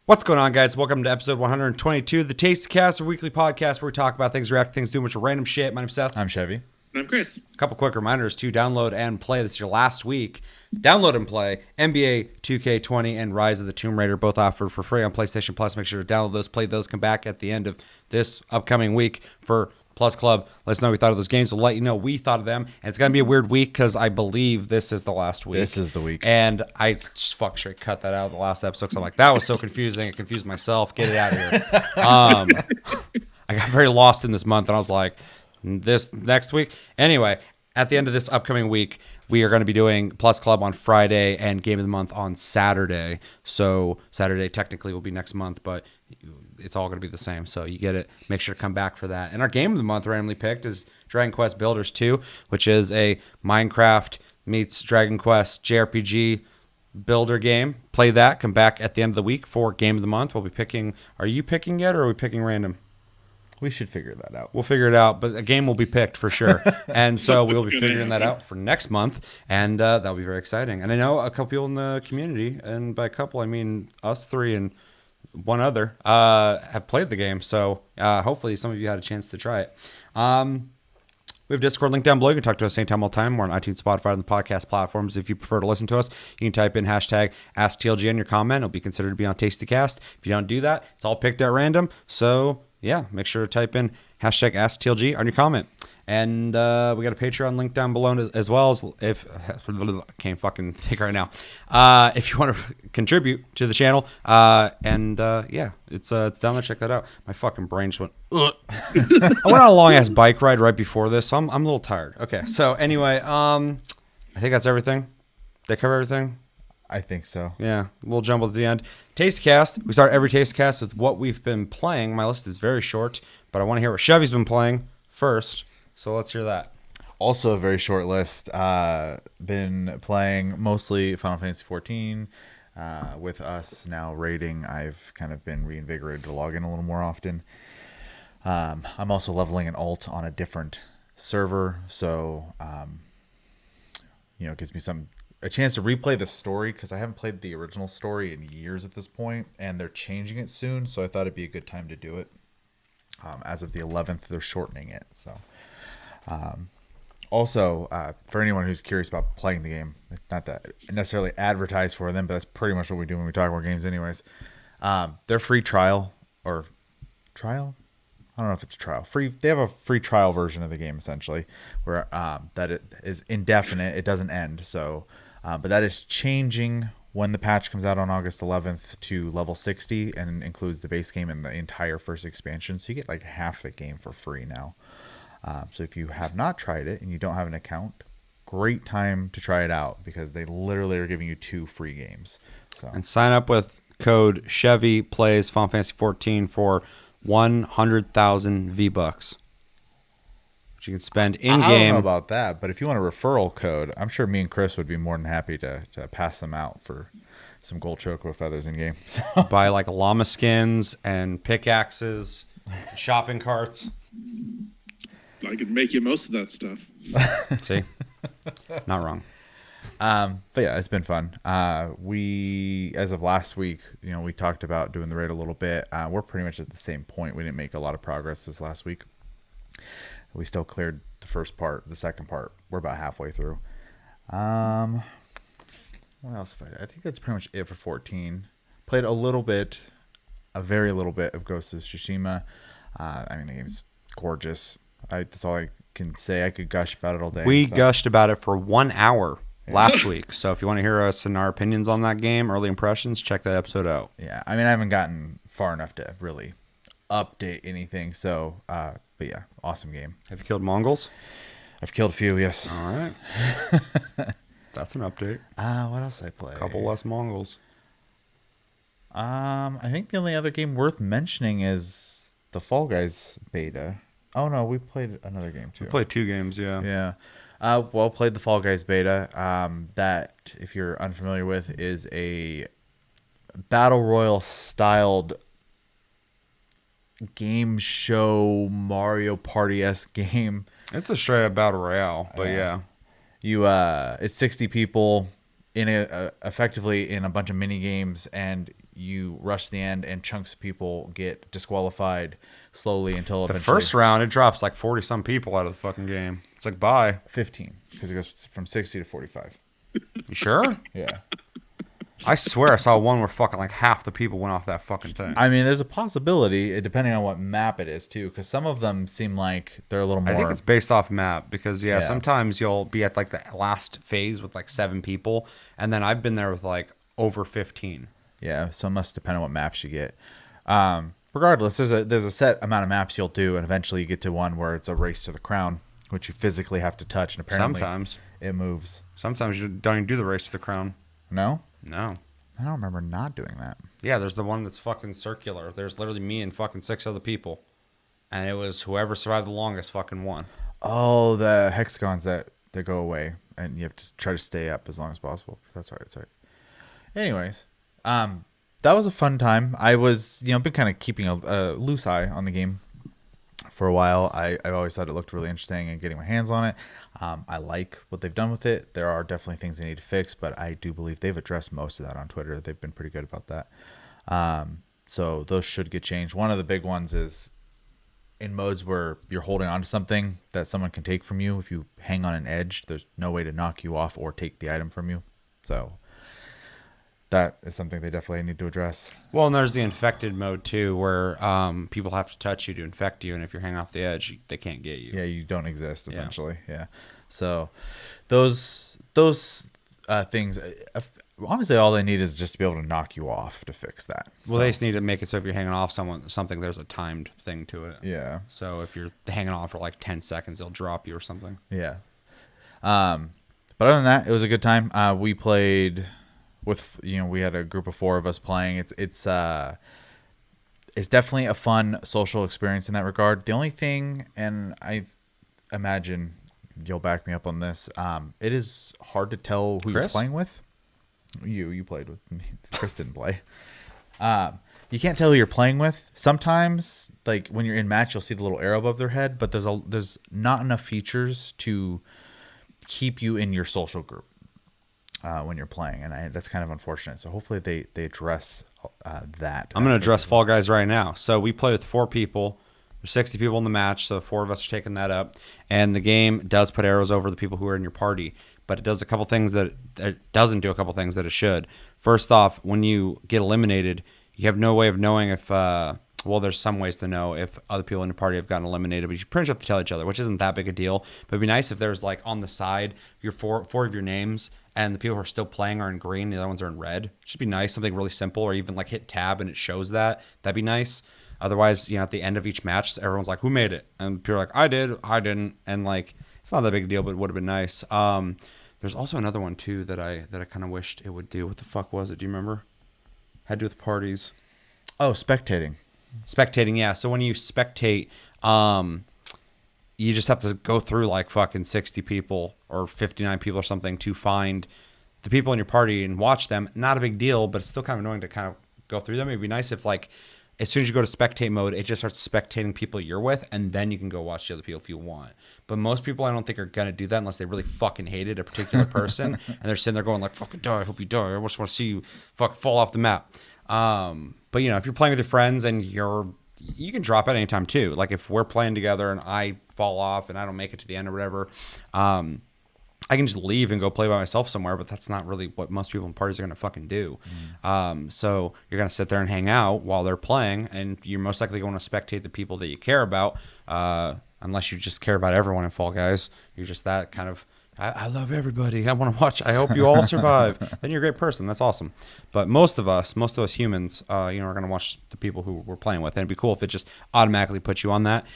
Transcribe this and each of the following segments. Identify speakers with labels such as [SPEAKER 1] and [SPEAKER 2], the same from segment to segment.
[SPEAKER 1] What's going on, guys? Welcome to episode 122 of the Taste Cast, a weekly podcast where we talk about things, react to things, do a bunch of random shit. My name's Seth.
[SPEAKER 2] I'm Chevy.
[SPEAKER 3] And I'm Chris.
[SPEAKER 1] A couple quick reminders to download and play. This is your last week. Download and play NBA 2K20 and Rise of the Tomb Raider, both offered for free on PlayStation Plus. Make sure to download those, play those, come back at the end of this upcoming week for Plus Club. Let us know what we thought of those games. We'll let you know we thought of them. And it's going to be a weird week because I believe this is the last week.
[SPEAKER 2] This is the week.
[SPEAKER 1] And I just straight cut that out of the last episode because I'm like, that was so confusing. It confused myself. Get it out of here. I got very lost in this month and I was like, this next week. Anyway, at the end of this upcoming week, we are going to be doing Plus Club on Friday and Game of the Month on Saturday. So Saturday technically will be next month, but it's all going to be the same. So you get it. Make sure to come back for that. And our Game of the Month randomly picked is Dragon Quest Builders 2, which is a Minecraft meets Dragon Quest JRPG builder game. Play that. Come back at the end of the week for Game of the Month. We'll be picking. Are you picking yet, or are we picking random?
[SPEAKER 2] We should figure that out.
[SPEAKER 1] We'll figure it out, but a game will be picked for sure. And so we'll be figuring that out for next month, and that'll be very exciting. And I know a couple people in the community, and by a couple, I mean us three and one other, have played the game. So hopefully some of you had a chance to try it. We have Discord link down below. You can talk to us anytime, all the time. We're on iTunes, Spotify, and the podcast platforms. If you prefer to listen to us, you can type in hashtag AskTLG in your comment. It'll be considered to be on Tastycast. If you don't do that, it's all picked at random. So yeah, make sure to type in hashtag AskTLG on your comment. And we got a Patreon link down below as well. As if I can't fucking think right now. If you want to contribute to the channel, yeah, it's down there. Check that out. My fucking brain just went. Ugh. I went on a long ass bike ride right before this, so I'm a little tired. Okay, so anyway, I think that's everything. Did I cover everything?
[SPEAKER 2] I think so.
[SPEAKER 1] Yeah, a little jumbled at the end. Tastecast. We start every Tastecast with what we've been playing. My list is very short, but I want to hear what Chevy's been playing first. So let's hear that.
[SPEAKER 2] Also a very short list. Been playing mostly Final Fantasy 14. With us now raiding, I've kind of been reinvigorated to log in a little more often. I'm also leveling an alt on a different server, so it gives me a chance to replay the story, because I haven't played the original story in years at this point, and they're changing it soon, so I thought it'd be a good time to do it. As of the 11th, they're shortening it. So, also, for anyone who's curious about playing the game, not that necessarily advertise for them, but that's pretty much what we do when we talk about games anyways. Their free trial, or trial? I don't know if it's a trial. Free. They have a free trial version of the game, essentially, where that it is indefinite. It doesn't end. So, but that is changing when the patch comes out on August 11th to level 60 and includes the base game and the entire first expansion. So you get like half the game for free now. So if you have not tried it and you don't have an account, great time to try it out, because they literally are giving you 2 free games. So, and
[SPEAKER 1] sign up with code Chevy Plays Final Fantasy 14 for 100,000 V-Bucks, which you can spend in-game.
[SPEAKER 2] I don't know about that, but if you want a referral code, I'm sure me and Chris would be more than happy to pass them out for some gold chocobo feathers in-game. So.
[SPEAKER 1] Buy like llama skins and pickaxes, shopping carts.
[SPEAKER 3] I could make you most of that stuff.
[SPEAKER 1] See? Not wrong.
[SPEAKER 2] But yeah, it's been fun. We, as of last week, we talked about doing the raid a little bit. We're pretty much at the same point. We didn't make a lot of progress this last week. We still cleared the first part. The second part, we're about halfway through. What else have I think that's pretty much it for 14. Played a very little bit of Ghost of Tsushima. The game's gorgeous. That's all I can say. I could gush about it all day.
[SPEAKER 1] We gushed about it for 1 hour last week. So if you want to hear us and our opinions on that game, early impressions, check that episode out.
[SPEAKER 2] Yeah, I haven't gotten far enough to really update anything. So, but yeah, awesome game.
[SPEAKER 1] Have you killed Mongols?
[SPEAKER 2] I've killed a few, yes.
[SPEAKER 1] All right. That's an update.
[SPEAKER 2] What else did I play?
[SPEAKER 1] A couple less Mongols.
[SPEAKER 2] I think the only other game worth mentioning is the Fall Guys beta. Oh no, we played another game too.
[SPEAKER 1] We played 2 games, yeah.
[SPEAKER 2] Yeah. Played the Fall Guys beta. That, if you're unfamiliar with, is a battle royale styled game show Mario Party-esque game.
[SPEAKER 1] It's a straight up battle royale, but yeah.
[SPEAKER 2] It's 60 people effectively in a bunch of mini games, and you rush the end, and chunks of people get disqualified slowly until
[SPEAKER 1] The
[SPEAKER 2] eventually
[SPEAKER 1] first round, it drops like 40 some people out of the fucking game. It's like, bye.
[SPEAKER 2] 15, because it goes from 60 to 45.
[SPEAKER 1] You sure?
[SPEAKER 2] Yeah.
[SPEAKER 1] I swear I saw one where fucking like half the people went off that fucking thing.
[SPEAKER 2] I mean, there's a possibility, depending on what map it is, too, because some of them seem like they're a little more...
[SPEAKER 1] I think it's based off map because,
[SPEAKER 2] Yeah.
[SPEAKER 1] sometimes you'll be at like the last phase with like 7 people, and then I've been there with like over 15.
[SPEAKER 2] Yeah, so it must depend on what maps you get. Regardless, there's a set amount of maps you'll do, and eventually you get to one where it's a race to the crown, which you physically have to touch, and apparently
[SPEAKER 1] Sometimes.
[SPEAKER 2] it moves.
[SPEAKER 1] Sometimes you don't even do the race to the crown.
[SPEAKER 2] No?
[SPEAKER 1] No.
[SPEAKER 2] I don't remember not doing that.
[SPEAKER 1] Yeah, there's the one that's fucking circular. There's literally me and fucking 6 other people. And it was whoever survived the longest fucking won.
[SPEAKER 2] Oh, the hexagons that go away, and you have to try to stay up as long as possible. That's right. That's right. Anyways, that was a fun time. I was, been kind of keeping a loose eye on the game for a while. I always thought it looked really interesting and getting my hands on it. I like what they've done with it. There are definitely things they need to fix, but I do believe they've addressed most of that on Twitter. They've been pretty good about that. So those should get changed. One of the big ones is in modes where you're holding on to something that someone can take from you. If you hang on an edge, there's no way to knock you off or take the item from you. So that is something they definitely need to address.
[SPEAKER 1] Well, and there's the infected mode too, where people have to touch you to infect you, and if you're hanging off the edge, they can't get you.
[SPEAKER 2] Yeah, you don't exist essentially. Yeah. So those things, honestly, all they need is just to be able to knock you off to fix that.
[SPEAKER 1] Well, they just need to make it so if you're hanging off something, there's a timed thing to it.
[SPEAKER 2] Yeah.
[SPEAKER 1] So if you're hanging on for like 10 seconds, they'll drop you or something.
[SPEAKER 2] Yeah. But other than that, it was a good time. We played with, we had a group of 4 of us playing. It's definitely a fun social experience in that regard. The only thing, and I imagine you'll back me up on this, it is hard to tell who you're playing with. You played with me. Chris didn't play. You can't tell who you're playing with. Sometimes, like when you're in match, you'll see the little arrow above their head, but there's not enough features to keep you in your social group when you're playing, and that's kind of unfortunate. So hopefully they address that.
[SPEAKER 1] I'm going to address Fall Guys right now. So we play with 4 people. There's 60 people in the match, so 4 of us are taking that up. And the game does put arrows over the people who are in your party, but it does a couple things that it doesn't do a couple things that it should. First off, when you get eliminated, you have no way of knowing if well, there's some ways to know if other people in your party have gotten eliminated, but you pretty much have to tell each other, which isn't that big a deal. But it'd be nice if there's like on the side your four of your names, and the people who are still playing are in green, the other ones are in red. It should be nice, something really simple, or even like hit tab and it shows that. That'd be nice. Otherwise, at the end of each match, everyone's like, "Who made it?" And people are like, "I did, I didn't," and like it's not that big a deal, but it would have been nice. There's also another one too that I kind of wished it would do. What the fuck was it? Do you remember? Had to do with parties.
[SPEAKER 2] Oh, spectating.
[SPEAKER 1] Spectating, yeah. So when you spectate, you just have to go through like fucking 60 people or 59 people or something to find the people in your party and watch them. Not a big deal, but it's still kind of annoying to kind of go through them. It'd be nice if like as soon as you go to spectate mode, it just starts spectating people you're with, and then you can go watch the other people if you want. But most people I don't think are going to do that unless they really fucking hated a particular person and they're sitting there going like, "Fucking die, I hope you die. I just want to see you fucking fall off the map." But if you're playing with your friends and you can drop at any time too. Like if we're playing together and I fall off and I don't make it to the end or whatever, I can just leave and go play by myself somewhere, but that's not really what most people in parties are going to fucking do. So you're going to sit there and hang out while they're playing, and you're most likely going to spectate the people that you care about, unless you just care about everyone in Fall Guys. You're just that kind of, I love everybody. I want to watch. I hope you all survive. Then you're a great person. That's awesome. But most of us humans, are going to watch the people who we're playing with. And it'd be cool if it just automatically puts you on that,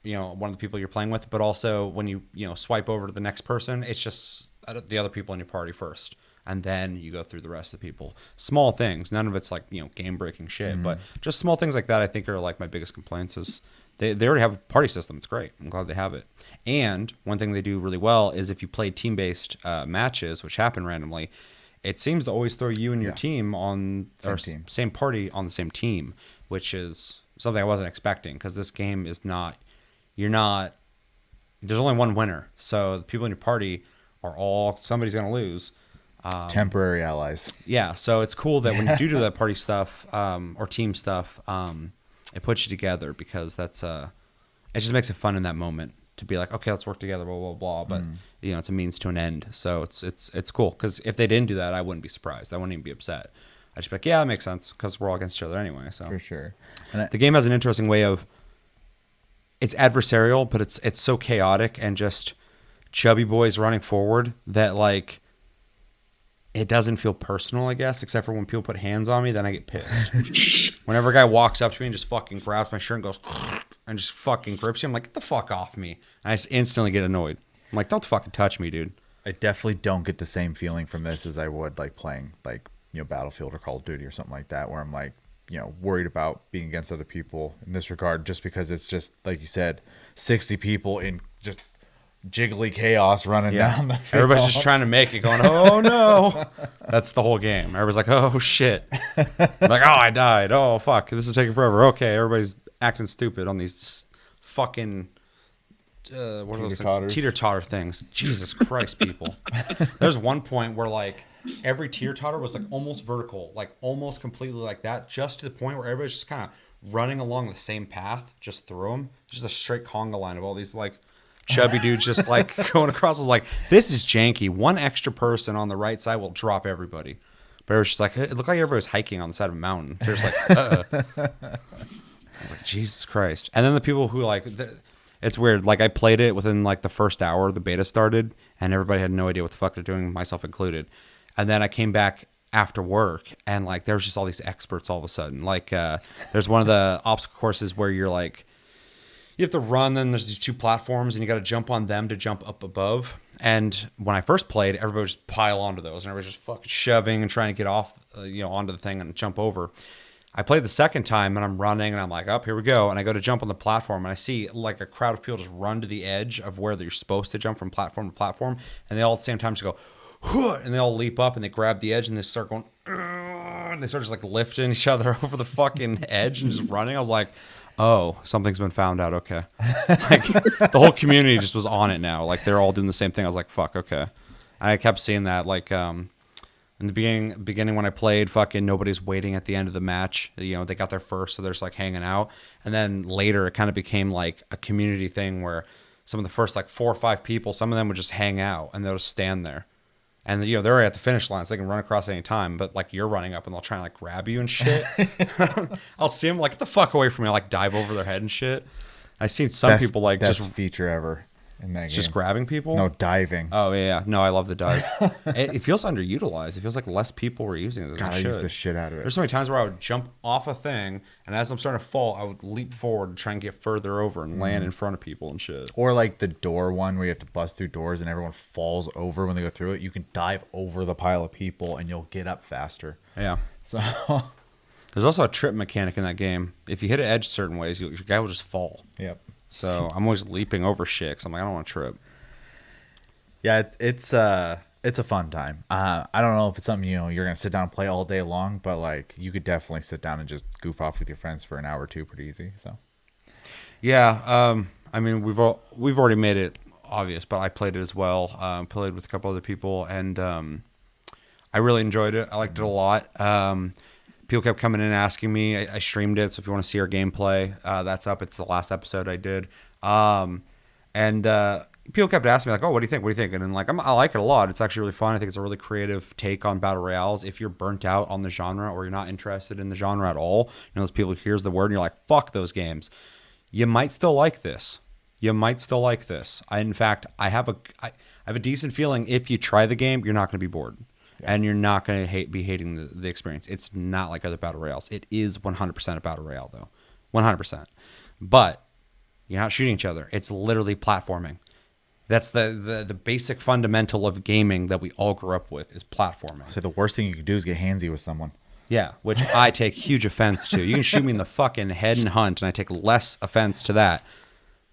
[SPEAKER 1] one of the people you're playing with. But also when you, swipe over to the next person, it's just the other people in your party first. And then you go through the rest of the people. Small things. None of it's like, game breaking shit. But just small things like that, I think are like my biggest complaints is they already have a party system. It's great. I'm glad they have it. And one thing they do really well is if you play team-based matches, which happen randomly, it seems to always throw you and your team on same party on the same team, which is something I wasn't expecting because this game is not. There's only one winner, so the people in your party are all somebody's going to lose.
[SPEAKER 2] Temporary allies.
[SPEAKER 1] Yeah, so it's cool that when you do that party stuff or team stuff, it puts you together because that's it just makes it fun in that moment to be like, okay, let's work together, blah blah blah. But you know, it's a means to an end, so it's cool because if they didn't do that, I wouldn't be surprised. I wouldn't even be upset. I'd just be like, yeah, that makes sense because we're all against each other anyway. So
[SPEAKER 2] For sure.
[SPEAKER 1] the game has an interesting way of it's adversarial, but it's so chaotic and just chubby boys running forward that like. It doesn't feel personal, I guess, except for when people put hands on me, then I get pissed. Whenever a guy walks up to me and just fucking grabs my shirt and goes and just fucking grips you, I'm like, get the fuck off me. And I just instantly get annoyed. I'm like, don't fucking touch me, dude.
[SPEAKER 2] I definitely don't get the same feeling from this as I would like playing like, you know, Battlefield or Call of Duty or something like that, where I'm like, you know, worried about being against other people in this regard, just because it's just, like you said, 60 people in just jiggly chaos running down the field.
[SPEAKER 1] Everybody's just trying to make it going, oh no. That's the whole game. Everybody's like, oh shit. Like, oh, I died. Oh fuck, this is taking forever. Okay, everybody's acting stupid on these fucking what are those things? Teeter-totter things. Jesus Christ, people. There's one point where like every teeter-totter was like almost vertical, like almost completely like that, just to the point where everybody's just kind of running along the same path, just through them. Just a straight conga line of all these like chubby dudes just like going across. I was like, this is janky. One extra person on the right side will drop everybody. But it was just like, it looked like everybody was hiking on the side of a mountain. They're just like, I was like, Jesus Christ. And then the people who like, it's weird. Like I played it within like the first hour the beta started and everybody had no idea what the fuck they're doing, myself included. And then I came back after work and like there was just all these experts all of a sudden. Like there's one of the obstacle courses where you're like, you have to run, then there's these two platforms, and you got to jump on them to jump up above. And when I first played, everybody would just pile onto those, and everybody's just fucking shoving and trying to get off, onto the thing and jump over. I played the second time, and I'm running, and I'm like, oh, here we go. And I go to jump on the platform, and I see like a crowd of people just run to the edge of where you're supposed to jump from platform to platform, and they all at the same time just go, Hua! And they all leap up, and they grab the edge, and they start going, and they start just like lifting each other over the fucking edge and just running. I was like, oh, something's been found out. Okay. Like the whole community just was on it now. Like they're all doing the same thing. I was like, fuck, okay. And I kept seeing that like in the beginning when I played, fucking nobody's waiting at the end of the match. You know, they got there first, so they're just like hanging out. And then later it kind of became like a community thing where some of the first like 4 or 5 people, some of them would just hang out and they'll just stand there. And they're already at the finish line, so they can run across any time. But like you're running up, and they'll try and like grab you and shit. I'll see them like, get the fuck away from me! I like dive over their head and shit. I've seen some people like
[SPEAKER 2] best
[SPEAKER 1] just
[SPEAKER 2] feature ever in that game.
[SPEAKER 1] Just grabbing people.
[SPEAKER 2] No, diving.
[SPEAKER 1] Oh yeah, no, I love the dive. It feels underutilized. It feels like less people were using it.
[SPEAKER 2] God, I use the shit out of it.
[SPEAKER 1] There's so many times where I would jump off a thing, and as I'm starting to fall, I would leap forward to try and get further over and land in front of people and shit.
[SPEAKER 2] Or like the door one where you have to bust through doors and everyone falls over when they go through it. You can dive over the pile of people and you'll get up faster.
[SPEAKER 1] Yeah.
[SPEAKER 2] So
[SPEAKER 1] there's also a trip mechanic in that game. If you hit an edge certain ways, your guy will just fall.
[SPEAKER 2] Yep.
[SPEAKER 1] So I'm always leaping over shit because I'm like, I don't want to trip.
[SPEAKER 2] Yeah, it's a fun time. I don't know if it's something you're gonna sit down and play all day long, but like you could definitely sit down and just goof off with your friends for an hour or two, pretty easy. So
[SPEAKER 1] yeah, I mean we've already made it obvious, but I played it as well. Played with a couple other people, and I really enjoyed it. I liked it a lot. People kept coming in and asking me. I streamed it, so if you want to see our gameplay, that's up. It's the last episode I did. And people kept asking me, like, oh, what do you think? What do you think? And then, like, I like it a lot. It's actually really fun. I think it's a really creative take on battle royales. If you're burnt out on the genre or you're not interested in the genre at all, those people hears the word and you're like, fuck those games. You might still like this. In fact, I have a decent feeling if you try the game, you're not going to be bored. Yeah. And you're not going to be hating the experience. It's not like other battle royales. It is 100% a battle royale, though. 100%. But you're not shooting each other. It's literally platforming. That's the basic fundamental of gaming that we all grew up with is platforming.
[SPEAKER 2] So the worst thing you could do is get handsy with someone.
[SPEAKER 1] Yeah, which I take huge offense to. You can shoot me in the fucking head and hunt, and I take less offense to that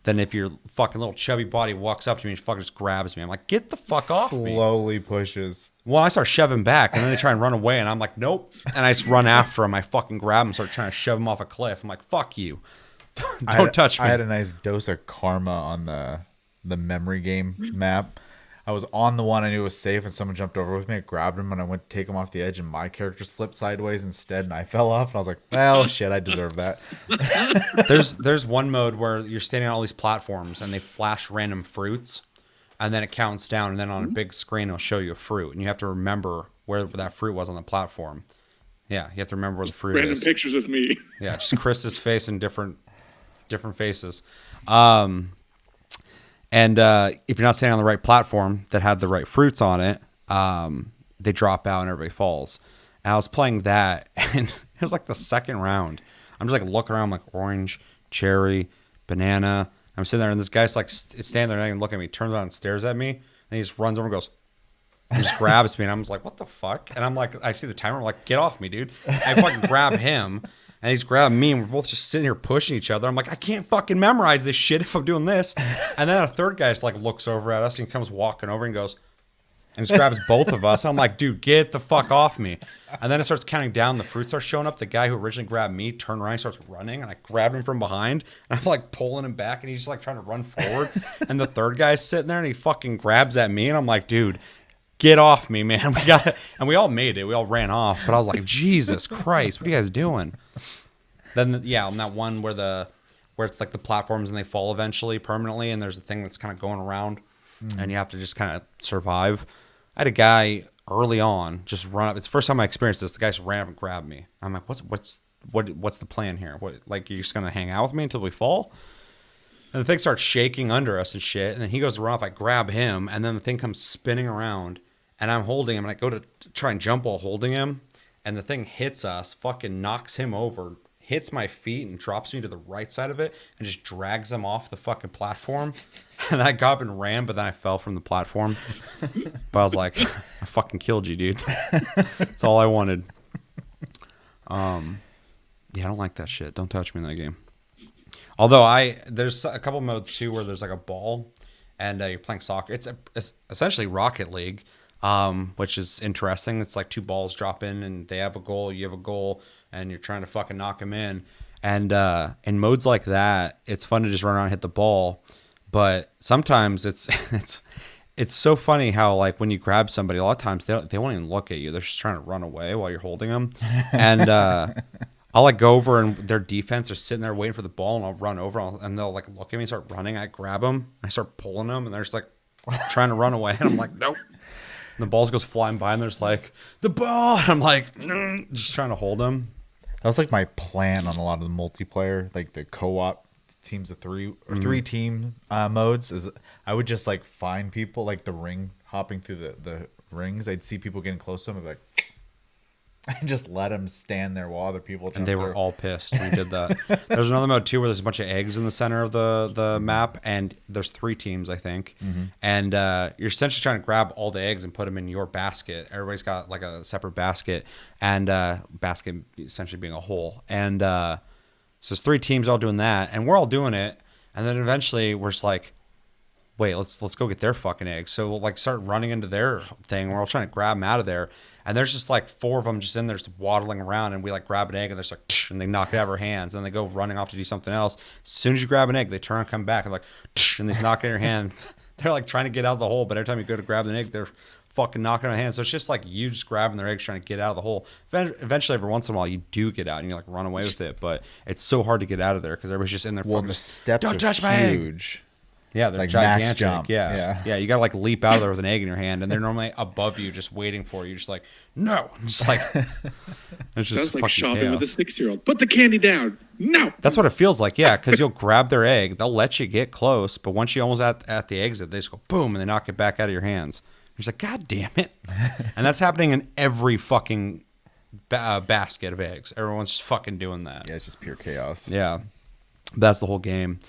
[SPEAKER 1] than if your fucking little chubby body walks up to me and fucking just grabs me. I'm like, get the fuck off me.
[SPEAKER 2] Slowly pushes.
[SPEAKER 1] Well, I start shoving back, and then they try and run away, and I'm like, nope. And I just run after them. I fucking grab them, start trying to shove them off a cliff. I'm like, fuck you. Don't touch me.
[SPEAKER 2] I had a nice dose of karma on the memory game map. I was on the one I knew was safe, and someone jumped over with me. I grabbed him, and I went to take him off the edge, and my character slipped sideways instead, and I fell off. And I was like, well, shit, I deserve that.
[SPEAKER 1] There's one mode where you're standing on all these platforms and they flash random fruits, and then it counts down, and then on a big screen it'll show you a fruit, and you have to remember where that fruit was on the platform. Yeah, you have to remember where the fruit
[SPEAKER 3] Random
[SPEAKER 1] is.
[SPEAKER 3] pictures of me.
[SPEAKER 1] Yeah, just Chris's face in different faces. And if you're not standing on the right platform that had the right fruits on it, they drop out and everybody falls. And I was playing that, and it was like the second round. I'm just like looking around, like orange, cherry, banana. I'm sitting there, and this guy's like standing there and looking at me, turns around and stares at me, and he just runs over and goes, and just grabs me, and I'm just like, what the fuck? And I'm like, I see the timer, I'm like, get off me, dude. I fucking grab him, and he's grabbing me, and we're both just sitting here pushing each other. I'm like, I can't fucking memorize this shit if I'm doing this. And then a third guy just like looks over at us and comes walking over and goes, and just grabs both of us. I'm like, dude, get the fuck off me. And then it starts counting down. The fruits are showing up. The guy who originally grabbed me turned around and starts running, and I grabbed him from behind, and I'm like pulling him back, and he's just like trying to run forward. And the third guy's sitting there, and he fucking grabs at me, and I'm like, dude, get off me, man. We got it. And we all made it. We all ran off. But I was like, Jesus Christ, what are you guys doing? Then, yeah, on that one where it's like the platforms and they fall eventually permanently, and there's a thing that's kind of going around, and you have to just kind of survive. I had a guy early on just run up. It's the first time I experienced this. The guy just ran up and grabbed me. I'm like, what's the plan here? What, like, you're just gonna hang out with me until we fall? And the thing starts shaking under us and shit. And then he goes to run off. I grab him, and then the thing comes spinning around, and I'm holding him, and I go to try and jump while holding him, and the thing hits us, fucking knocks him over, hits my feet, and drops me to the right side of it, and just drags him off the fucking platform. And I got up and ran, but then I fell from the platform. But I was like, I fucking killed you, dude. That's all I wanted. Yeah, I don't like that shit. Don't touch me in that game. Although there's a couple modes too where there's like a ball, and you're playing soccer. It's essentially Rocket League, which is interesting. It's like two balls drop in, and they have a goal, you have a goal, and you're trying to fucking knock them in. And in modes like that, it's fun to just run around and hit the ball. But sometimes it's so funny how, like, when you grab somebody, a lot of times they won't even look at you. They're just trying to run away while you're holding them. And I'll like go over, and their defense are sitting there waiting for the ball, and I'll run over, and they'll like look at me and start running. I grab them, I start pulling them, and they're just like trying to run away. And I'm like, nope. And the ball goes flying by, and there's like, the ball. And I'm like, just trying to hold them.
[SPEAKER 2] That was like my plan on a lot of the multiplayer, like the co-op teams of three or three team modes. Is I would just like find people like the ring hopping through the rings. I'd see people getting close to them, and be like, and just let them stand there while other people jump.
[SPEAKER 1] And they were all pissed. We did that. There's another mode too where there's a bunch of eggs in the center of the map, and there's 3 teams, I think. And you're essentially trying to grab all the eggs and put them in your basket. Everybody's got like a separate basket, and basket essentially being a hole. And so there's 3 teams all doing that, and we're all doing it. And then eventually we're just like, wait, let's go get their fucking eggs. So we'll like start running into their thing. We're all trying to grab them out of there. And there's just like 4 of them just in there just waddling around, and we like grab an egg, and they're just like, tsh, and they knock it out of our hands, and they go running off to do something else. As soon as you grab an egg, they turn and come back, and like, tsh, and they knock it in your hand. They're like trying to get out of the hole, but every time you go to grab an egg, they're fucking knocking it out of your hand. So it's just like you just grabbing their eggs trying to get out of the hole. Eventually, every once in a while, you do get out, and you like run away with it, but it's so hard to get out of there because everybody's just in there.
[SPEAKER 2] Well,
[SPEAKER 1] fucking
[SPEAKER 2] the
[SPEAKER 1] just,
[SPEAKER 2] steps
[SPEAKER 1] don't
[SPEAKER 2] are
[SPEAKER 1] touch my egg.
[SPEAKER 2] huge.
[SPEAKER 1] Yeah, they're
[SPEAKER 2] like
[SPEAKER 1] gigantic.
[SPEAKER 2] max jump.
[SPEAKER 1] Yeah. You gotta like leap out of there with an egg in your hand, and they're normally above you, just waiting for you. Just like, no, just like it's just
[SPEAKER 3] Sounds like
[SPEAKER 1] fucking
[SPEAKER 3] shopping
[SPEAKER 1] chaos.
[SPEAKER 3] with a 6-year-old. Put the candy down. No.
[SPEAKER 1] That's what it feels like, yeah, because you'll grab their egg, they'll let you get close, but once you almost at the exit, they just go boom, and they knock it back out of your hands. You're just like, God damn it. And that's happening in every fucking basket of eggs. Everyone's just fucking doing that.
[SPEAKER 2] Yeah, it's just pure chaos.
[SPEAKER 1] Yeah, that's the whole game.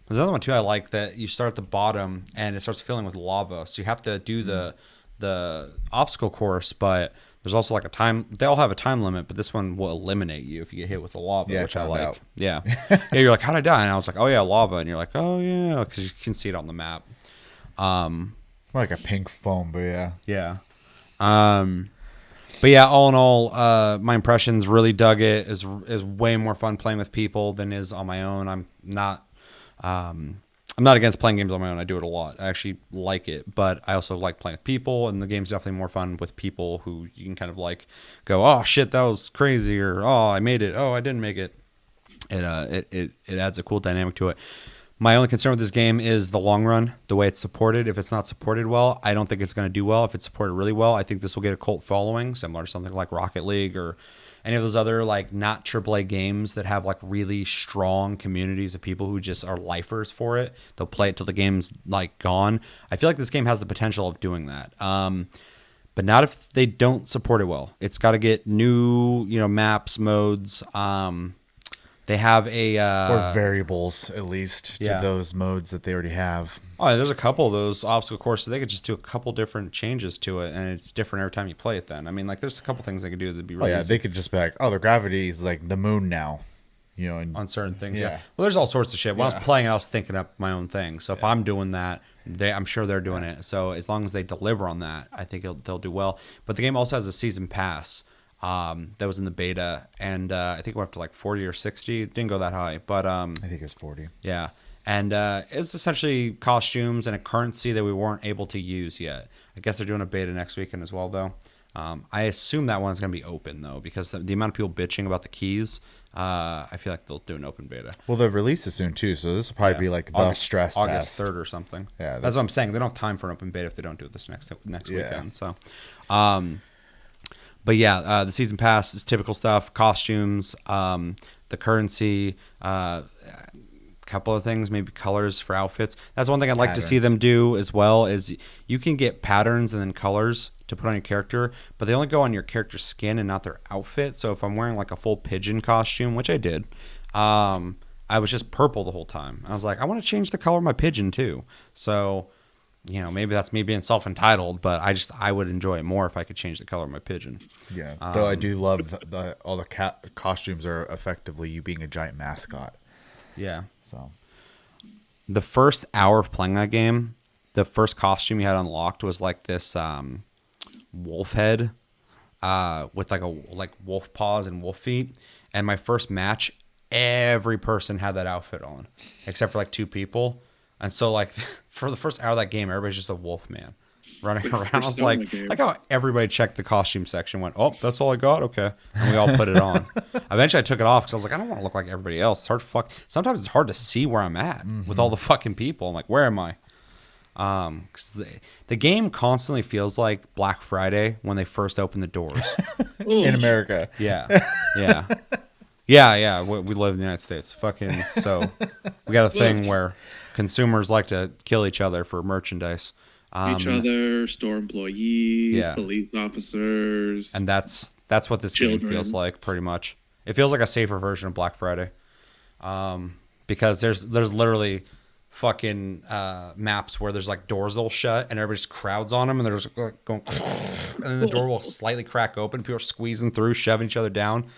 [SPEAKER 1] There's another one too I like, that you start at the bottom and it starts filling with lava, so you have to do the obstacle course, but there's also like a time. They all have a time limit, but this one will eliminate you if you get hit with the lava, which I like.
[SPEAKER 2] Out.
[SPEAKER 1] Yeah, you're like, how'd I die? And I was like, oh yeah, lava, and you're like, oh yeah, because you can see it on the map.
[SPEAKER 2] Like a pink foam, but yeah.
[SPEAKER 1] Yeah. But yeah, all in all, my impressions, really dug it. Is way more fun playing with people than is on my own. I'm not I'm not against playing games on my own. I do it a lot. I actually like it, but I also like playing with people, and the game's definitely more fun with people who you can kind of like go, oh shit, that was crazy, or oh I made it, oh I didn't make it. It adds a cool dynamic to it. My only concern with this game is the long run, the way it's supported. If it's not supported well, I don't think it's going to do well. If it's supported really well, I think this will get a cult following, similar to something like Rocket League or any of those other like not AAA games that have like really strong communities of people who just are lifers for it. They'll play it till the game's like gone. I feel like this game has the potential of doing that. But not if they don't support it well. It's got to get new, maps, modes. They have
[SPEAKER 2] or variables at least to those modes that they already have.
[SPEAKER 1] Oh, there's a couple of those obstacle courses. They could just do a couple different changes to it, and it's different every time you play it. Then I mean, like there's a couple things they could do that'd be really easy.
[SPEAKER 2] They could just be like, oh, the gravity is like the moon now, and
[SPEAKER 1] on certain things. Yeah. Well, there's all sorts of shit. When I was playing, I was thinking up my own thing. So if I'm doing that, I'm sure they're doing it. So as long as they deliver on that, I think they'll do well. But the game also has a season pass. That was in the beta, and I think it went up to like 40 or 60. It didn't go that high, but
[SPEAKER 2] I think it's 40.
[SPEAKER 1] Yeah, and it's essentially costumes and a currency that we weren't able to use yet. I guess they're doing a beta next weekend as well, though. I assume that one's going to be open though, because the amount of people bitching about the keys, I feel like they'll do an open beta.
[SPEAKER 2] Well, the release is soon too, so this will probably be like the stress
[SPEAKER 1] August
[SPEAKER 2] test.
[SPEAKER 1] 3rd or something.
[SPEAKER 2] Yeah,
[SPEAKER 1] that's what I'm saying. They don't have time for an open beta if they don't do it this next weekend. So. But yeah, the season pass is typical stuff, costumes, the currency, couple of things, maybe colors for outfits. That's one thing I'd like to see them do as well, is you can get patterns and then colors to put on your character, but they only go on your character's skin and not their outfit. So if I'm wearing like a full pigeon costume, which I did, I was just purple the whole time. I was like, I want to change the color of my pigeon too. So maybe that's me being self-entitled, but I would enjoy it more if I could change the color of my pigeon.
[SPEAKER 2] Yeah, though I do love all the costumes are effectively you being a giant mascot.
[SPEAKER 1] Yeah.
[SPEAKER 2] So
[SPEAKER 1] the first hour of playing that game, the first costume you had unlocked was like this wolf head with like wolf paws and wolf feet. And my first match, every person had that outfit on, except for like 2 people. And so, like, for the first hour of that game, everybody's just a wolf man running around. I was like how everybody checked the costume section, went, oh, that's all I got? Okay. And we all put it on. Eventually, I took it off because I was like, I don't want to look like everybody else. It's hard to sometimes it's hard to see where I'm at with all the fucking people. I'm like, where am I? 'Cause the game constantly feels like Black Friday when they first open the doors.
[SPEAKER 2] In America.
[SPEAKER 1] Yeah. Yeah. Yeah. We live in the United States. So we got a thing where consumers like to kill each other for merchandise.
[SPEAKER 3] Each other, store employees, police officers.
[SPEAKER 1] And that's what this game feels like, pretty much. It feels like a safer version of Black Friday. Because there's literally fucking maps where there's like doors that'll shut and everybody just crowds on them and they're just going and then the door will slightly crack open. People are squeezing through, shoving each other down. And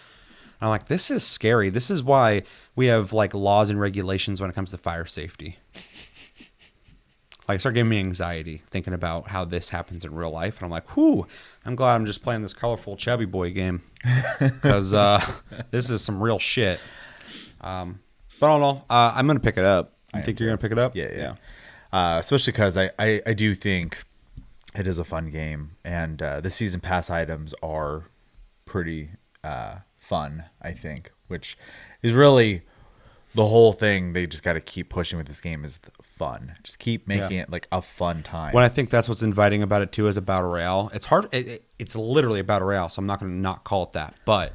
[SPEAKER 1] I'm like, this is scary. This is why we have like laws and regulations when it comes to fire safety. Like, it started giving me anxiety thinking about how this happens in real life. And I'm like, whew, I'm glad I'm just playing this colorful chubby boy game. Because this is some real shit. But I don't know. I'm going to pick it up. You think you're going to pick it up?
[SPEAKER 2] Yeah. Especially because I do think it is a fun game. And the season pass items are pretty fun, I think, which is really the whole thing. They just got to keep pushing with this game is fun. Just keep making it like a fun time.
[SPEAKER 1] When I think that's what's inviting about it too, is a battle royale. It's hard. It's literally a battle royale, so I'm not going to not call it that. But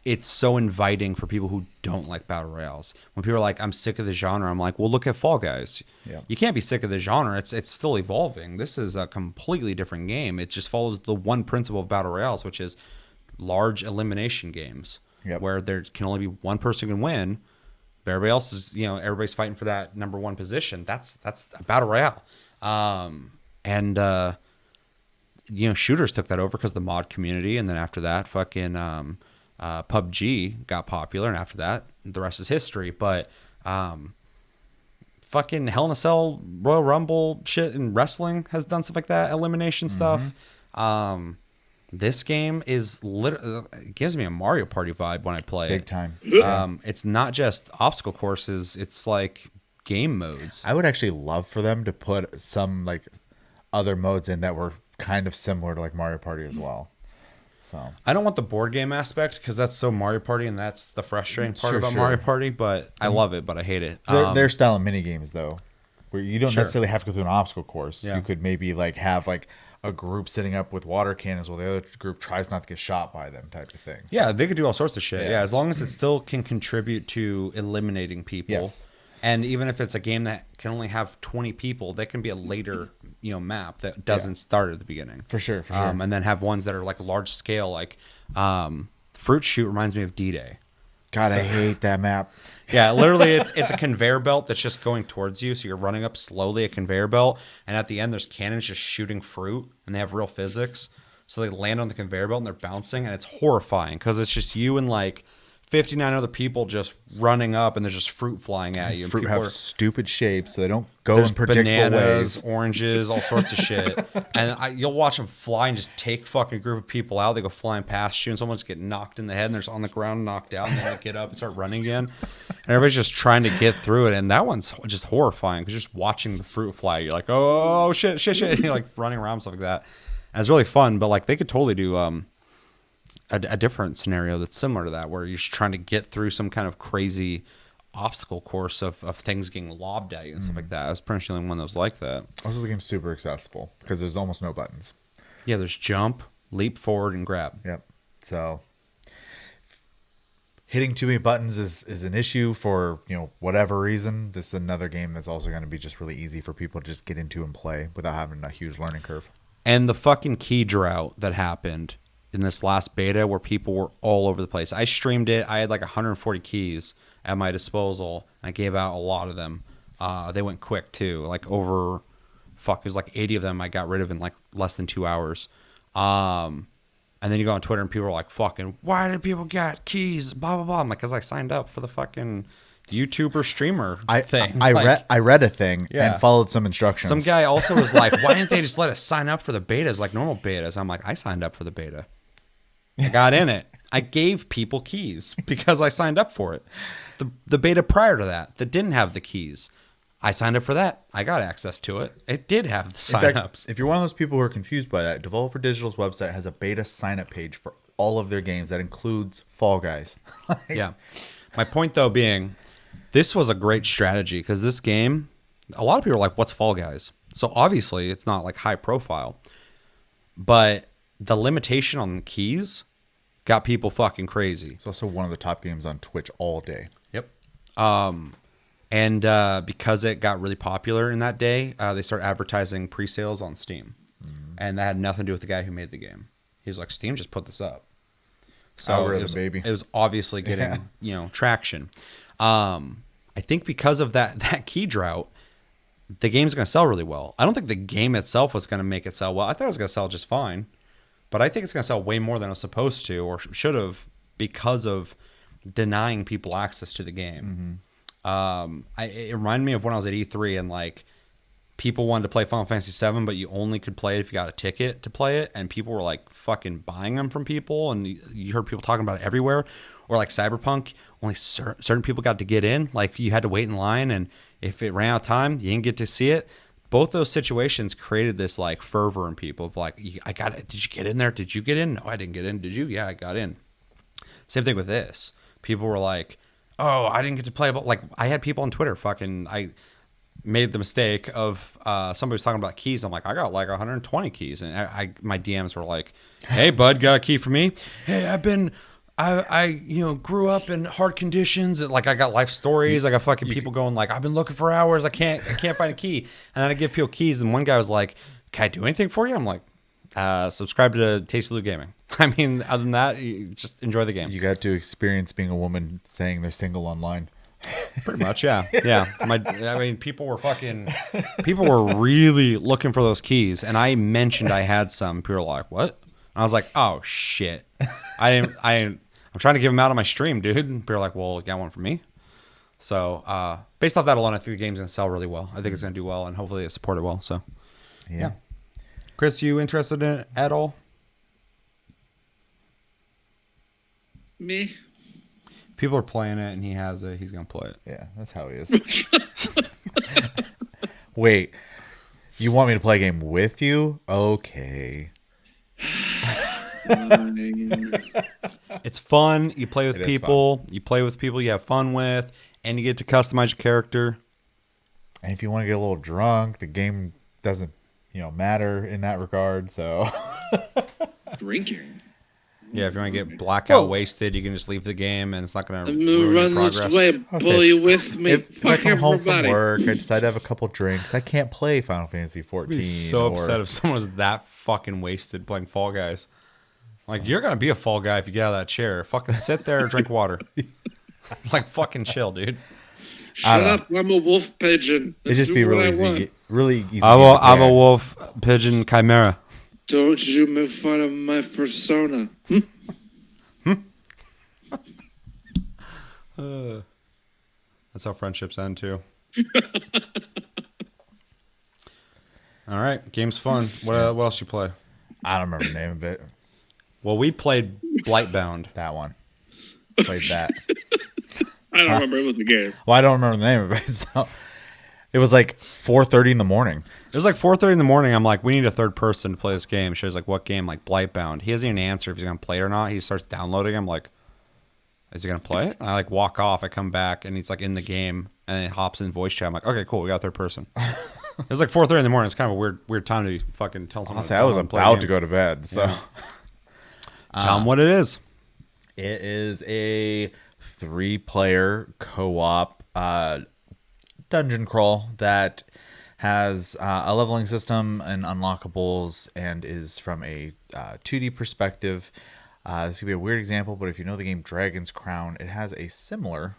[SPEAKER 1] it's so inviting for people who don't like battle royales. When people are like, I'm sick of the genre, I'm like, well, look at Fall Guys. Yeah. You can't be sick of the genre. It's still evolving. This is a completely different game. It just follows the one principle of battle royales, which is large elimination games, where there can only be one person who can win. But everybody else is, everybody's fighting for that number one position. That's a battle royale. Shooters took that over because the mod community, and then after that, fucking PUBG got popular, and after that, the rest is history. But fucking Hell in a Cell, Royal Rumble shit, and wrestling has done stuff like that, elimination stuff. This game is it gives me a Mario Party vibe when I play
[SPEAKER 2] Big time.
[SPEAKER 1] It's not just obstacle courses. It's like game modes.
[SPEAKER 2] I would actually love for them to put some like other modes in that were kind of similar to like Mario Party as well. So
[SPEAKER 1] I don't want the board game aspect because that's so Mario Party, and that's the frustrating part about Mario Party. But I love it, but I hate it.
[SPEAKER 2] their style of mini games though, where you don't necessarily have to go through an obstacle course.
[SPEAKER 1] Yeah.
[SPEAKER 2] You could maybe like have like a group sitting up with water cannons while the other group tries not to get shot by them, type of thing.
[SPEAKER 1] Yeah, they could do all sorts of shit.
[SPEAKER 2] Yeah.
[SPEAKER 1] Yeah, as long as it still can contribute to eliminating people.
[SPEAKER 2] Yes.
[SPEAKER 1] And even if it's a game that can only have 20 people, that can be a later, map that doesn't start at the beginning.
[SPEAKER 2] For sure.
[SPEAKER 1] And then have ones that are like large scale, like Fruit Shoot reminds me of D-Day.
[SPEAKER 2] God, I hate that map.
[SPEAKER 1] Yeah, literally, it's a conveyor belt that's just going towards you. So you're running up slowly a conveyor belt, and at the end, there's cannons just shooting fruit, and they have real physics. So they land on the conveyor belt and they're bouncing, and it's horrifying because it's just you and like 59 other people just running up, and there's just fruit flying at you.
[SPEAKER 2] Fruit
[SPEAKER 1] And
[SPEAKER 2] have stupid shapes, so they don't go
[SPEAKER 1] there's
[SPEAKER 2] in predictable
[SPEAKER 1] bananas,
[SPEAKER 2] ways.
[SPEAKER 1] oranges, all sorts of shit. And you'll watch them fly and just take fucking group of people out. They go flying past you, and someone just get knocked in the head, and they're just on the ground, knocked out, and they like get up and start running again. And everybody's just trying to get through it. And that one's just horrifying because you're just watching the fruit fly. You're like, oh shit, and you're like running around stuff like that. And it's really fun, but like they could totally do a different scenario that's similar to that, where you're just trying to get through some kind of crazy obstacle course of things getting lobbed at you and stuff like that. I was pretty much the only one that was like that.
[SPEAKER 2] Also, the game's super accessible because there's almost no buttons.
[SPEAKER 1] Yeah, there's jump, leap forward, and grab.
[SPEAKER 2] Yep. So hitting too many buttons is an issue for whatever reason. This is another game that's also going to be just really easy for people to just get into and play without having a huge learning curve.
[SPEAKER 1] And the fucking key drought that happened in this last beta where people were all over the place. I streamed it. I had like 140 keys at my disposal. I gave out a lot of them. They went quick too. Like it was like 80 of them I got rid of in like less than 2 hours. And then you go on Twitter and people are like, fucking, why did people get keys? Blah, blah, blah. I'm like, because I signed up for the fucking YouTuber streamer thing.
[SPEAKER 2] I read a thing
[SPEAKER 1] Yeah.
[SPEAKER 2] and followed some instructions.
[SPEAKER 1] Some guy also was like, why didn't they just let us sign up for the betas like normal betas? I'm like, I signed up for the beta. I got in it. I gave people keys because I signed up for it. The beta prior to that didn't have the keys, I signed up for that. I got access to it. It did have the signups.
[SPEAKER 2] If you're one of those people who are confused by that, Devolver Digital's website has a beta sign-up page for all of their games that includes Fall Guys.
[SPEAKER 1] Yeah. My point, though, being this was a great strategy because this game, a lot of people are like, what's Fall Guys? So obviously it's not like high profile, but the limitation on the keys got people fucking crazy.
[SPEAKER 2] It's also one of the top games on Twitch all day.
[SPEAKER 1] Yep. And because it got really popular in that day, they started advertising pre-sales on Steam. And that had nothing to do with the guy who made the game. He was like, Steam just put this up. So
[SPEAKER 2] Algorithm, baby.
[SPEAKER 1] It was obviously getting, traction. I think because of that key drought, the game's going to sell really well. I don't think the game itself was going to make it sell well. I thought it was going to sell just fine. But I think it's going to sell way more than it was supposed to or should have because of denying people access to the game. It reminded me of when I was at E3 and like people wanted to play Final Fantasy VII, but you only could play it if you got a ticket to play it, and people were like fucking buying them from people, and you heard people talking about it everywhere. Or like Cyberpunk, only certain people got to get in. Like you had to wait in line, and if it ran out of time, you didn't get to see it. Both those situations created this like fervor in people of like, I got it. Did you get in there? Did you get in? No, I didn't get in. Did you? Yeah, I got in. Same thing with this. People were like, oh, I didn't get to play. But like, I had people on Twitter I made the mistake of somebody was talking about keys. I'm like, I got like 120 keys. And my DMs were like, hey, bud, got a key for me? Hey, I grew up in hard conditions. And like I got life stories. I got fucking people going like, I've been looking for hours. I can't find a key. And then I give people keys. And one guy was like, can I do anything for you? I'm like, subscribe to Tasty Loot Gaming. I mean, other than that, you just enjoy the game.
[SPEAKER 2] You got to experience being a woman saying they're single online.
[SPEAKER 1] Pretty much, yeah. People were really looking for those keys. And I mentioned I had some. People were like, what? And I was like, oh shit. I'm trying to give them out on my stream, dude. And people are like, well, you got one for me. So based off that alone, I think the game's going to sell really well. I think it's going to do well, and hopefully it's supported well. So, yeah. Chris, you interested in it at all?
[SPEAKER 3] Me?
[SPEAKER 1] people are playing it and he has it, he's gonna play it.
[SPEAKER 2] Yeah, that's how he is. Wait, you want me to play a game with you? Okay.
[SPEAKER 1] It's fun. You play with
[SPEAKER 2] It is
[SPEAKER 1] people. You play with people you have fun with, and you get to customize your character.
[SPEAKER 2] And if you want to get a little drunk, the game doesn't, matter in that regard. So
[SPEAKER 3] Drinking.
[SPEAKER 1] Yeah, if you want to get blackout
[SPEAKER 2] Well-
[SPEAKER 1] wasted, you can just leave the game, and it's not going to
[SPEAKER 3] I'm
[SPEAKER 1] ruin
[SPEAKER 3] gonna
[SPEAKER 1] your
[SPEAKER 3] run
[SPEAKER 1] progress.
[SPEAKER 3] this way and
[SPEAKER 2] I'll
[SPEAKER 3] pull
[SPEAKER 2] say,
[SPEAKER 3] you with me.
[SPEAKER 2] if I
[SPEAKER 3] Fuck
[SPEAKER 2] come home from
[SPEAKER 3] everybody.
[SPEAKER 2] work, I decide to have a couple drinks, I can't play Final Fantasy 14.
[SPEAKER 1] I'd be so
[SPEAKER 2] or-
[SPEAKER 1] upset if someone was that fucking wasted playing Fall Guys. Like, you're going to be a Fall Guy if you get out of that chair. Fucking sit there and drink water. Like, fucking chill, dude.
[SPEAKER 3] Shut up! I'm a wolf pigeon.
[SPEAKER 2] It'd just
[SPEAKER 3] Do
[SPEAKER 2] be
[SPEAKER 3] what
[SPEAKER 2] really
[SPEAKER 3] I
[SPEAKER 2] easy.
[SPEAKER 3] want.
[SPEAKER 2] Really easy.
[SPEAKER 1] I'm
[SPEAKER 2] game to
[SPEAKER 1] a
[SPEAKER 2] play.
[SPEAKER 1] wolf pigeon chimera.
[SPEAKER 3] Don't you make fun of my persona.
[SPEAKER 1] That's how friendships end, too. All right, game's fun. What else you play?
[SPEAKER 2] I don't remember the name of it.
[SPEAKER 1] Well, we played Blightbound.
[SPEAKER 2] That one. Played that.
[SPEAKER 3] I don't remember. It was the game.
[SPEAKER 2] Well, I don't remember the name of it. So it was like 4:30 in the morning.
[SPEAKER 1] It was like 4:30 in the morning. I'm like, we need a third person to play this game. She was like, what game? Like Blightbound. He doesn't even answer if he's gonna play it or not. He starts downloading. I'm like, is he gonna play it? And I like walk off. I come back and he's like in the game and it hops in voice chat. I'm like, okay, cool. We got a third person. It was like 4:30 in the morning. It's kind of a weird time to be fucking tell someone.
[SPEAKER 2] Honestly, I was about to go to bed. So
[SPEAKER 1] Tell them what it is.
[SPEAKER 2] it is a 3-player co-op dungeon crawl that has a leveling system and unlockables and is from a 2D perspective. This could be a weird example, but if you know the game Dragon's Crown, it has a similar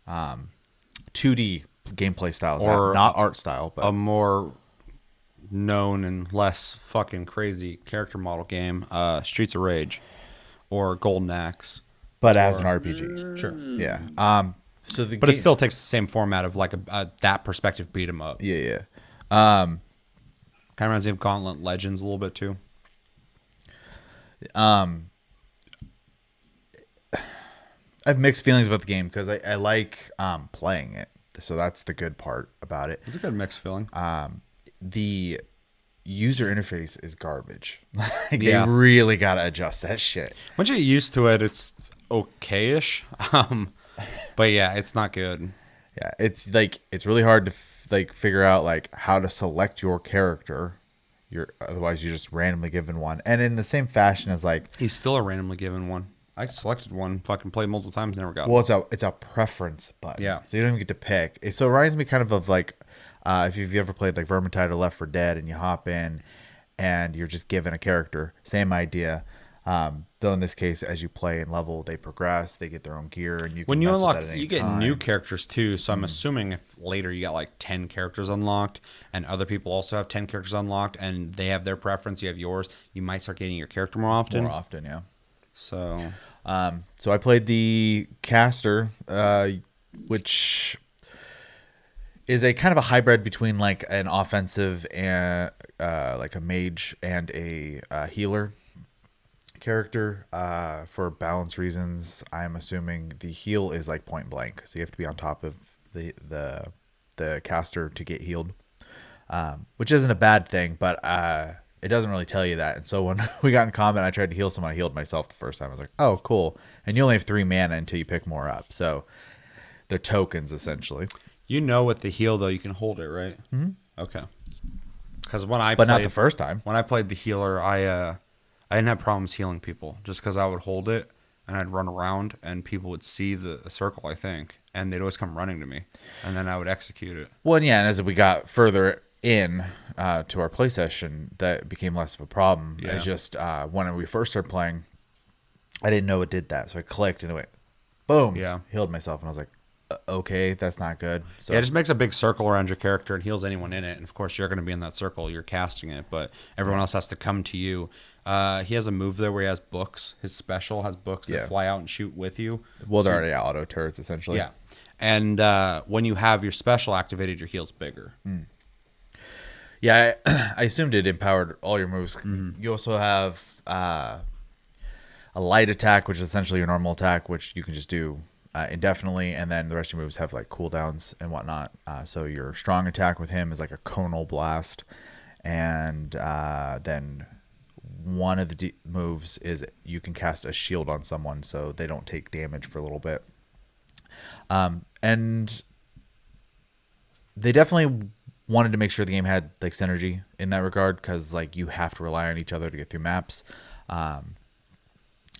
[SPEAKER 2] 2D gameplay style.
[SPEAKER 1] Or
[SPEAKER 2] Not art style, but
[SPEAKER 1] A more known and less fucking crazy character model game, Streets of Rage, or Golden Axe.
[SPEAKER 2] as an RPG.
[SPEAKER 1] Sure.
[SPEAKER 2] Yeah. So the
[SPEAKER 1] But it still takes the same format of like a that perspective beat 'em up.
[SPEAKER 2] yeah.
[SPEAKER 1] Kind of reminds me of Gauntlet Legends a little bit too.
[SPEAKER 2] I have mixed feelings about the game because I like playing it, so that's the good part about it.
[SPEAKER 1] It's a good mixed feeling.
[SPEAKER 2] The user interface is garbage. Like,
[SPEAKER 1] Yeah.
[SPEAKER 2] They really gotta adjust that shit.
[SPEAKER 1] Once you get used to it, it's okay-ish. But yeah, it's not good.
[SPEAKER 2] Yeah, it's like it's really hard to figure out like how to select your character. Otherwise you're just randomly given one, and in the same fashion as like,
[SPEAKER 1] He's still a randomly given one. I selected one, fucking played multiple times, never got
[SPEAKER 2] well,
[SPEAKER 1] it.
[SPEAKER 2] it's a preference button.
[SPEAKER 1] Yeah.
[SPEAKER 2] So you don't even get to pick. So it reminds me kind of like if you've ever played like Vermintide or Left 4 Dead, and you hop in and you're just given a character. Same idea. Though in this case, as you play and level, they progress, they get their own gear, and you can
[SPEAKER 1] When you
[SPEAKER 2] mess with
[SPEAKER 1] unlock,
[SPEAKER 2] that at any
[SPEAKER 1] you get
[SPEAKER 2] time.
[SPEAKER 1] new characters too. So I'm assuming if later you got like 10 characters unlocked, and other people also have 10 characters unlocked, and they have their preference, you have yours, you might start getting your character more often.
[SPEAKER 2] more often, yeah.
[SPEAKER 1] So
[SPEAKER 2] So I played the caster, which is a kind of a hybrid between like an offensive and like a mage and a healer character. For balance reasons, I'm assuming the heal is like point blank, so you have to be on top of the caster to get healed, which isn't a bad thing, but it doesn't really tell you that. And so when we got in combat, I tried to heal someone. I healed myself the first time. I was like, oh, cool. And you only have 3 mana until you pick more up. So they're tokens, essentially.
[SPEAKER 1] you know with the heal though, you can hold it, right? Mm-hmm. Okay. Because when I
[SPEAKER 2] But
[SPEAKER 1] played,
[SPEAKER 2] not the first time.
[SPEAKER 1] when I played the healer, I didn't have problems healing people just because I would hold it and I'd run around and people would see the circle, I think, and they'd always come running to me, and then I would execute it.
[SPEAKER 2] Well, yeah, and as we got further in to our play session, that became less of a problem.
[SPEAKER 1] Yeah.
[SPEAKER 2] It's just when we first started playing, I didn't know it did that. So I clicked and it went, boom,
[SPEAKER 1] Yeah.
[SPEAKER 2] healed myself. And I was like, okay, that's not good. So
[SPEAKER 1] Yeah, it just makes a big circle around your character and heals anyone in it. And of course, you're going to be in that circle. You're casting it, but everyone else has to come to you. He has a move there where he has books. His special has books that
[SPEAKER 2] Yeah.
[SPEAKER 1] fly out and shoot with you.
[SPEAKER 2] well, they're already auto turrets, essentially.
[SPEAKER 1] Yeah. And when you have your special activated, your heal's bigger.
[SPEAKER 2] Yeah, I assumed it empowered all your moves. You also have a light attack, which is essentially your normal attack, which you can just do indefinitely, and then the rest of your moves have like cooldowns and whatnot. So your strong attack with him is like a conal blast, and then one of the moves is you can cast a shield on someone so they don't take damage for a little bit. And they definitely wanted to make sure the game had like synergy in that regard, because like you have to rely on each other to get through maps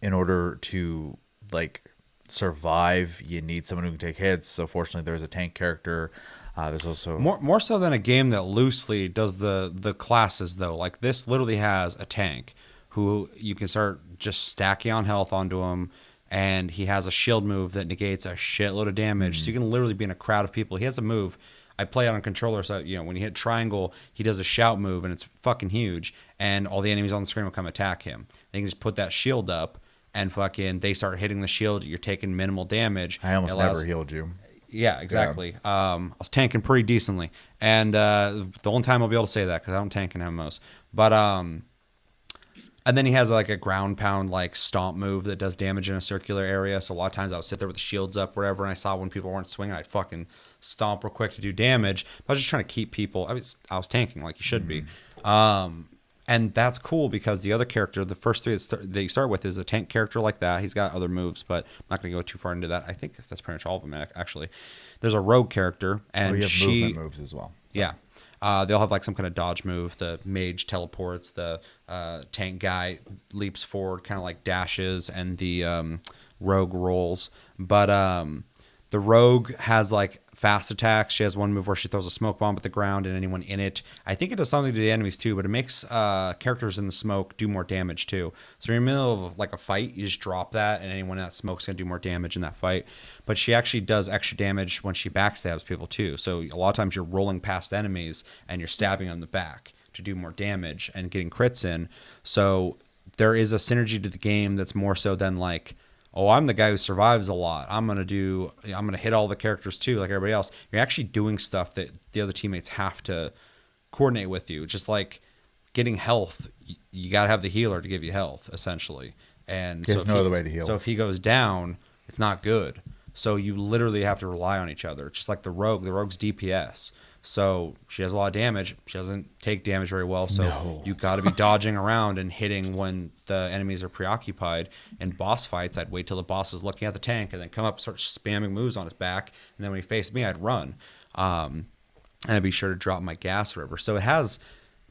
[SPEAKER 2] in order to like survive. You need someone who can take hits. So fortunately there's a tank character. There's also
[SPEAKER 1] more so than a game that loosely does the classes though. Like this literally has a tank who you can start just stacking on health onto him, and he has a shield move that negates a shitload of damage. So you can literally be in a crowd of people. He has a move. I play it on controller, so when you hit triangle, he does a shout move, and it's fucking huge, and all the enemies on the screen will come attack him. Then you can just put that shield up, and fucking they start hitting the shield. You're taking minimal damage.
[SPEAKER 2] I almost never healed you.
[SPEAKER 1] Yeah, exactly. Yeah. I was tanking pretty decently, and the only time I'll be able to say that because I don't tank in MMOs. But and then he has like a ground pound like stomp move that does damage in a circular area. So a lot of times I would sit there with the shields up, whatever, and I saw when people weren't swinging, I'd fucking stomp real quick to do damage. But I was just trying to keep people. I was tanking like you should be. And that's cool because the other character, the first three that you start with, is a tank character like that. He's got other moves, but I'm not going to go too far into that. I think that's pretty much all of them, actually. There's a rogue character, and
[SPEAKER 2] you have movement moves as well. So.
[SPEAKER 1] Yeah. They'll have like some kind of dodge move. The mage teleports, the tank guy leaps forward, kind of like dashes, and the rogue rolls. But the rogue has like fast attacks. She has one move where she throws a smoke bomb at the ground and anyone in it. I think it does something to the enemies too, but it makes characters in the smoke do more damage too. So you're in the middle of like a fight, you just drop that, and anyone in that smoke's gonna do more damage in that fight. But she actually does extra damage when she backstabs people too. So a lot of times you're rolling past enemies and you're stabbing them in the back to do more damage and getting crits in. So there is a synergy to the game that's more so than like, oh, I'm the guy who survives a lot. I'm gonna hit all the characters too, like everybody else. You're actually doing stuff that the other teammates have to coordinate with you. Just like getting health, you gotta have the healer to give you health, essentially. And
[SPEAKER 2] there's no other way to heal.
[SPEAKER 1] So if he goes down, it's not good. So you literally have to rely on each other. Just like the rogue. The rogue's DPS. So she has a lot of damage. She doesn't take damage very well. So you got to be dodging around and hitting when the enemies are preoccupied. In boss fights, I'd wait till the boss is looking at the tank and then come up and start spamming moves on his back. And then when he faced me, I'd run. And I'd be sure to drop my gas or whatever. So it has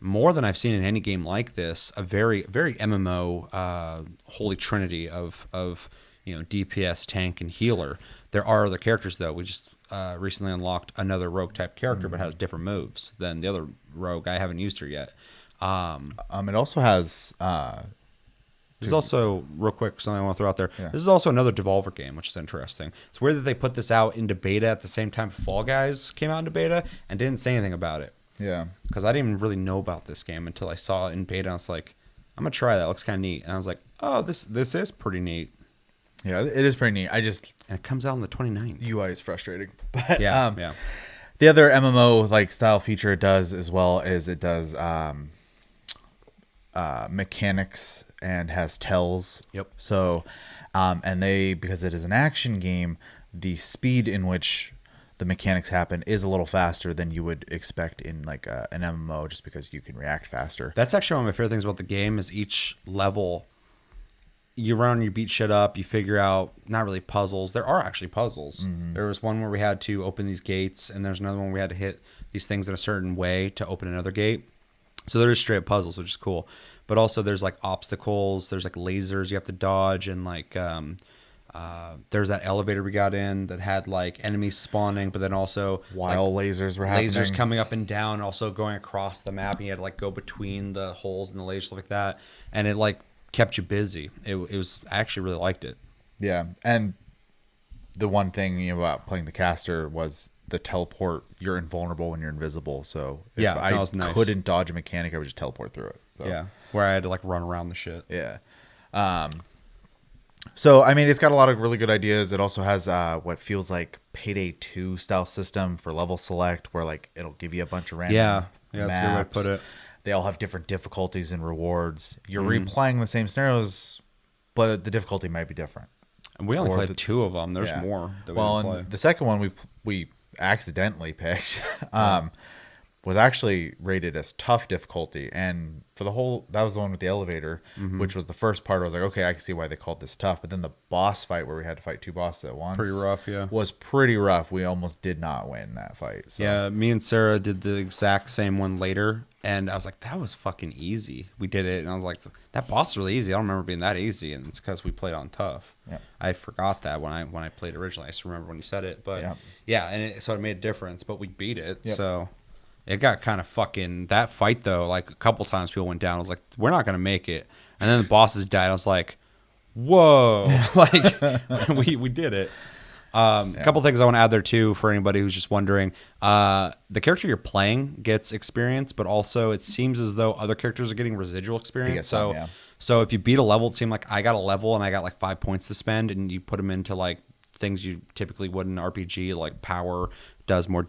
[SPEAKER 1] more than I've seen in any game like this. A very, very MMO holy trinity of DPS, tank, and healer. There are other characters though. We just recently unlocked another rogue type character, but has different moves than the other rogue. I haven't used her yet.
[SPEAKER 2] It also has.
[SPEAKER 1] There's also, real quick, something I want to throw out there.
[SPEAKER 2] Yeah.
[SPEAKER 1] This is also another Devolver game, which is interesting. It's weird that they put this out into beta at the same time Fall Guys came out into beta and didn't say anything about it.
[SPEAKER 2] Yeah.
[SPEAKER 1] Because I didn't even really know about this game until I saw it in beta. And I was like, I'm gonna try that. It looks kind of neat. And I was like, oh, this is pretty neat.
[SPEAKER 2] Yeah, it is pretty neat. And
[SPEAKER 1] it comes out on the 29th.
[SPEAKER 2] UI is frustrating, but
[SPEAKER 1] yeah.
[SPEAKER 2] The other MMO like style feature it does as well is it does mechanics and has tells.
[SPEAKER 1] Yep.
[SPEAKER 2] So, and because it is an action game, the speed in which the mechanics happen is a little faster than you would expect in like an MMO, just because you can react faster.
[SPEAKER 1] That's actually one of my favorite things about the game is each level. You run, you beat shit up, you figure out, not really puzzles. There are actually puzzles. Mm-hmm. There was one where we had to open these gates, and there's another one where we had to hit these things in a certain way to open another gate. So there's straight up puzzles, which is cool. But also there's like obstacles, there's like lasers you have to dodge, and like there's that elevator we got in that had like enemies spawning, but then also
[SPEAKER 2] while like, lasers were happening.
[SPEAKER 1] Lasers coming up and down, also going across the map, and you had to like go between the holes in the lasers, stuff like that. And it like kept you busy. It was, I actually really liked it.
[SPEAKER 2] Yeah, and the one thing about playing the caster was the teleport. You're invulnerable when you're invisible. So if I couldn't dodge a mechanic, I would just teleport through it. So.
[SPEAKER 1] Yeah, where I had to like run around the shit.
[SPEAKER 2] Yeah. So I mean, it's got a lot of really good ideas. It also has what feels like Payday 2 style system for level select, where like it'll give you a bunch of random
[SPEAKER 1] maps. That's a good way to put it.
[SPEAKER 2] They all have different difficulties and rewards. You're replaying the same scenarios, but the difficulty might be different.
[SPEAKER 1] And we only
[SPEAKER 2] Or
[SPEAKER 1] played
[SPEAKER 2] the-
[SPEAKER 1] 2 of them. There's
[SPEAKER 2] Yeah.
[SPEAKER 1] more that we
[SPEAKER 2] Well,
[SPEAKER 1] didn't play.
[SPEAKER 2] and the second one we accidentally picked was actually rated as tough difficulty, and for the whole that was the one with the elevator, which was the first part. I was like, okay, I can see why they called this tough. But then the boss fight where we had to fight 2 bosses at once,
[SPEAKER 1] Pretty rough, yeah.
[SPEAKER 2] was pretty rough. We almost did not win that fight. So.
[SPEAKER 1] Yeah, me and Sarah did the exact same one later, and I was like, that was fucking easy. We did it, and I was like, that boss was really easy. I don't remember being that easy, and it's because we played on tough.
[SPEAKER 2] Yeah.
[SPEAKER 1] I forgot that when I played originally. I just remember when you said it, but yeah, and so it made a difference, but we beat it, so it got kind of fucking, that fight though, like a couple times people went down. I was like, we're not going to make it. And then the bosses died. I was like, whoa, like we did it. A couple things I want to add there too for anybody who's just wondering. The character you're playing gets experience, but also it seems as though other characters are getting residual experience. So if you beat a level, it seemed like I got a level and I got like 5 points to spend, and you put them into like things you typically would in an RPG, like power does more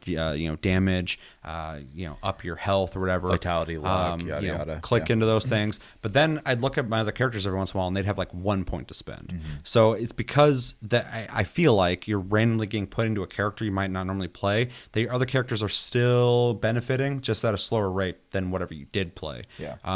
[SPEAKER 1] damage, up your health or whatever,
[SPEAKER 2] vitality, luck, yada yada.
[SPEAKER 1] Click into those things. But then I'd look at my other characters every once in a while, and they'd have like 1 point to spend. So it's because that I feel like you're randomly getting put into a character you might not normally play. The other characters are still benefiting, just at a slower rate than whatever you did play.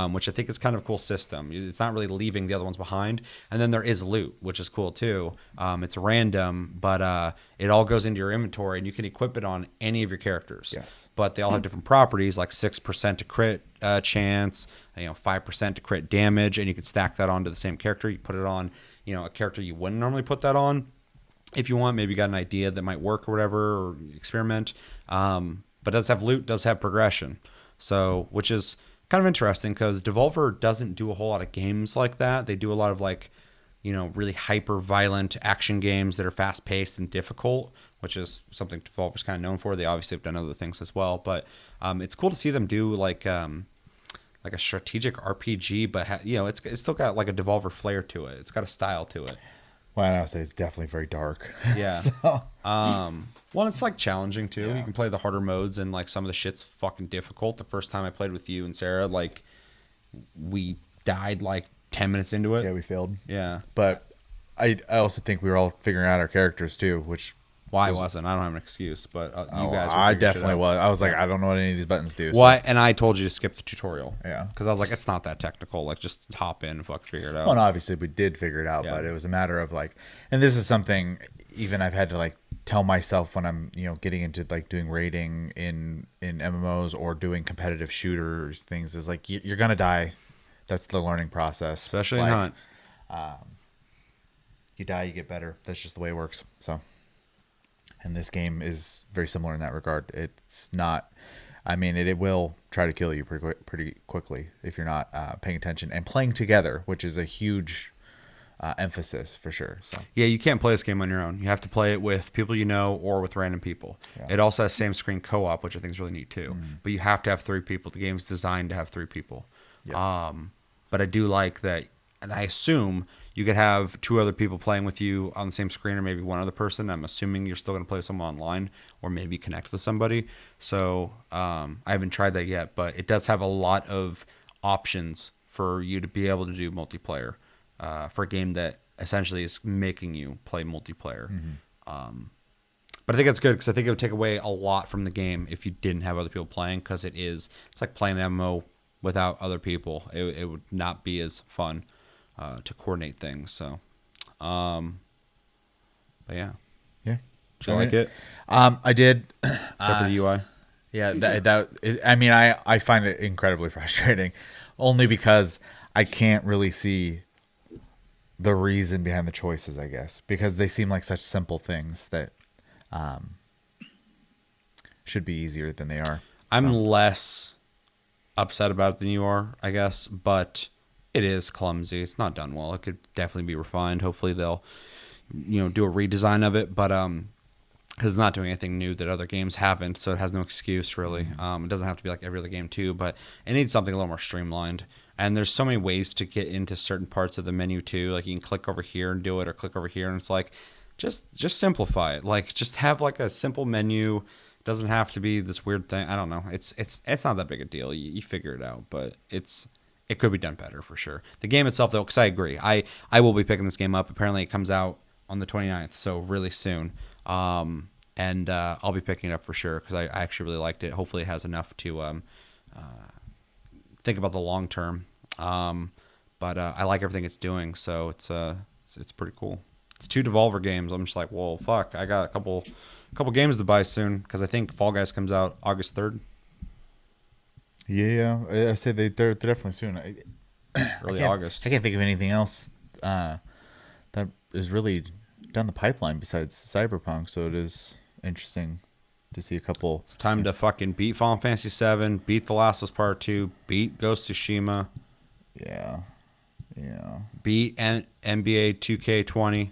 [SPEAKER 1] Which I think is kind of a cool system. It's not really leaving the other ones behind. And then there is loot, which is cool too. It's random, but it all goes into your inventory, and you can equip it on any of your characters. But they all have different properties, like 6% to crit chance, 5% to crit damage, and you can stack that onto the same character. You put it on, a character you wouldn't normally put that on. If you want, maybe you got an idea that might work or whatever, or experiment. But it does have loot, does have progression. So, which is kind of interesting because Devolver doesn't do a whole lot of games like that. They do a lot of like, really hyper violent action games that are fast paced and difficult, which is something Devolver's kind of known for. They obviously have done other things as well, but it's cool to see them do like a strategic RPG, but it's still got like a Devolver flair to it. It's got a style to it.
[SPEAKER 2] Well, I would say it's definitely very dark.
[SPEAKER 1] Yeah. Well, it's like challenging too. You can play the harder modes, and like some of the shit's fucking difficult. The first time I played with you and Sarah, like we died like 10 minutes into it.
[SPEAKER 2] Yeah, we failed.
[SPEAKER 1] Yeah.
[SPEAKER 2] But I also think we were all figuring out our characters too, which...
[SPEAKER 1] Well, I wasn't. I don't have an excuse, but you guys were
[SPEAKER 2] I
[SPEAKER 1] figuring shit
[SPEAKER 2] definitely
[SPEAKER 1] out.
[SPEAKER 2] was. I was like, I don't know what any of these buttons do.
[SPEAKER 1] Well, and I told you to skip the tutorial.
[SPEAKER 2] Yeah.
[SPEAKER 1] Because I was like, it's not that technical. Like, just hop in and fuck figure it out.
[SPEAKER 2] Well, and obviously we did figure it out, but it was a matter of like, and this is something even I've had to like tell myself when I'm, getting into like doing raiding in MMOs or doing competitive shooters things, is like, you're going to die. That's the learning process.
[SPEAKER 1] Especially in Hunt.
[SPEAKER 2] You die, you get better. That's just the way it works. So, and this game is very similar in that regard. It's not, it will try to kill you pretty quickly if you're not paying attention and playing together, which is a huge emphasis for sure. So
[SPEAKER 1] yeah, you can't play this game on your own. You have to play it with people or with random people. It also has same screen co-op, which I think is really neat too. But you have to have 3 people. The game's designed to have 3 people. But I do like that, and I assume you could have 2 other people playing with you on the same screen, or maybe one other person. I'm assuming you're still going to play with someone online, or maybe connect with somebody. So I haven't tried that yet, but it does have a lot of options for you to be able to do multiplayer for a game that essentially is making you play multiplayer. But I think that's good, because I think it would take away a lot from the game if you didn't have other people playing, because it's like playing an MMO without other people. It would not be as fun to coordinate things. So, but yeah.
[SPEAKER 2] Yeah.
[SPEAKER 1] Did you like it?
[SPEAKER 2] I did.
[SPEAKER 1] Except for the UI.
[SPEAKER 2] Yeah, I find it incredibly frustrating, only because I can't really see the reason behind the choices, I guess, because they seem like such simple things that should be easier than they are.
[SPEAKER 1] I'm less upset about it than you are, I guess, but it is clumsy. It's not done well. It could definitely be refined. Hopefully they'll do a redesign of it, but because it's not doing anything new that other games haven't, so it has no excuse really. It doesn't have to be like every other game too, but it needs something a little more streamlined. And there's so many ways to get into certain parts of the menu too. Like you can click over here and do it, or click over here, and it's like just simplify it. Like just have like a simple menu. It doesn't have to be this weird thing. I don't know. It's not that big a deal. You figure it out, but it could be done better for sure. The game itself though, because I agree, I will be picking this game up. Apparently it comes out on the 29th, so really soon. And I'll be picking it up for sure because I actually really liked it. Hopefully, it has enough to think about the long term. But I like everything it's doing, so it's pretty cool. It's 2 Devolver games. I'm just like, well, fuck. I got a couple games to buy soon because I think Fall Guys comes out August 3rd.
[SPEAKER 2] Yeah, I say they're definitely soon.
[SPEAKER 1] Early August.
[SPEAKER 2] I can't think of anything else that is really down the pipeline besides Cyberpunk. So it is interesting to see a couple.
[SPEAKER 1] It's time to fucking beat Final Fantasy VII, beat The Last of Us Part 2, beat Ghost of Tsushima.
[SPEAKER 2] Yeah.
[SPEAKER 1] Beat NBA 2K20.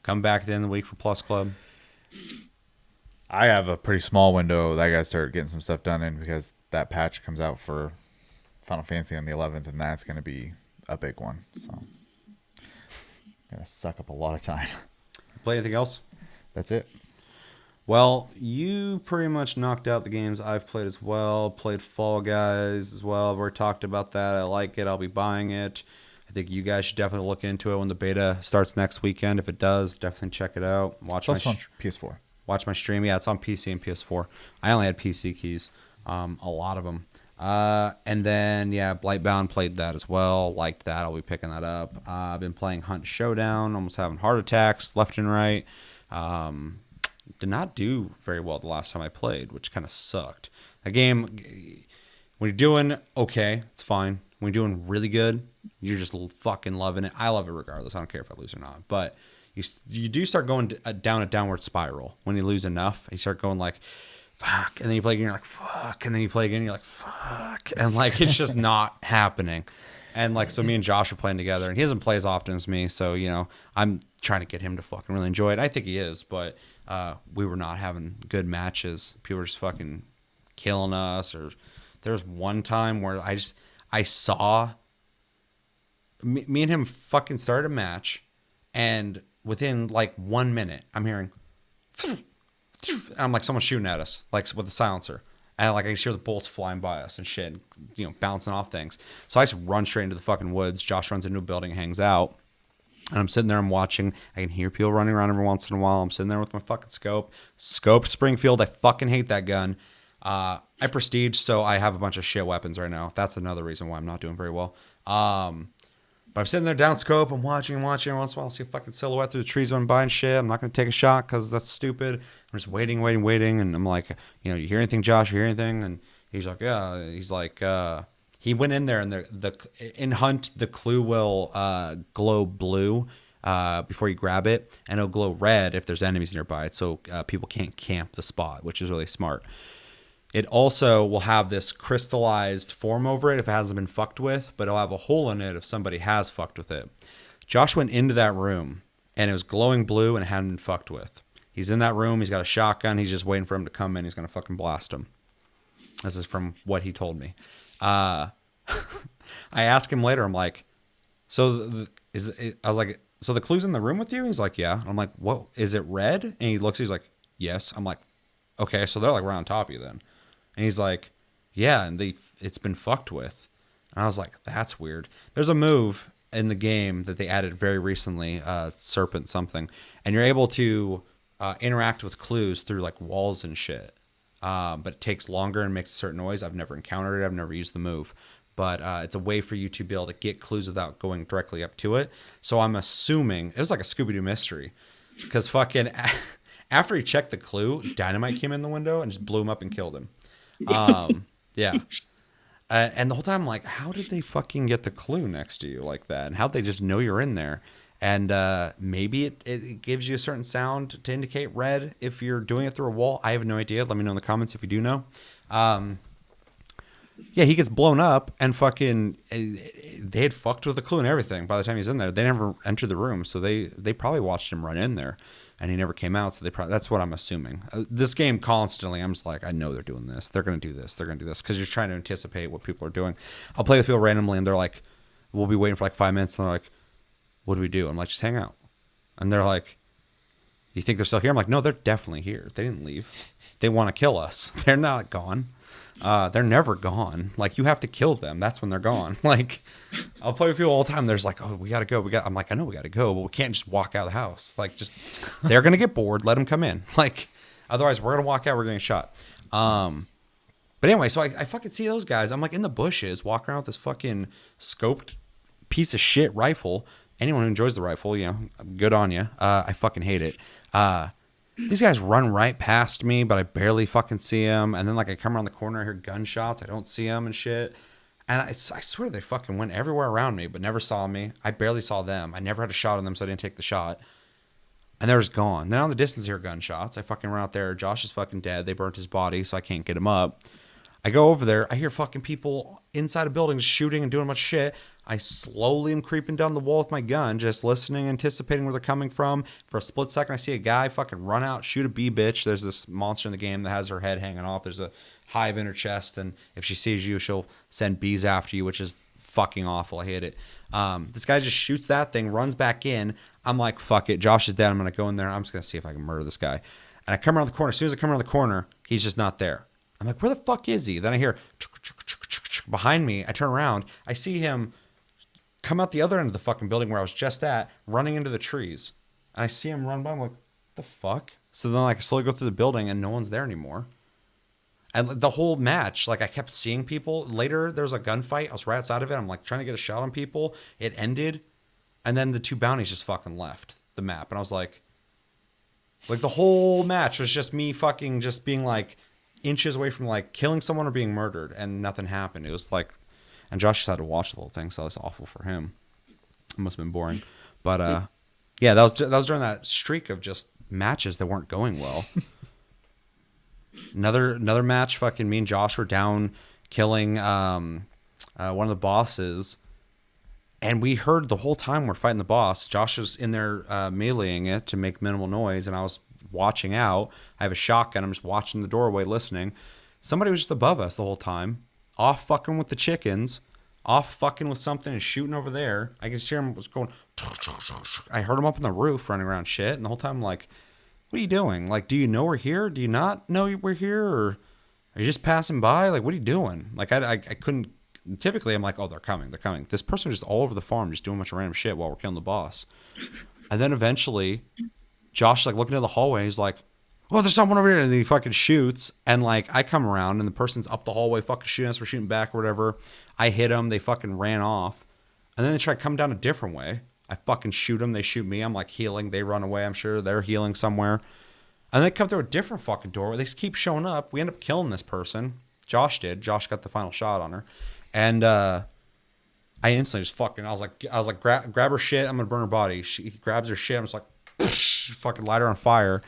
[SPEAKER 1] Come back at the end of the week for Plus Club.
[SPEAKER 2] I have a pretty small window that I gotta start getting some stuff done in because that patch comes out for Final Fantasy on the 11th, and that's gonna be a big one. So gonna suck up a lot of time.
[SPEAKER 1] Play anything else?
[SPEAKER 2] That's it.
[SPEAKER 1] Well, you pretty much knocked out the games I've played as well. Played Fall Guys as well. I've already talked about that. I like it. I'll be buying it. I think you guys should definitely look into it when the beta starts next weekend. If it does, definitely check it out. Watch
[SPEAKER 2] It's on PS4.
[SPEAKER 1] Watch my stream. Yeah, it's on PC and PS4. I only had PC keys, a lot of them. And then, yeah, Blightbound, played that as well. Liked that. I'll be picking that up. I've been playing Hunt Showdown, almost having heart attacks left and right. Did not do very well the last time I played, which kind of sucked. A game, when you're doing okay, it's fine. When you're doing really good, you're just fucking loving it. I love it regardless. I don't care if I lose or not. But you do start going down a downward spiral when you lose enough. You start going like, fuck. And then you play again, you're like, fuck. And then you play again, you're like, fuck. And like, it's just not happening. And like, so me and Josh are playing together, and he doesn't play as often as me. So, you know, I'm trying to get him to fucking really enjoy it. I think he is, but we were not having good matches. People were just fucking killing us. Or there was one time where I saw me and him fucking start a match, and within like 1 minute, I'm hearing, and I'm like, someone's shooting at us, like with a silencer. And like I can hear the bullets flying by us and shit, you know, bouncing off things. So I just run straight into the fucking woods. Josh runs into a building, hangs out. And I'm sitting there, I'm watching. I can hear people running around every once in a while. I'm sitting there with my fucking scope. Scoped Springfield. I fucking hate that gun. I prestige, so I have a bunch of shit weapons right now. That's another reason why I'm not doing very well. But I'm sitting there down scope. I'm watching. Every once in a while, I'll see a fucking silhouette through the trees going by and shit. I'm not going to take a shot because that's stupid. I'm just waiting. And I'm like, you know, you hear anything, Josh? You hear anything? And he's like, yeah. He's like, he went in there, and in Hunt, the clue will glow blue before you grab it, and it'll glow red if there's enemies nearby. So people can't camp the spot, which is really smart. It also will have this crystallized form over it if it hasn't been fucked with, but it'll have a hole in it if somebody has fucked with it. Josh went into that room, and it was glowing blue, and it hadn't been fucked with. He's in that room. He's got a shotgun. He's just waiting for him to come in. He's going to fucking blast him. This is from what he told me. I asked him later, I'm like, so I was like, so the clue's in the room with you? He's like, yeah. I'm like, what? Is it red? And he looks, he's like, yes. I'm like, okay, so they're like right on top of you then. And he's like, yeah, and it's been fucked with. And I was like, that's weird. There's a move in the game that they added very recently, Serpent something, and you're able to interact with clues through like walls and shit. But it takes longer and makes a certain noise. I've never encountered it. I've never used the move. But it's a way for you to be able to get clues without going directly up to it. So I'm assuming it was like a Scooby-Doo mystery. Because fucking after he checked the clue, dynamite came in the window and just blew him up and killed him. Yeah. And the whole time I'm like, how did they fucking get the clue next to you like that? And how'd they just know you're in there? And maybe it gives you a certain sound to indicate red if you're doing it through a wall. I have no idea. Let me know in the comments if you do know. Yeah, he gets blown up and fucking they had fucked with the clue and everything by the time he's in there. They never entered the room, so they probably watched him run in there and he never came out. So that's what I'm assuming. This game constantly, I'm just like, I know they're doing this. They're going to do this. They're going to do this because you're trying to anticipate what people are doing. I'll play with people randomly and they're like, we'll be waiting for like 5 minutes and they're like, what do we do? I'm like, just hang out. And they're like, You think they're still here? I'm like, no, they're definitely here. They didn't leave. They want to kill us. They're not gone. They're never gone. Like, you have to kill them. That's when they're gone. Like, I'll play with people all the time. There's like, oh, we got to go. I'm like, I know we got to go, but we can't just walk out of the house. Like, just, they're going to get bored. Let them come in. Like, otherwise we're going to walk out. We're going to get shot. But anyway, so I fucking see those guys. I'm like in the bushes, walking around with this fucking scoped piece of shit rifle. Anyone who enjoys the rifle, you know, good on you. I fucking hate it. These guys run right past me, but I barely fucking see them. And then like I come around the corner, I hear gunshots. I don't see them and shit. And I swear they fucking went everywhere around me, but never saw me. I barely saw them. I never had a shot on them, so I didn't take the shot. And they're just gone. Then on the distance, I hear gunshots. I fucking run out there. Josh is fucking dead. They burnt his body, so I can't get him up. I go over there. I hear fucking people inside a building shooting and doing a bunch of shit. I slowly am creeping down the wall with my gun, just listening, anticipating where they're coming from. For a split second, I see a guy fucking run out, shoot a bee bitch. There's this monster in the game that has her head hanging off. There's a hive in her chest, and if she sees you, she'll send bees after you, which is fucking awful. I hate it. This guy just shoots that thing, runs back in. I'm like, fuck it. Josh is dead. I'm going to go in there. I'm just going to see if I can murder this guy. And I come around the corner. As soon as I come around the corner, he's just not there. I'm like, where the fuck is he? Then I hear behind me. I turn around. I see him come out the other end of the fucking building where I was just at, running into the trees. And I see him run by. I'm like, the fuck? So then like, I slowly go through the building and no one's there anymore. And the whole match, like I kept seeing people. Later, there was a gunfight. I was right outside of it. I'm like trying to get a shot on people. It ended. And then the two bounties just fucking left the map. And I was like the whole match was just me fucking just being like inches away from like killing someone or being murdered, and nothing happened. It was like, and Josh just had to watch the whole thing, so it was awful for him. It must have been boring. But yeah, that was during that streak of just matches that weren't going well. Another match, fucking me and Josh were down killing one of the bosses. And we heard the whole time we're fighting the boss. Josh was in there meleeing it to make minimal noise, and I was watching out. I have a shotgun. I'm just watching the doorway, listening. Somebody was just above us the whole time, off fucking with the chickens, off fucking with something and shooting over there. I could hear him was going. I heard him up on the roof running around shit, and the whole time I'm like, what are you doing? Like, do you know we're here? Do you not know we're here? Or are you just passing by? Like, what are you doing? Like, I couldn't. Typically, I'm like, oh, they're coming. This person was just all over the farm, just doing a bunch of random shit while we're killing the boss. And then eventually, Josh, like, looking at the hallway, he's like, oh, there's someone over here. And he fucking shoots. And, like, I come around, and the person's up the hallway fucking shooting us. We're shooting back or whatever. I hit them. They fucking ran off. And then they try to come down a different way. I fucking shoot them. They shoot me. I'm, like, healing. They run away. I'm sure they're healing somewhere. And they come through a different fucking door. They keep showing up. We end up killing this person. Josh did. Josh got the final shot on her. And I instantly just fucking, I was like, grab her shit. I'm going to burn her body. She grabs her shit. I'm just like, fucking light her on fire.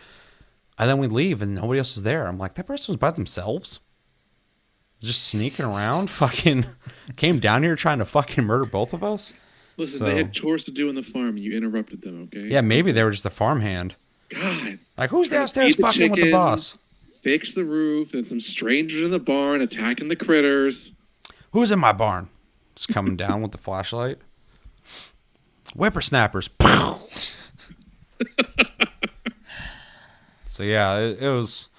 [SPEAKER 1] And then we leave and nobody else is there. I'm like, that person was by themselves? Just sneaking around? Fucking came down here trying to fucking murder both of us?
[SPEAKER 3] Listen, they had chores to do in the farm. You interrupted them, okay?
[SPEAKER 1] Yeah, maybe they were just the farmhand.
[SPEAKER 3] God.
[SPEAKER 1] Like, who's downstairs fucking with the boss?
[SPEAKER 3] Fix the roof, and some strangers in the barn attacking the critters.
[SPEAKER 1] Who's in my barn? Just coming down with the flashlight. Whippersnappers. So yeah, it was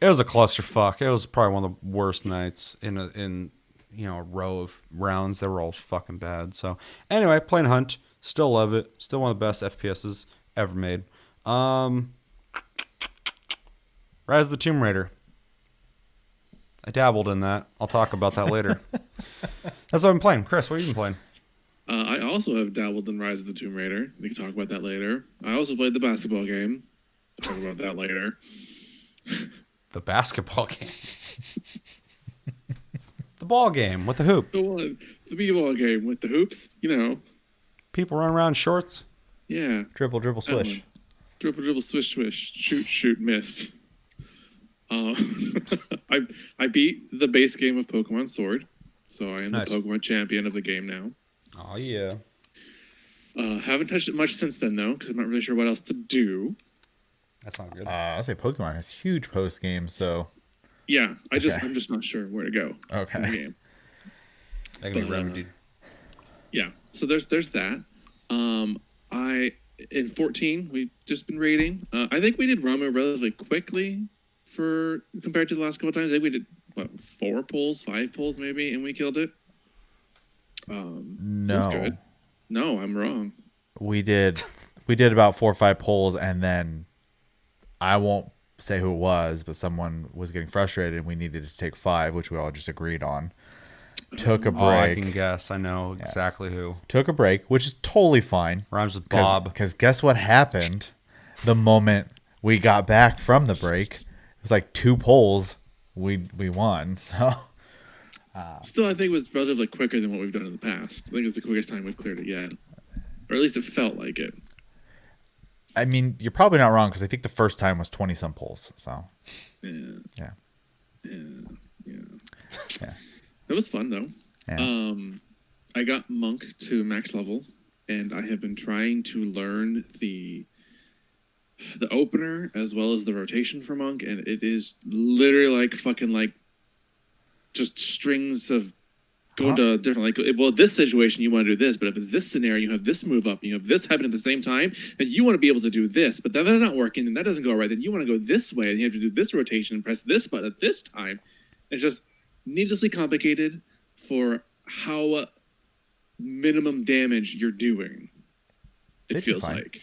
[SPEAKER 1] a clusterfuck. It was probably one of the worst nights in a row of rounds that were all fucking bad. So anyway, playing Hunt, still love it. Still one of the best FPSs ever made. Rise of the Tomb Raider. I dabbled in that. I'll talk about that later. That's what I've been playing. Chris, what have you been playing?
[SPEAKER 3] I also have dabbled in Rise of the Tomb Raider. We can talk about that later. I also played the basketball game. Talk about that later.
[SPEAKER 1] The basketball game. The ball game with the hoop.
[SPEAKER 3] The b-ball game with the hoops. You know.
[SPEAKER 1] People run around in shorts.
[SPEAKER 3] Yeah.
[SPEAKER 2] Dribble, dribble, swish.
[SPEAKER 3] Dribble, swish, swish. Shoot, miss. I beat the base game of Pokemon Sword, so I am the Pokemon champion of the game now.
[SPEAKER 1] Oh yeah.
[SPEAKER 3] Haven't touched it much since then though, because I'm not really sure what else to do.
[SPEAKER 1] That's not good.
[SPEAKER 2] I say Pokemon has huge post game, so
[SPEAKER 3] yeah, I'm just not sure where to go.
[SPEAKER 2] Okay.
[SPEAKER 3] In the game.
[SPEAKER 1] That can be remedied.
[SPEAKER 3] Yeah, so there's that. in 14, we've just been raiding. I think we did Rama relatively quickly compared to the last couple of times. I think we did 4 pulls, 5 pulls maybe, and we killed it. So that's
[SPEAKER 2] No,
[SPEAKER 3] good. No, I'm wrong.
[SPEAKER 2] we did about 4 or 5 polls, and then I won't say who it was, but someone was getting frustrated and we needed to take 5, which we all just agreed on. Took a break.
[SPEAKER 1] Oh, I can guess. I know exactly who.
[SPEAKER 2] Took a break, which is totally fine.
[SPEAKER 1] Rhymes with Bob.
[SPEAKER 2] Because guess what happened the moment we got back from the break? It was like 2 polls. We won. So
[SPEAKER 3] Still, I think it was relatively quicker than what we've done in the past. I think it's the quickest time we've cleared it yet. Or at least it felt like it.
[SPEAKER 2] I mean, you're probably not wrong because I think the first time was 20 some polls. So
[SPEAKER 3] Yeah.
[SPEAKER 2] yeah.
[SPEAKER 3] It was fun though.
[SPEAKER 2] Yeah.
[SPEAKER 3] I got Monk to max level, and I have been trying to learn the opener as well as the rotation for Monk, and it is literally like fucking like just strings of going to different this situation you want to do this, but if it's this scenario you have this move up and you have this happen at the same time, then you want to be able to do this, but that's not working and that doesn't go right, then you want to go this way and you have to do this rotation and press this button at this time. It's just needlessly complicated for how minimum damage you're doing. It feels like.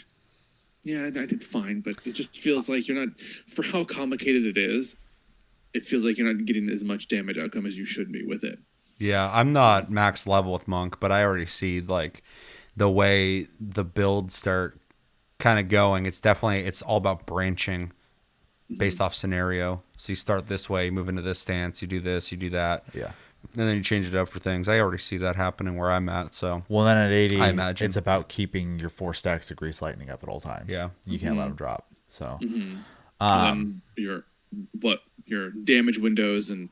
[SPEAKER 3] Yeah, I did fine, but it just feels like you're not, for how complicated it is, it feels like you're not getting as much damage outcome as you should be with it.
[SPEAKER 1] Yeah, I'm not max level with Monk, but I already see like the way the builds start kind of going. It's all about branching based off scenario. So you start this way, you move into this stance, you do this, you do that.
[SPEAKER 2] Yeah.
[SPEAKER 1] And then you change it up for things. I already see that happening where I'm at. So
[SPEAKER 2] Well, then at 80,
[SPEAKER 1] I imagine
[SPEAKER 2] it's about keeping your 4 stacks of Grease Lightning up at all times.
[SPEAKER 1] Yeah.
[SPEAKER 2] You can't let them drop. So
[SPEAKER 3] your damage windows and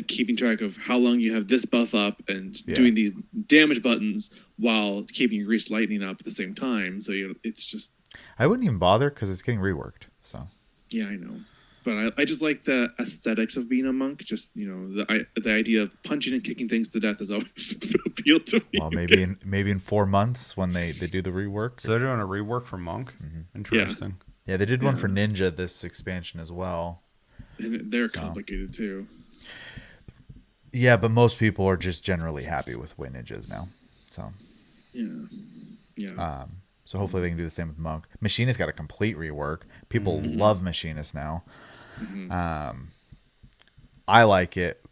[SPEAKER 3] keeping track of how long you have this buff up and doing these damage buttons while keeping your Grease Lightning up at the same time. So it's just,
[SPEAKER 2] I wouldn't even bother because it's getting reworked. So
[SPEAKER 3] yeah, I know. But I just like the aesthetics of being a monk. Just, the idea of punching and kicking things to death has always appealed to me.
[SPEAKER 2] Well, maybe in 4 months when they do the rework.
[SPEAKER 1] So they're doing a rework for Monk. Interesting.
[SPEAKER 2] Yeah, they did one for Ninja this expansion as well.
[SPEAKER 3] And they're complicated too.
[SPEAKER 2] Yeah, but most people are just generally happy with the way Ninja is now. So
[SPEAKER 3] yeah.
[SPEAKER 2] So hopefully they can do the same with Monk. Machinist got a complete rework. People love Machinist now. I like it,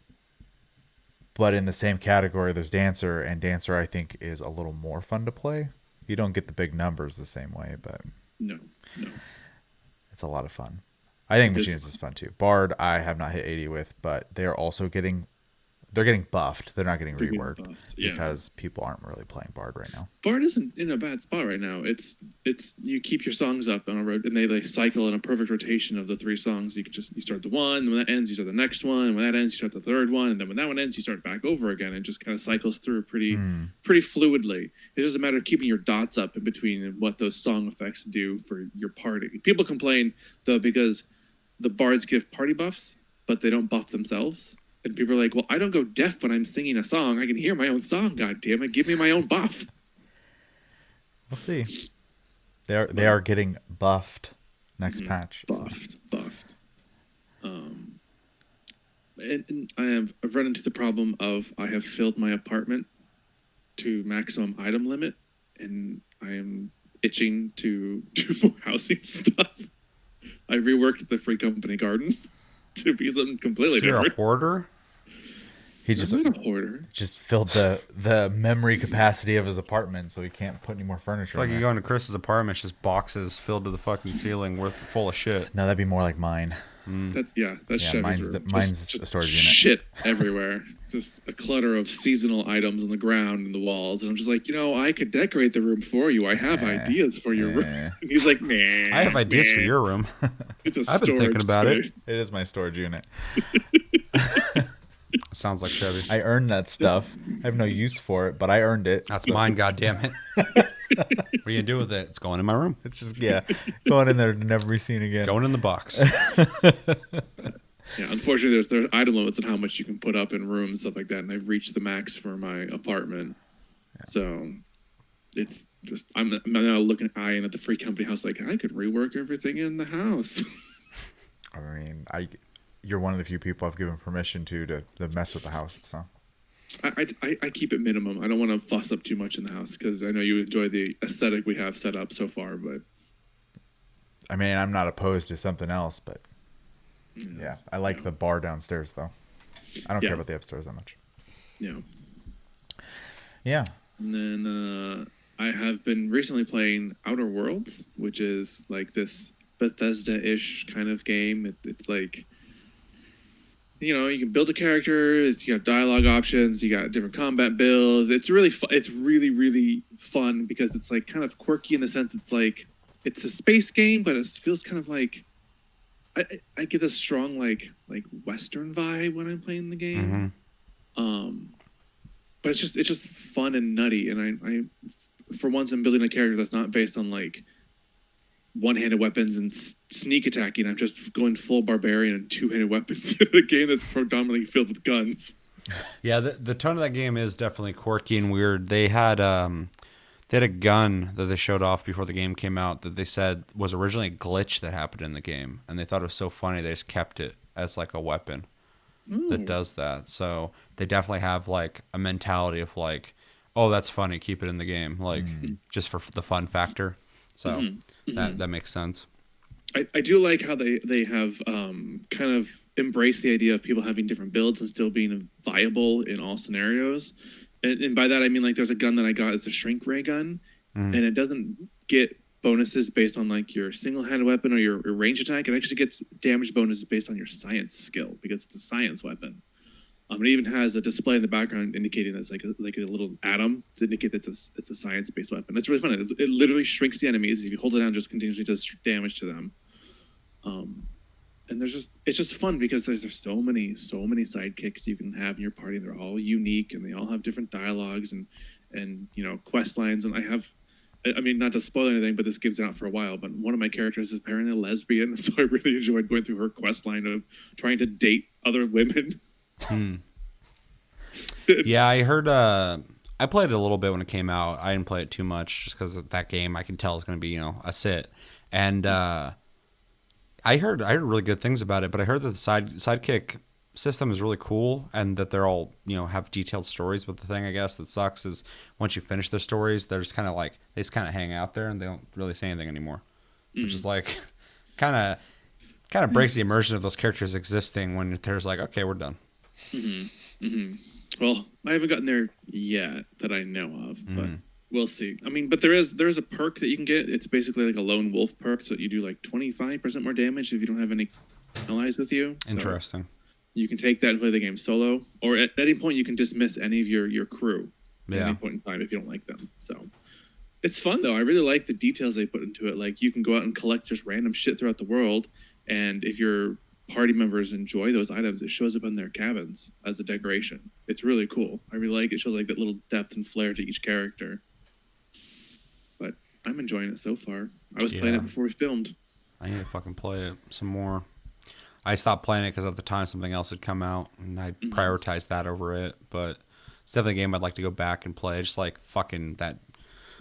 [SPEAKER 2] but in the same category, there's Dancer, and Dancer I think is a little more fun to play. You don't get the big numbers the same way, but
[SPEAKER 3] no,
[SPEAKER 2] it's a lot of fun. I think Machinist is fun too. Bard I have not hit 80 with, but they're also getting buffed. They're not getting reworked because people aren't really playing Bard right now.
[SPEAKER 3] Bard isn't in a bad spot right now. It's you keep your songs up on a road, and they cycle in a perfect rotation of the 3 songs. You start the one, and when that ends, you start the next one, and when that ends, you start the third one, and then when that one ends, you start back over again, and just kind of cycles through pretty fluidly. It's just a matter of keeping your dots up in between and what those song effects do for your party. People complain though because the bards give party buffs, but they don't buff themselves. And people are like, well, I don't go deaf when I'm singing a song. I can hear my own song, God damn it. Give me my own buff.
[SPEAKER 2] We'll see. They are getting buffed next patch.
[SPEAKER 3] Buffed. And I've run into the problem of I have filled my apartment to maximum item limit, and I am itching to do more housing stuff. I reworked the free company garden to be something completely different.
[SPEAKER 1] You're a hoarder?
[SPEAKER 2] He just
[SPEAKER 3] I'm not a hoarder.
[SPEAKER 2] Just filled the memory capacity of his apartment, so he can't put any more furniture.
[SPEAKER 1] Like
[SPEAKER 2] in
[SPEAKER 1] you
[SPEAKER 2] there.
[SPEAKER 1] go into Chris's apartment, it's just boxes filled to the fucking ceiling, full of shit.
[SPEAKER 2] No, that'd be more like mine.
[SPEAKER 3] That's Chevy's room.
[SPEAKER 2] Mine's a storage unit.
[SPEAKER 3] Shit everywhere. Just a clutter of seasonal items on the ground and the walls, and I'm just like, I could decorate the room for you. I have ideas for your room. And he's like, nah.
[SPEAKER 1] I have ideas for your room.
[SPEAKER 3] It's a
[SPEAKER 1] I've been thinking about
[SPEAKER 3] space.
[SPEAKER 2] It is my storage unit.
[SPEAKER 1] Sounds like Chevy.
[SPEAKER 2] I earned that stuff. I have no use for it, but I earned it.
[SPEAKER 1] That's mine, goddammit. What are you gonna do with it? It's going in my room.
[SPEAKER 2] It's just going in there to never be seen again.
[SPEAKER 1] Going in the box.
[SPEAKER 3] Yeah, unfortunately, there's item limits on how much you can put up in rooms, stuff like that, and I've reached the max for my apartment. So it's just I'm now looking eyeing at the free company house like I could rework everything in the house.
[SPEAKER 2] I mean, you're one of the few people I've given permission to mess with the house. So
[SPEAKER 3] I keep it minimum. I don't want to fuss up too much in the house because I know you enjoy the aesthetic we have set up so far. But
[SPEAKER 2] I mean, I'm not opposed to something else, but yeah, I like the bar downstairs though. I don't care about the upstairs that much.
[SPEAKER 3] Yeah.
[SPEAKER 2] Yeah.
[SPEAKER 3] And then I have been recently playing Outer Worlds, which is like this Bethesda-ish kind of game. It's like, you know, you can build a character. You got dialogue options. You got different combat builds. It's really it's really, really fun because it's like kind of quirky in the sense it's like it's a space game, but it feels kind of like I get this strong like Western vibe when I'm playing the game. But it's just fun and nutty, and I for once I'm building a character that's not based on like one-handed weapons and sneak attacking. I'm just going full barbarian and two-handed weapons in a game that's predominantly filled with guns.
[SPEAKER 1] Yeah, the tone of that game is definitely quirky and weird. They had a gun that they showed off before the game came out that they said was originally a glitch that happened in the game, and they thought it was so funny they just kept it as like a weapon that does that. So they definitely have like a mentality of like, oh, that's funny, keep it in the game, like just for the fun factor. So that makes sense.
[SPEAKER 3] I do like how they have kind of embraced the idea of people having different builds and still being viable in all scenarios. And by that I mean like there's a gun that I got, it's a shrink ray gun, and it doesn't get bonuses based on like your single-handed weapon or your range attack. It actually gets damage bonuses based on your science skill because it's a science weapon. It even has a display in the background indicating that it's like a little atom to indicate that it's a science-based weapon. It's really fun. It literally shrinks the enemies. If you hold it down, it just continuously does damage to them. And it's just fun because there's so many sidekicks you can have in your party. They're all unique and they all have different dialogues and you know, quest lines. And I mean, not to spoil anything, but this game's been out for a while. But one of my characters is apparently a lesbian, so I really enjoyed going through her quest line of trying to date other women.
[SPEAKER 1] Yeah, I heard. I played it a little bit when it came out. I didn't play it too much just because that game I can tell is going to be, you know, a sit. And I heard really good things about it. But I heard that the sidekick system is really cool and that they're all, you know, have detailed stories. But the thing I guess that sucks is once you finish their stories, they're just kind of like they just kind of hang out there and they don't really say anything anymore, which is like kind of breaks the immersion of those characters existing when there's like, okay, we're done.
[SPEAKER 3] Well, I haven't gotten there yet that I know of, but we'll see. I mean, but there is a perk that you can get. It's basically like a lone wolf perk, so you do like 25% more damage if you don't have any allies with you.
[SPEAKER 1] Interesting.
[SPEAKER 3] So you can take that and play the game solo, or at any point you can dismiss any of your crew at any point in time if you don't like them. So it's fun though. I really like the details they put into it. Like you can go out and collect just random shit throughout the world, and if your party members enjoy those items, it shows up in their cabins as a decoration. It's really cool. I really like it. It shows like that little depth and flair to each character. But I'm enjoying it so far. I was playing it before we filmed.
[SPEAKER 1] I need to fucking play it some more. I stopped playing it because at the time something else had come out, and I prioritized that over it. But it's definitely a game I'd like to go back and play. Just like fucking that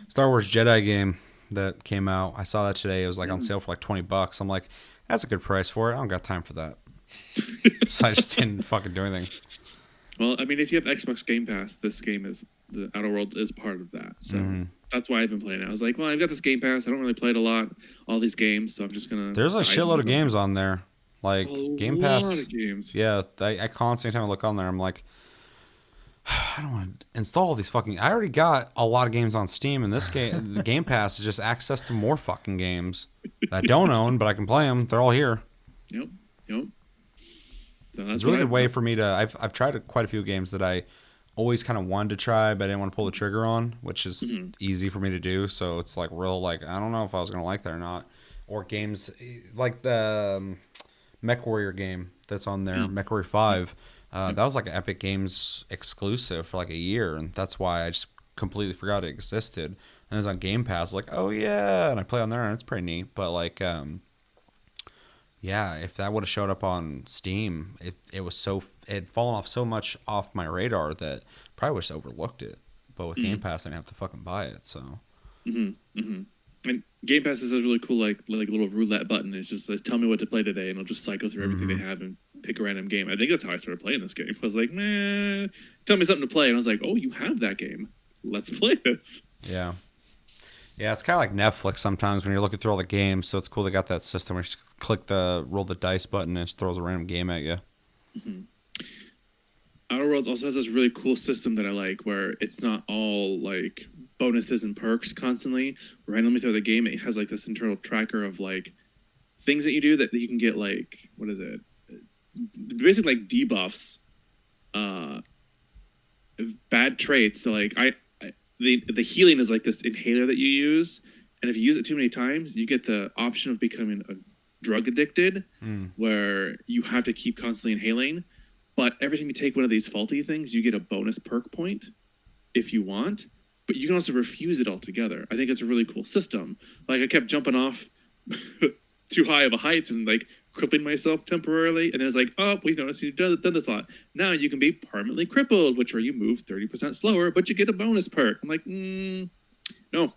[SPEAKER 1] Star Wars Jedi game that came out. I saw that today. It was like on sale for like $20. I'm like, that's a good price for it. I don't got time for that. So I just didn't fucking do anything.
[SPEAKER 3] Well, I mean, if you have Xbox Game Pass, this game is the Outer Worlds is part of that. So that's why I've been playing it. I was like, well, I've got this Game Pass. I don't really play it a lot, all these games, so I'm just gonna.
[SPEAKER 1] There's a shitload of games on there. Like Game Pass.
[SPEAKER 3] A lot of games.
[SPEAKER 1] Yeah, I constantly time I look on there, I'm like, I don't want to install all these fucking. I already got a lot of games on Steam, and this game, the Game Pass is just access to more fucking games that I don't own, but I can play them. They're all here.
[SPEAKER 3] Yep. So that's
[SPEAKER 1] it's a really good way for me to. I've tried quite a few games that I always kind of wanted to try, but I didn't want to pull the trigger on, which is easy for me to do. So it's like real, like I don't know if I was gonna like that or not. Or games like the Mech Warrior game that's on there, Mech Warrior 5. That was like an Epic Games exclusive for like a year, and that's why I just completely forgot it existed. And it was on Game Pass, like, oh yeah, and I play on there, and it's pretty neat. But like, yeah, if that would have showed up on Steam, it had fallen off so much off my radar that I probably would have overlooked it. but with Game Pass, I didn't have to fucking buy it. So.
[SPEAKER 3] And Game Pass has this really cool like little roulette button. It's just like, tell me what to play today, and I'll just cycle through everything they have and pick a random game. I think that's how I started playing this game. I was like, man, tell me something to play, and I was like, oh, you have that game. Let's play this.
[SPEAKER 1] Yeah. Yeah, it's kind of like Netflix sometimes when you're looking through all the games. So it's cool they got that system where you just click the roll the dice button and it just throws a random game at you.
[SPEAKER 3] Outer Worlds also has this really cool system that I like, where it's not all like bonuses and perks constantly. Randomly through the game, it has like this internal tracker of like things that you do that you can get, like, what is it? Basically like debuffs, bad traits. So like the healing is like this inhaler that you use, and if you use it too many times, you get the option of becoming a drug addicted, where you have to keep constantly inhaling. But every time you take one of these faulty things, you get a bonus perk point if you want. But you can also refuse it altogether. I think it's a really cool system. Like, I kept jumping off too high of a height and like crippling myself temporarily. And then it's like, oh, we noticed you've done this a lot. Now you can be permanently crippled, which where you move 30% slower, but you get a bonus perk. I'm like, no,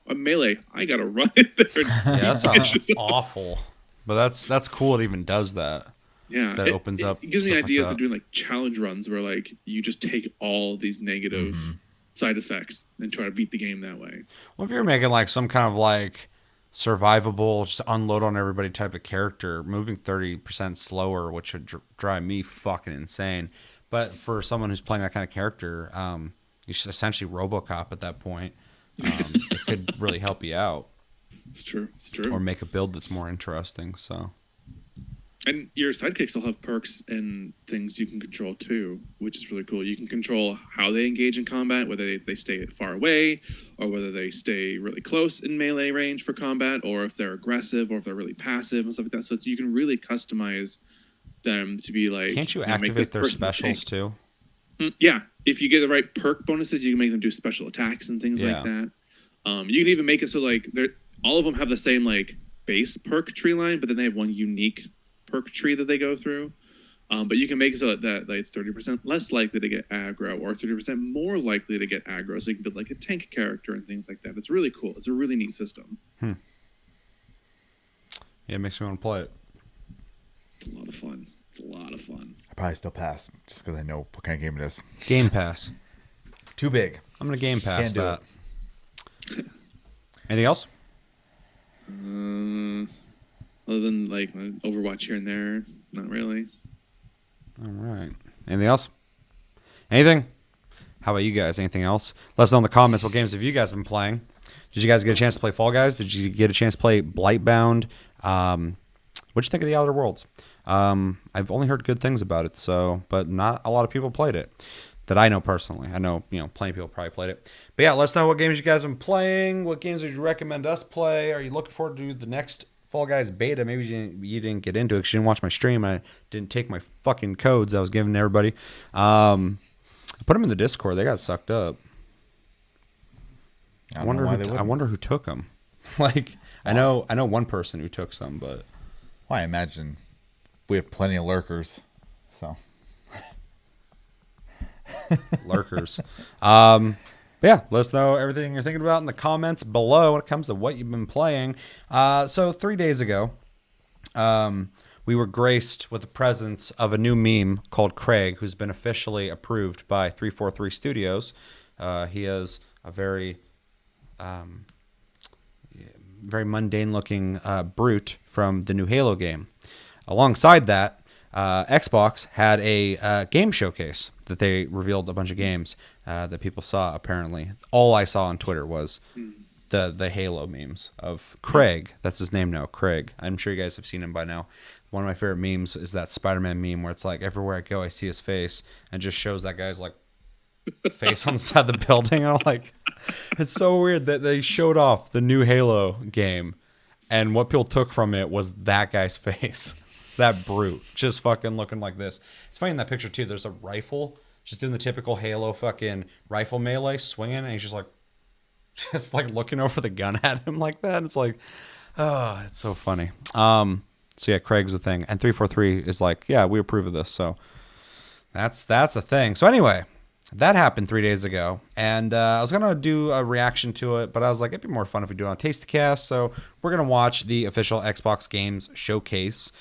[SPEAKER 3] I'm melee. I gotta run it there.
[SPEAKER 1] Yeah, that sounds awful. But that's cool. It even does that.
[SPEAKER 3] Yeah,
[SPEAKER 1] that opens up.
[SPEAKER 3] It gives me ideas
[SPEAKER 1] like
[SPEAKER 3] of doing like challenge runs where like you just take all these negative side effects and try to beat the game that way.
[SPEAKER 1] Well, if you're making like some kind of like survivable, just unload on everybody type of character, moving 30% slower, which would drive me fucking insane. But for someone who's playing that kind of character, you should essentially RoboCop at that point. It could really help you out.
[SPEAKER 3] It's true. It's true.
[SPEAKER 1] Or make a build that's more interesting. So.
[SPEAKER 3] And your sidekicks will have perks and things you can control too, which is really cool. You can control how they engage in combat, whether they stay far away or whether they stay really close in melee range for combat, or if they're aggressive or if they're really passive and stuff like that. So you can really customize them to be like...
[SPEAKER 1] Can't you activate their specials too?
[SPEAKER 3] Yeah. If you get the right perk bonuses, you can make them do special attacks and things like that. You can even make it so like all of them have the same like base perk tree line, but then they have one unique perk tree that they go through, but you can make it so that like 30% less likely to get aggro or 30% more likely to get aggro, so you can build like a tank character and things like that. It's really cool. It's a really neat system.
[SPEAKER 1] Yeah, it makes me want to play it.
[SPEAKER 3] It's a lot of fun. It's a lot of fun.
[SPEAKER 2] I probably still pass just because I know what kind of game it is.
[SPEAKER 1] Game Pass.
[SPEAKER 2] Too big.
[SPEAKER 1] I'm gonna Game Pass
[SPEAKER 2] Can't do
[SPEAKER 1] that. Anything else?
[SPEAKER 3] Other than like Overwatch here and there, not really.
[SPEAKER 1] All right. Anything else? Anything? How about you guys? Anything else? Let us know in the comments what games have you guys been playing. Did you guys get a chance to play Fall Guys? Did you get a chance to play Blightbound? What'd you think of the Outer Worlds? I've only heard good things about it, but not a lot of people played it that I know personally. I know, plenty of people probably played it. But yeah, let us know what games you guys have been playing. What games would you recommend us play? Are you looking forward to the next Fall Guys beta? Maybe you didn't get into it because you didn't watch my stream. I didn't take my fucking codes I was giving to everybody. I put them in the Discord. They got sucked up. I wonder who took them. Like, I know one person who took some, but
[SPEAKER 2] well, I imagine we have plenty of lurkers. So
[SPEAKER 1] lurkers. But yeah, let us know everything you're thinking about in the comments below when it comes to what you've been playing. So 3 days ago, we were graced with the presence of a new meme called Craig, who's been officially approved by 343 Studios. He is a very mundane-looking brute from the new Halo game. Alongside that, Xbox had a game showcase that they revealed a bunch of games that people saw, apparently. All I saw on Twitter was the Halo memes of Craig. That's his name now, Craig. I'm sure you guys have seen him by now. One of my favorite memes is that Spider-Man meme where it's like, everywhere I go, I see his face, and just shows that guy's like face on the side of the building. I'm like, it's so weird that they showed off the new Halo game, and what people took from it was that guy's face. That brute just fucking looking like this. It's funny in that picture too. There's a rifle just doing the typical Halo fucking rifle melee swinging, and he's just like looking over the gun at him like that. It's like, oh, it's so funny. So yeah, Craig's a thing, and 343 is like, yeah, we approve of this. So that's a thing. So anyway, that happened 3 days ago, and I was gonna do a reaction to it, but I was like, it'd be more fun if we do it on Tastecast. So we're gonna watch the official Xbox Games Showcase,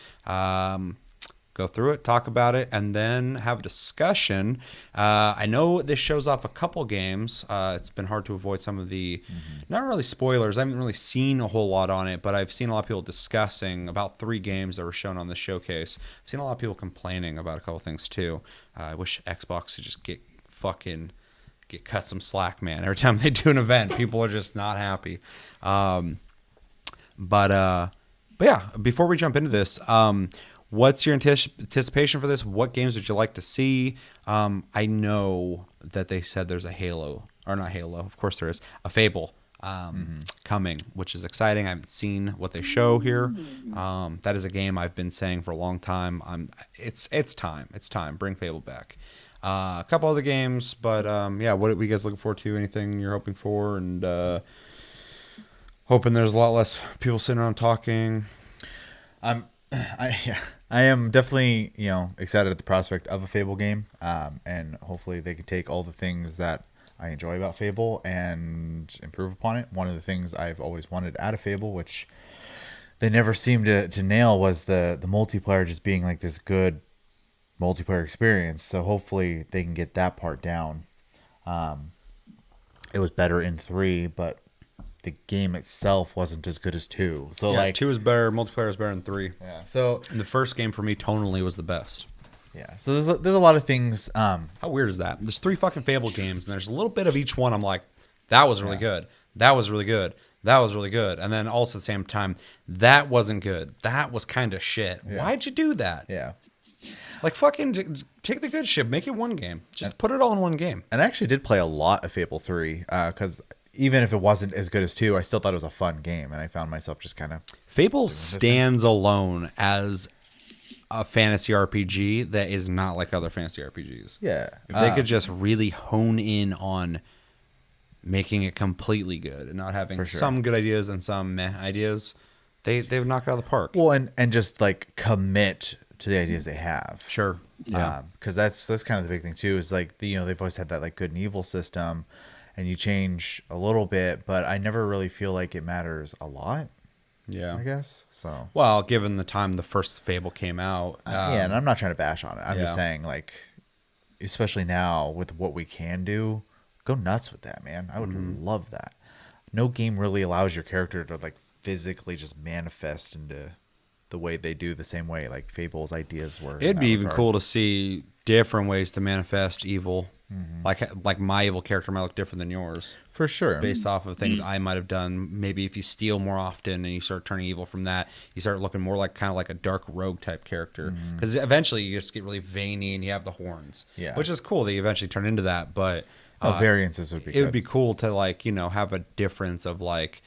[SPEAKER 1] go through it, talk about it, and then have a discussion. I know this shows off a couple games. It's been hard to avoid some of the, not really spoilers. I haven't really seen a whole lot on it, but I've seen a lot of people discussing about 3 games that were shown on the showcase. I've seen a lot of people complaining about a couple things too. I wish Xbox could just get cut some slack, man. Every time they do an event, people are just not happy. But yeah, before we jump into this, what's your anticipation for this? What games would you like to see? I know that they said there's a Halo, or not Halo, of course there is, a Fable coming, which is exciting. I haven't seen what they show here. That is a game I've been saying for a long time. It's time. It's time. Bring Fable back. A couple other games, but yeah, what are you guys looking forward to? Anything you're hoping for? And hoping there's a lot less people sitting around talking.
[SPEAKER 2] I am definitely, excited at the prospect of a Fable game, and hopefully they can take all the things that I enjoy about Fable and improve upon it. One of the things I've always wanted out of Fable, which they never seemed to nail, was the multiplayer just being like this good multiplayer experience. So hopefully they can get that part down. It was better in 3, but the game itself wasn't as good as 2. So
[SPEAKER 1] yeah,
[SPEAKER 2] like
[SPEAKER 1] 2 is better. Multiplayer is better than 3.
[SPEAKER 2] Yeah. So
[SPEAKER 1] and the first game for me tonally was the best.
[SPEAKER 2] Yeah. So there's a lot of things.
[SPEAKER 1] How weird is that? There's 3 fucking Fable games, and there's a little bit of each one. I'm like, that was really good. That was really good. That was really good. And then also at the same time, that wasn't good. That was kind of shit. Yeah. Why'd you do that?
[SPEAKER 2] Yeah.
[SPEAKER 1] Like, fucking take the good shit. Make it one game. Just put it all in one game.
[SPEAKER 2] And I actually did play a lot of Fable 3 because even if it wasn't as good as 2, I still thought it was a fun game. And I found myself just kind of...
[SPEAKER 1] Fable stands alone as a fantasy RPG that is not like other fantasy RPGs.
[SPEAKER 2] Yeah.
[SPEAKER 1] If they could just really hone in on making it completely good and not having some good ideas and some meh ideas, they would knock it out of the park.
[SPEAKER 2] Well, and just like commit to the ideas they have.
[SPEAKER 1] Sure. Yeah.
[SPEAKER 2] Because that's kind of the big thing too, is like they've always had that like good and evil system, and you change a little bit, but I never really feel like it matters a lot.
[SPEAKER 1] Yeah,
[SPEAKER 2] I guess so.
[SPEAKER 1] Well, given the time the first Fable came out,
[SPEAKER 2] yeah, and I'm not trying to bash on it. I'm just saying, like, especially now with what we can do, go nuts with that, man. I would love that. No game really allows your character to like physically just manifest into the way they do, the same way like Fable's ideas were.
[SPEAKER 1] It'd be even cool to see different ways to manifest evil. Like my evil character might look different than yours.
[SPEAKER 2] For sure.
[SPEAKER 1] Based off of things I might have done. Maybe if you steal more often and you start turning evil from that, you start looking more like kind of like a dark rogue type character. Because eventually you just get really veiny and you have the horns.
[SPEAKER 2] Yeah.
[SPEAKER 1] Which is cool that you eventually turn into that. But
[SPEAKER 2] variances would be
[SPEAKER 1] It would be cool to like, have a difference of like,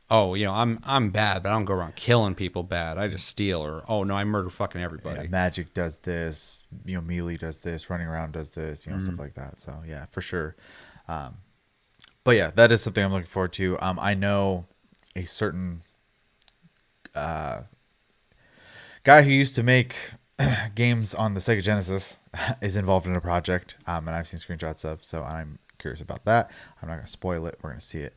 [SPEAKER 1] oh, I'm bad, but I don't go around killing people bad. I just steal, or oh no, I murder fucking everybody.
[SPEAKER 2] Yeah, magic does this, melee does this, running around does this, stuff like that. So yeah, for sure. But yeah, that is something I'm looking forward to. I know a certain guy who used to make games on the Sega Genesis is involved in a project, and I've seen screenshots of. So I'm curious about that. I'm not gonna spoil it. We're gonna see it.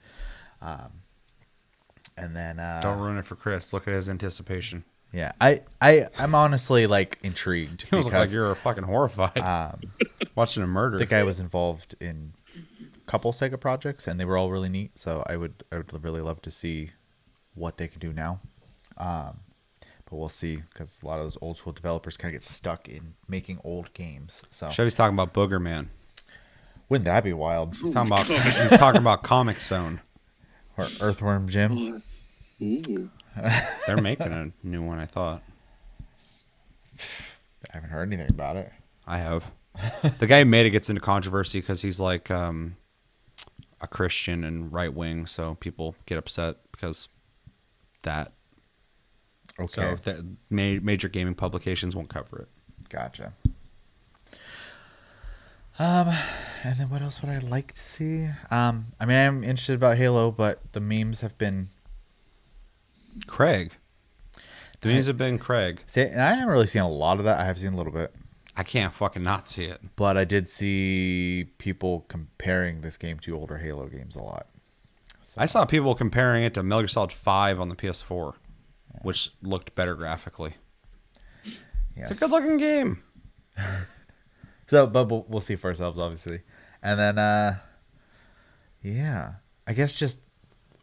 [SPEAKER 2] And then
[SPEAKER 1] don't ruin it for Chris. Look at his anticipation.
[SPEAKER 2] Yeah, I'm honestly like intrigued.
[SPEAKER 1] It looks like you're fucking horrified watching a murder.
[SPEAKER 2] The guy was involved in a couple Sega projects, and they were all really neat. So I would really love to see what they can do now. But we'll see, because a lot of those old school developers kind of get stuck in making old games. So
[SPEAKER 1] Chevy's talking about Booger Man.
[SPEAKER 2] Wouldn't that be wild?
[SPEAKER 1] He's talking about Comic Zone.
[SPEAKER 2] Or Earthworm Jim.
[SPEAKER 3] Ooh.
[SPEAKER 1] They're making a new one, I thought.
[SPEAKER 2] I haven't heard anything about it.
[SPEAKER 1] I have. The guy who made it gets into controversy because he's like a Christian and right wing, so people get upset because that.
[SPEAKER 2] Okay.
[SPEAKER 1] So if the major gaming publications won't cover it.
[SPEAKER 2] Gotcha. And then what else would I like to see? I mean, I'm interested about Halo, but the memes have been
[SPEAKER 1] Craig. The memes have been Craig.
[SPEAKER 2] See, and I haven't really seen a lot of that. I have seen a little bit.
[SPEAKER 1] I can't fucking not see it.
[SPEAKER 2] But I did see people comparing this game to older Halo games a lot. So,
[SPEAKER 1] I saw people comparing it to Metal Gear Solid 5 on the PS4, which looked better graphically.
[SPEAKER 2] yes.
[SPEAKER 1] It's a good-looking game.
[SPEAKER 2] So, but we'll see for ourselves, obviously. And then, yeah, I guess just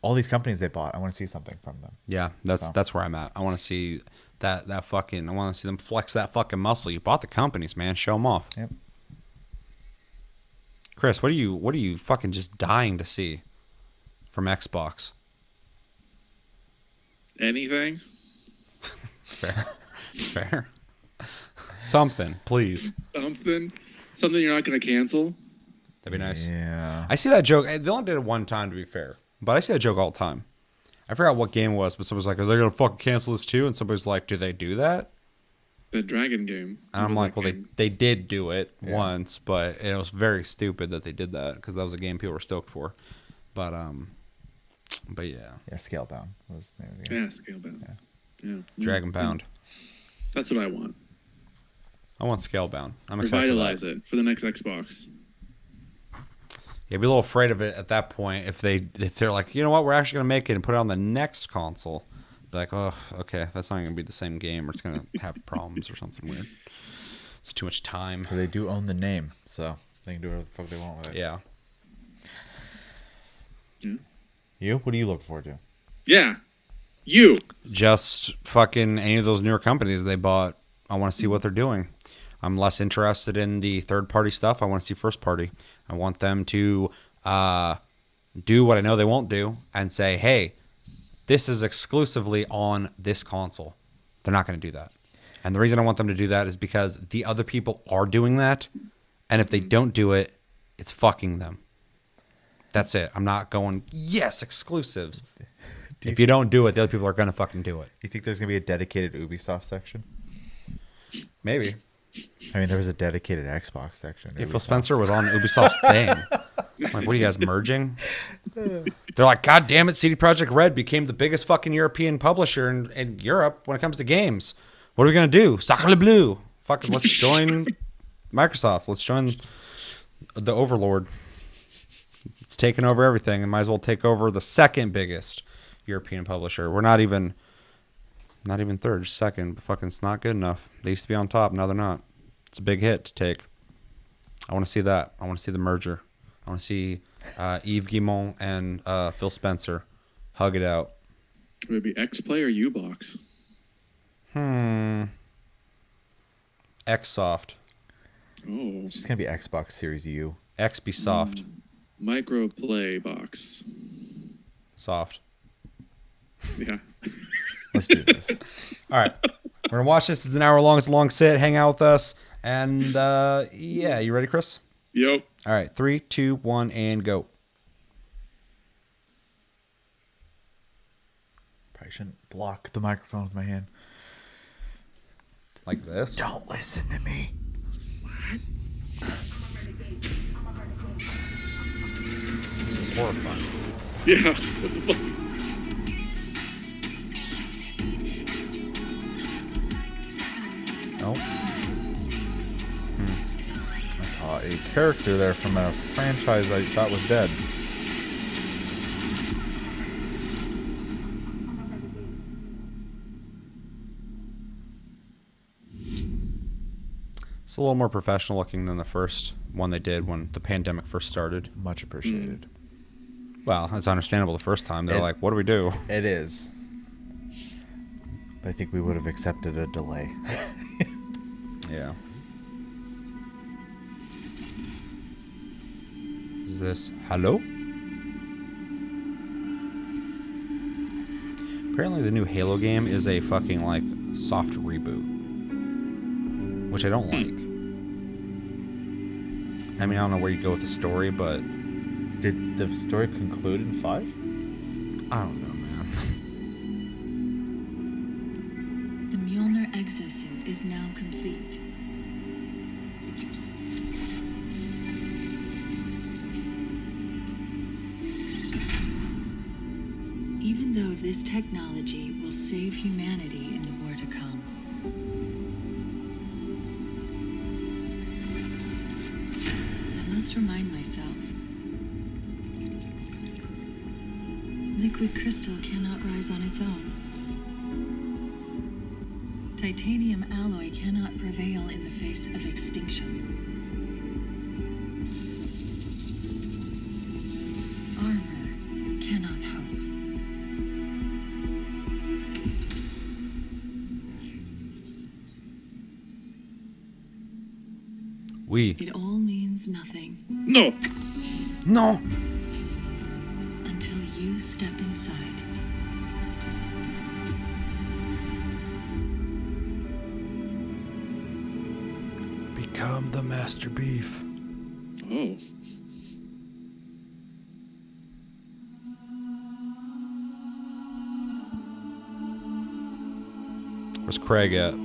[SPEAKER 2] all these companies they bought. I want to see something from them.
[SPEAKER 1] Yeah, that's where I'm at. I want to see that fucking. I want to see them flex that fucking muscle. You bought the companies, man. Show them off.
[SPEAKER 2] Yep.
[SPEAKER 1] Chris, what are you fucking just dying to see from Xbox?
[SPEAKER 3] Anything?
[SPEAKER 1] It's fair. It's fair. Something, please.
[SPEAKER 3] Something you're not gonna cancel.
[SPEAKER 1] That'd be nice.
[SPEAKER 2] Yeah.
[SPEAKER 1] I see that joke. They only did it one time, to be fair. But I see that joke all the time. I forgot what game it was, but someone's like, are they going to fucking cancel this too? And somebody's like, do they do that?
[SPEAKER 3] The Dragon game.
[SPEAKER 1] And I'm like, well,
[SPEAKER 3] game.
[SPEAKER 1] they did do it once, but it was very stupid that they did that because that was a game people were stoked for. But yeah.
[SPEAKER 2] Yeah, Scalebound was the name of the game.
[SPEAKER 3] Yeah, Scalebound. Yeah.
[SPEAKER 1] Dragonbound.
[SPEAKER 3] That's what I want.
[SPEAKER 1] I want Scalebound. I'm excited
[SPEAKER 3] Revitalize
[SPEAKER 1] for that.
[SPEAKER 3] it for the next Xbox.
[SPEAKER 1] Yeah, be a little afraid of it at that point if they're like, you know what, we're actually gonna make it and put it on the next console. Be like, oh, okay, that's not gonna be the same game, or it's gonna have problems or something weird. It's too much time.
[SPEAKER 2] So they do own the name, so they can do whatever the fuck they want with it.
[SPEAKER 1] Yeah.
[SPEAKER 2] You? What do you look forward to?
[SPEAKER 3] Yeah. You.
[SPEAKER 1] Just fucking any of those newer companies they bought. I want to see what they're doing. I'm less interested in the third-party stuff. I want to see first-party. I want them to do what I know they won't do and say, hey, this is exclusively on this console. They're not going to do that. And the reason I want them to do that is because the other people are doing that. And if they don't do it, it's fucking them. That's it. I'm not going, yes, exclusives. If you don't do it, the other people are going to fucking do it.
[SPEAKER 2] You think there's going to be a dedicated Ubisoft section?
[SPEAKER 1] Maybe.
[SPEAKER 2] I mean, there was a dedicated Xbox section.
[SPEAKER 1] Yeah, Phil Spencer was on Ubisoft's thing. Like, what are you guys merging? They're like, God damn it, CD Projekt Red became the biggest fucking European publisher in Europe when it comes to games. What are we gonna do? Sacre le bleu. Fucking let's join Microsoft. Let's join the Overlord. It's taking over everything and might as well take over the second biggest European publisher. We're not even third, just second, but fucking it's not good enough. They used to be on top, now they're not. It's a big hit to take. I want to see that. I want to see the merger. I want to see Yves Guillemot and Phil Spencer hug it out.
[SPEAKER 3] Would it be X-Play or U-Box?
[SPEAKER 1] Xsoft.
[SPEAKER 3] Oh.
[SPEAKER 2] It's just going to be Xbox Series U.
[SPEAKER 1] XBsoft.
[SPEAKER 3] Microplay box.
[SPEAKER 1] Soft.
[SPEAKER 3] Yeah.
[SPEAKER 2] Let's do this.
[SPEAKER 1] All right. We're going to watch this. It's an hour long. It's a long sit. Hang out with us. And yeah, you ready, Chris?
[SPEAKER 3] Yep.
[SPEAKER 1] All right. 3, 2, 1, and go.
[SPEAKER 2] Probably shouldn't block the microphone with my hand.
[SPEAKER 1] Like this?
[SPEAKER 2] Don't listen to me.
[SPEAKER 1] This is horrifying.
[SPEAKER 3] Yeah. What the fuck?
[SPEAKER 2] Nope. I saw a character there from a franchise I thought was dead.
[SPEAKER 1] It's a little more professional looking than the first one they did when the pandemic first started.
[SPEAKER 2] Much appreciated.
[SPEAKER 1] Well, it's understandable the first time. They're like, what do we do?
[SPEAKER 2] It is. But I think we would have accepted a delay.
[SPEAKER 1] Yeah. Is this hello? Apparently the new Halo game is a fucking like soft reboot. Which I don't like. I mean, I don't know where you go with the story, but
[SPEAKER 2] Did the story conclude in 5?
[SPEAKER 1] I don't know, man.
[SPEAKER 4] The Mjolnir exosuit is now complete. Even though this technology will save humanity in the war to come, must remind myself. Liquid crystal cannot rise on its own. Titanium alloy cannot prevail in the face of extinction. Armor cannot hope. It all means nothing
[SPEAKER 3] No.
[SPEAKER 1] No.
[SPEAKER 4] until you step inside.
[SPEAKER 1] Become the Master Beef.
[SPEAKER 3] Oh.
[SPEAKER 1] Where's Craig at?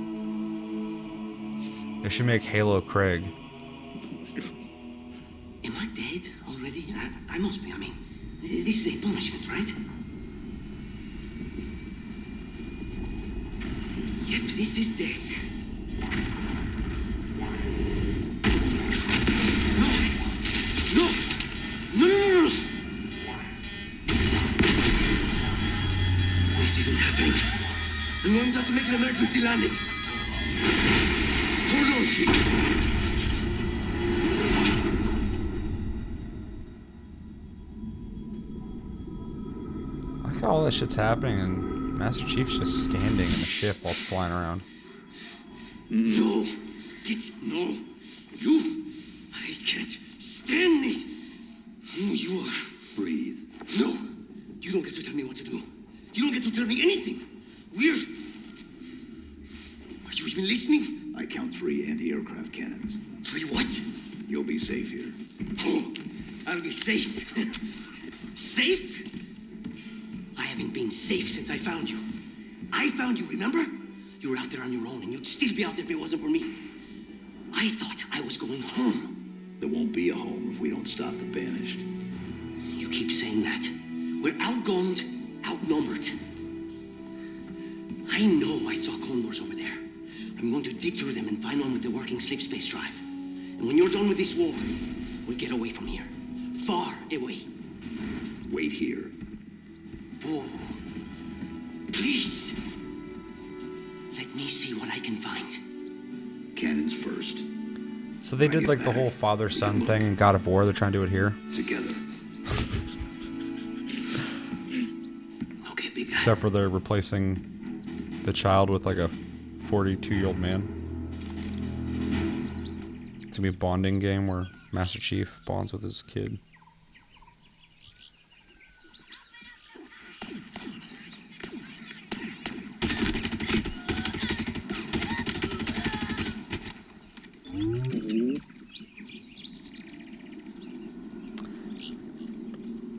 [SPEAKER 1] They should make Halo Craig.
[SPEAKER 5] Am I dead already? I must be. I mean, this is a punishment, right? Yep, this is death. No! No! No, no, no, no! This isn't happening. I'm going to have to make an emergency landing. Hold on, Chief.
[SPEAKER 1] I like how all that shit's happening and Master Chief's just standing in the ship while it's flying around.
[SPEAKER 5] No. No. You. I can't stand this. Who you are. Breathe. No. You don't get to tell me what to do. You don't get to tell me anything. We're... Are you even listening?
[SPEAKER 6] I count 3 anti-aircraft cannons.
[SPEAKER 5] 3 what?
[SPEAKER 6] You'll be safe here.
[SPEAKER 5] Oh, I'll be safe. Safe? I haven't been safe since I found you. I found you, remember? You were out there on your own, and you'd still be out there if it wasn't for me. I thought I was going home.
[SPEAKER 6] There won't be a home if we don't stop the Banished.
[SPEAKER 5] You keep saying that. We're outgunned, outnumbered. I know I saw condors over there. I'm going to dig through them and find one with the working sleep space drive. And when you're done with this war, we'll get away from here. Far away.
[SPEAKER 6] Wait here.
[SPEAKER 5] Oh, please. Let me see what I can find.
[SPEAKER 6] Cannons first.
[SPEAKER 1] So they did like the whole father-son thing in God of War. They're trying to do it here.
[SPEAKER 6] Together.
[SPEAKER 5] Okay, big guy.
[SPEAKER 1] Except for they're replacing the child with like a 42-year-old man. It's gonna be a bonding game where Master Chief bonds with his kid.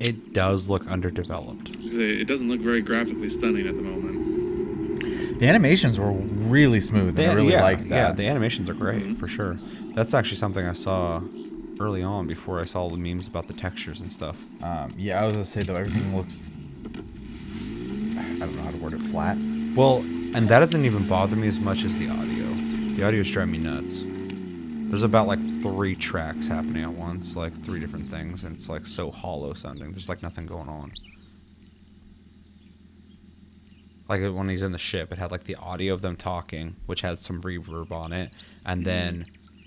[SPEAKER 1] It does look underdeveloped.
[SPEAKER 3] It doesn't look very graphically stunning at the moment.
[SPEAKER 2] The animations were really smooth, and I really liked that.
[SPEAKER 1] Yeah, the animations are great, for sure. That's actually something I saw early on before I saw all the memes about the textures and stuff.
[SPEAKER 2] Yeah, I was gonna say though, everything looks, I don't know how to word it, flat.
[SPEAKER 1] Well, and that doesn't even bother me as much as the audio. The audio's driving me nuts. There's about like 3 tracks happening at once, like 3 different things, and it's like so hollow sounding. There's like nothing going on. Like when he's in the ship, it had like the audio of them talking, which had some reverb on it, and then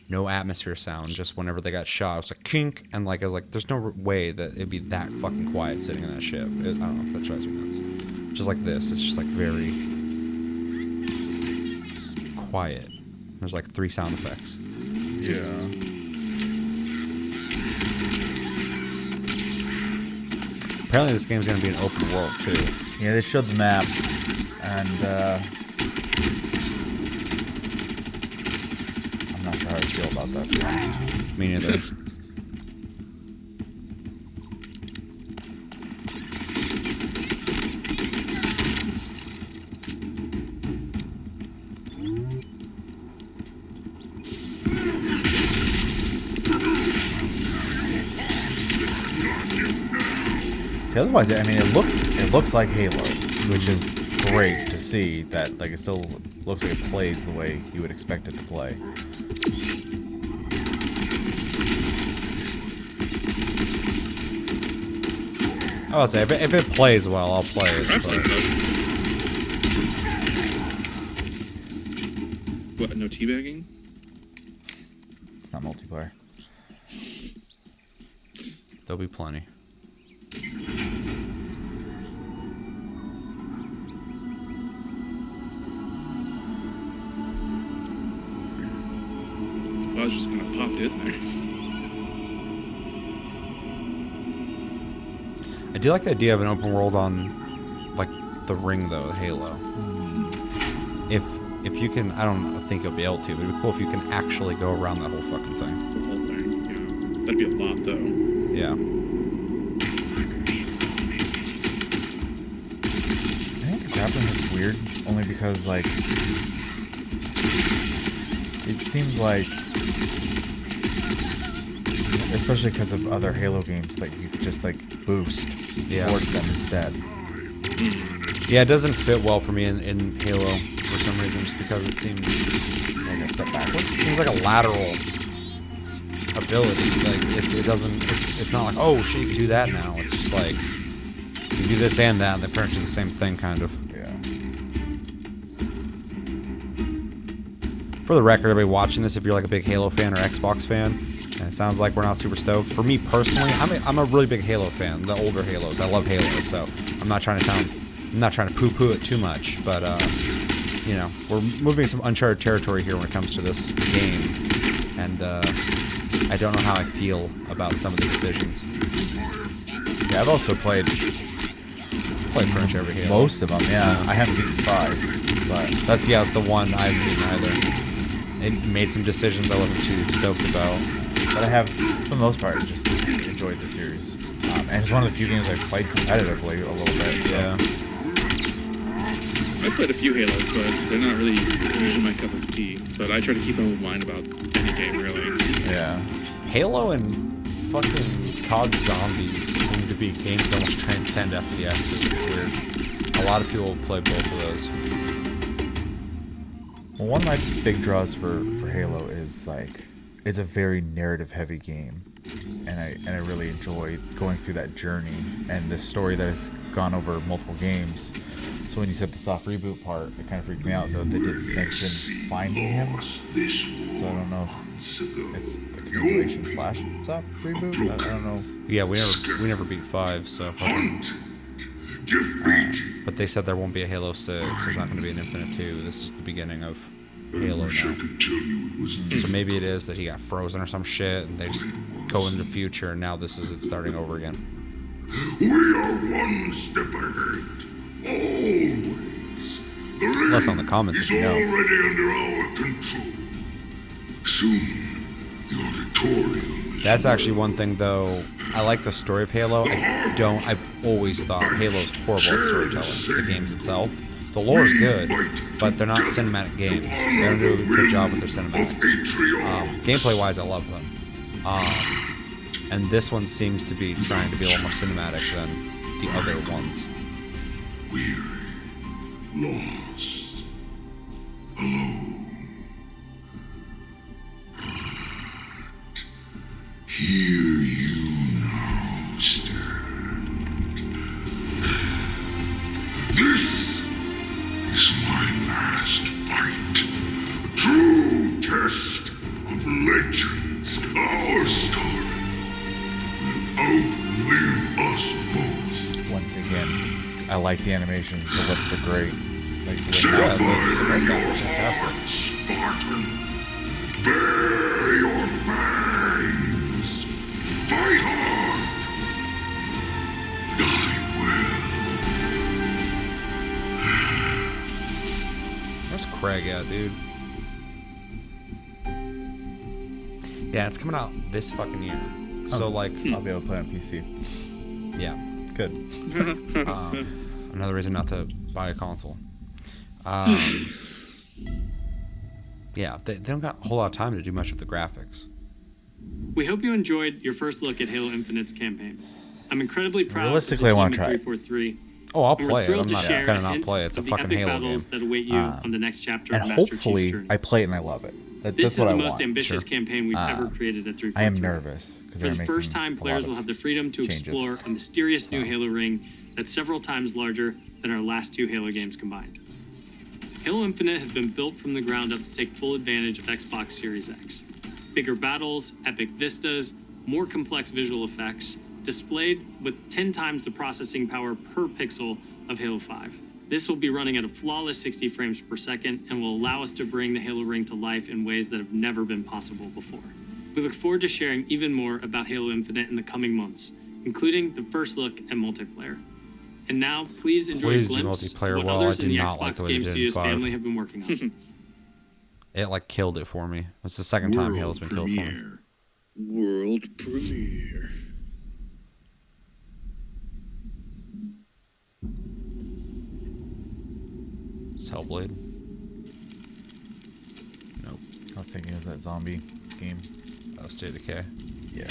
[SPEAKER 1] no atmosphere sound. Just whenever they got shot, it was like kink, and like I was like, there's no way that it'd be that fucking quiet sitting in that ship. I don't know, that drives me nuts. Just like this, it's just like very quiet. There's like 3 sound effects.
[SPEAKER 2] Yeah.
[SPEAKER 1] Apparently this game's gonna be an open world too.
[SPEAKER 2] Yeah, they showed the map, and I'm not sure how I feel about that, to be honest.
[SPEAKER 1] Me neither.
[SPEAKER 2] See, otherwise, I mean, it looks like Halo, which is great to see. That like it still looks like it plays the way you would expect it to play.
[SPEAKER 1] I'll say if it plays well, I'll play it.
[SPEAKER 3] Wrestling
[SPEAKER 1] but-
[SPEAKER 3] club. What? No teabagging?
[SPEAKER 2] It's not multiplayer.
[SPEAKER 1] There'll be plenty.
[SPEAKER 3] This cloud's just kind of popped in there.
[SPEAKER 1] I do like the idea of an open world on, like, the Ring, though, Halo. If you can, I don't think you'll be able to, but it'd be cool if you can actually go around that whole fucking thing.
[SPEAKER 3] The whole thing. Yeah. That'd be a lot, though.
[SPEAKER 1] Yeah.
[SPEAKER 2] I think the grappling is weird, only because, like, it seems like, especially because of other Halo games, that you could just, like, boost towards them instead.
[SPEAKER 1] Yeah, it doesn't fit well for me in Halo for some reason, just because it seems
[SPEAKER 2] Like a step backwards.
[SPEAKER 1] it seems like a lateral ability. Like it doesn't. It's not like, oh shit, you can do that now. It's just like you do this and that, and they pretty much do the same thing, kind of.
[SPEAKER 2] Yeah.
[SPEAKER 1] For the record, everybody watching this, if you're like a big Halo fan or Xbox fan, and it sounds like we're not super stoked. For me personally, I'm a really big Halo fan. The older Halos, I love Halo, so I'm not trying to poo-poo it too much, but you know, we're moving some uncharted territory here when it comes to this game, and I don't know how I feel about some of the decisions.
[SPEAKER 2] Yeah, I've also played
[SPEAKER 1] Played pretty much every Halo.
[SPEAKER 2] most of them. Yeah, I haven't beaten 5, but
[SPEAKER 1] That's it's the one I haven't beaten either. It made some decisions I wasn't too stoked about.
[SPEAKER 2] I have, for the most part, just enjoyed the series. And it's one of the few games I've played competitively a little bit. So.
[SPEAKER 1] Yeah.
[SPEAKER 3] I played a few Halos, but they're not really usually my cup of tea. But I try to keep an open mind about any game, really.
[SPEAKER 2] Yeah.
[SPEAKER 1] Halo and fucking COD Zombies seem to be games that almost transcend FPS. It's weird. A lot of people play both of those.
[SPEAKER 2] Well, one of my big draws for Halo is, like, it's a very narrative-heavy game. And I really enjoy going through that journey and the story that has gone over multiple games. So when you said the soft reboot part, it kind of freaked me out. So they didn't mention finding him. So I don't know if it's the continuation / soft reboot. I don't know.
[SPEAKER 1] Yeah, we never beat 5, so fucking. But they said there won't be a Halo 6. There's not going to be an Infinite 2. This is the beginning of Halo now. So maybe it is that he got frozen or some shit, and they just go into the future, and now this is it starting over again.
[SPEAKER 6] We are one step ahead. Always. The
[SPEAKER 1] Less on the comments if you know.
[SPEAKER 6] already under our control. Soon, the auditorium is
[SPEAKER 1] That's actually one thing, though. I like the story of Halo. I've always thought Halo's horrible at storytelling. The games itself. The lore is good, but they're not cinematic games. They don't do a good job with their cinematics. Gameplay-wise, I love them. And this one seems to be trying to be a little more cinematic than the other ones.
[SPEAKER 6] weary, lost, alone. Here you now stand. This is my last fight. A true test of legends. Our story will outlive us both.
[SPEAKER 2] Once again, I like the animations. The lips are great. Like the
[SPEAKER 6] Sapphire in your heart, Spartan. Bare your fangs. Fight hard. Die well.
[SPEAKER 1] Where's Craig at, dude? Yeah, it's coming out this fucking year. So, like,
[SPEAKER 2] I'll be able to play on PC.
[SPEAKER 1] yeah.
[SPEAKER 2] Good.
[SPEAKER 1] Another reason not to buy a console. Yeah, they don't got a whole lot of time to do much of the graphics.
[SPEAKER 7] We hope you enjoyed your first look at Halo Infinite's campaign. I'm incredibly proud
[SPEAKER 2] Realistically, I
[SPEAKER 7] of the
[SPEAKER 2] wanna
[SPEAKER 7] team at
[SPEAKER 2] try it.
[SPEAKER 7] 343.
[SPEAKER 1] Oh, I'll
[SPEAKER 7] and
[SPEAKER 1] play
[SPEAKER 7] we're
[SPEAKER 1] it.
[SPEAKER 7] thrilled
[SPEAKER 1] I'm
[SPEAKER 7] to
[SPEAKER 1] not
[SPEAKER 7] share
[SPEAKER 1] gonna
[SPEAKER 7] a
[SPEAKER 1] not
[SPEAKER 7] hint
[SPEAKER 1] play it. It's a
[SPEAKER 7] of the
[SPEAKER 1] fucking
[SPEAKER 7] epic
[SPEAKER 1] Halo
[SPEAKER 7] battles
[SPEAKER 1] game.
[SPEAKER 7] that await you on the next chapter
[SPEAKER 2] And
[SPEAKER 7] of Master Chief's
[SPEAKER 2] hopefully,
[SPEAKER 7] journey.
[SPEAKER 2] I play it and I love it.
[SPEAKER 7] This is
[SPEAKER 2] what
[SPEAKER 7] the
[SPEAKER 2] I
[SPEAKER 7] most
[SPEAKER 2] want.
[SPEAKER 7] ambitious campaign we've ever created at 343.
[SPEAKER 2] I am nervous because
[SPEAKER 7] For the first time, players will have the freedom to explore a mysterious new Halo ring that's several times larger than our last 2 Halo games combined. Halo Infinite has been built from the ground up to take full advantage of Xbox Series X. Bigger battles, epic vistas, more complex visual effects, displayed with 10 times the processing power per pixel of Halo 5. This will be running at a flawless 60 frames per second and will allow us to bring the Halo ring to life in ways that have never been possible before. We look forward to sharing even more about Halo Infinite in the coming months, including the first look at multiplayer. And now, please enjoy a glimpse of what others in the Xbox Game Studios family have been working on.
[SPEAKER 1] It like killed it for me. It's the second time Halo's been killed for me.
[SPEAKER 3] World premiere.
[SPEAKER 1] It's Hellblade. Nope.
[SPEAKER 2] I was thinking it was that zombie game.
[SPEAKER 1] State of Decay.
[SPEAKER 2] Yeah.